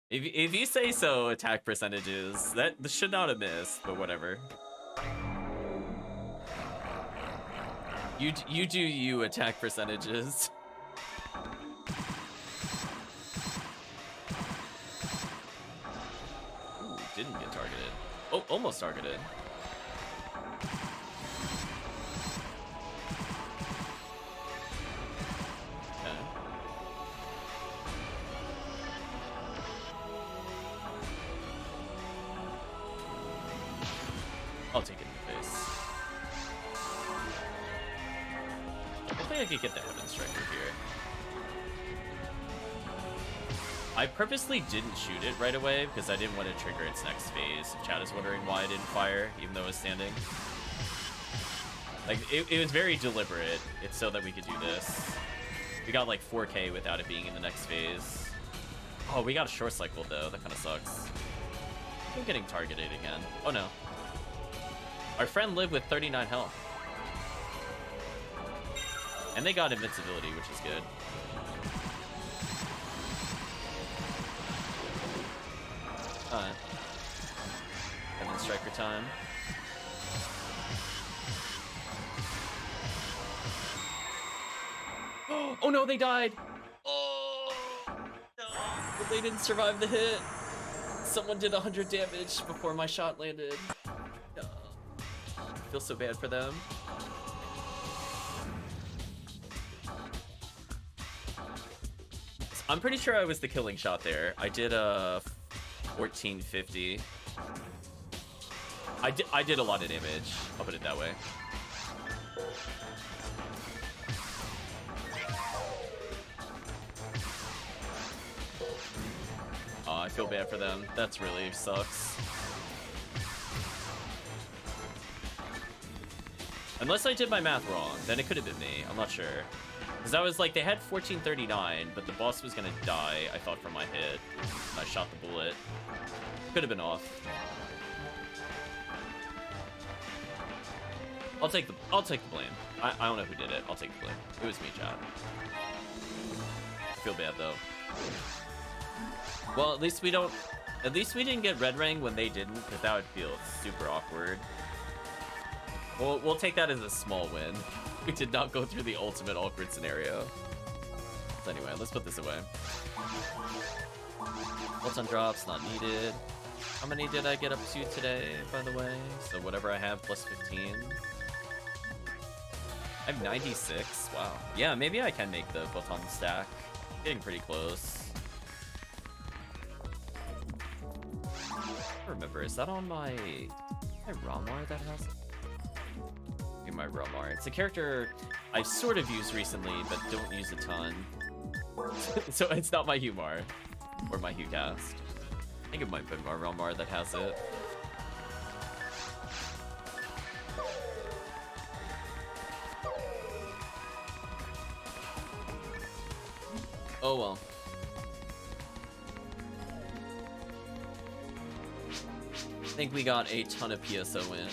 If you say so, attack percentages, that should not have missed, but whatever. You do you, attack percentages. Ooh, didn't get targeted. Oh, almost targeted. I'll take it in the face. Hopefully I could get the Heaven Striker here. I purposely didn't shoot it right away because I didn't want to trigger its next phase. If Chad is wondering why I didn't fire, even though it was standing. Like, it was very deliberate. It's so that we could do this. We got like 4K without it being in the next phase. Oh, we got a short cycle though. That kind of sucks. I'm getting targeted again. Oh no. Our friend lived with 39 health. And they got invincibility, which is good. And then striker time. Oh no, they died! Oh no, but they didn't survive the hit. Someone did 100 damage before my shot landed. I feel so bad for them. I'm pretty sure I was the killing shot there. I did a 1450. I did a lot of damage. I'll put it that way. Oh, I feel bad for them. That's really sucks. Unless I did my math wrong, then it could have been me. I'm not sure. Because I was like, they had 1439, but the boss was gonna die, I thought, from my hit. And I shot the bullet. Could have been off. I'll take the blame. I don't know who did it. I'll take the blame. It was me, Chad. I feel bad though. Well, at least we didn't get red ring when they didn't, because that would feel super awkward. We'll take that as a small win. We did not go through the ultimate awkward scenario. So anyway, let's put this away. Bolt-on drops, not needed. How many did I get up to today, by the way? So whatever I have, plus 15. I have 96, wow. Yeah, maybe I can make the bolt-on stack. Getting pretty close. I don't remember, is that on my Ramar that has it? My Ramar. It's a character I've sort of used recently, but don't use a ton. So it's not my Humar or my Hucast. I think it might be my Ramar that has it. Oh well. I think we got a ton of PSO in.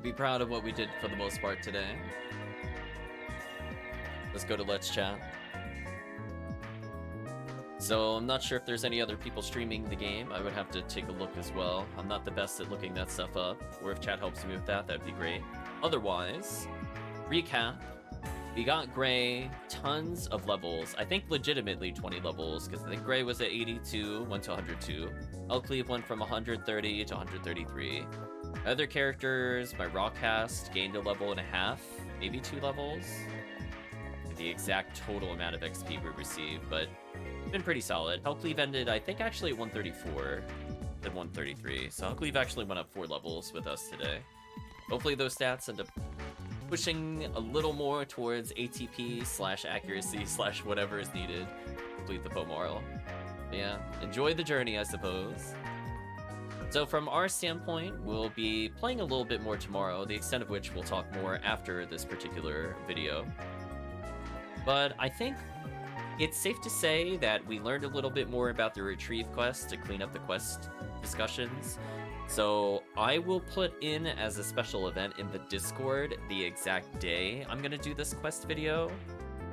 be proud of what we did for the most part today. Let's go to Let's Chat. So I'm not sure if there's any other people streaming the game. I would have to take a look as well. I'm not the best at looking that stuff up, or if chat helps me with that, that'd be great. Otherwise, recap. We got Gray, tons of levels. I think legitimately 20 levels, because I think Gray was at 82, went to 102. HellCleave went from 130 to 133. Other characters, my Rockcast gained a level and a half, maybe 2 levels. The exact total amount of XP we received, but been pretty solid. HellCleave ended, I think, actually at 134 than 133. So HellCleave actually went up 4 levels with us today. Hopefully those stats end up pushing a little more towards ATP / accuracy / whatever is needed to complete the Pomarl. Yeah, enjoy the journey, I suppose. So from our standpoint, we'll be playing a little bit more tomorrow, the extent of which we'll talk more after this particular video. But I think it's safe to say that we learned a little bit more about the Retrieve quest to clean up the quest discussions. So I will put in as a special event in the Discord the exact day I'm going to do this quest video.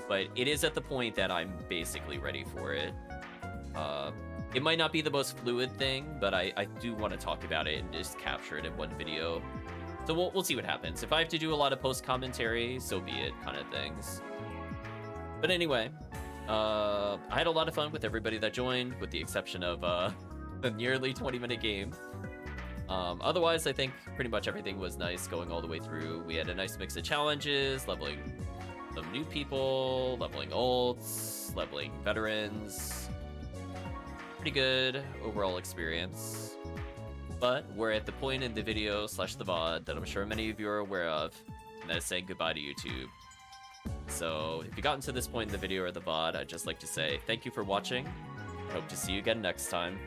But it is at the point that I'm basically ready for it. It might not be the most fluid thing, but I do want to talk about it and just capture it in one video. So we'll see what happens. If I have to do a lot of post-commentary, so be it, kind of things. But anyway, I had a lot of fun with everybody that joined, with the exception of the nearly 20-minute game. Otherwise, I think pretty much everything was nice going all the way through. We had a nice mix of challenges, leveling some new people, leveling ults, leveling veterans. Pretty good overall experience. But we're at the point in the video / the VOD that I'm sure many of you are aware of, and that is saying goodbye to YouTube. So if you've gotten to this point in the video or the VOD, I'd just like to say thank you for watching. I hope to see you again next time.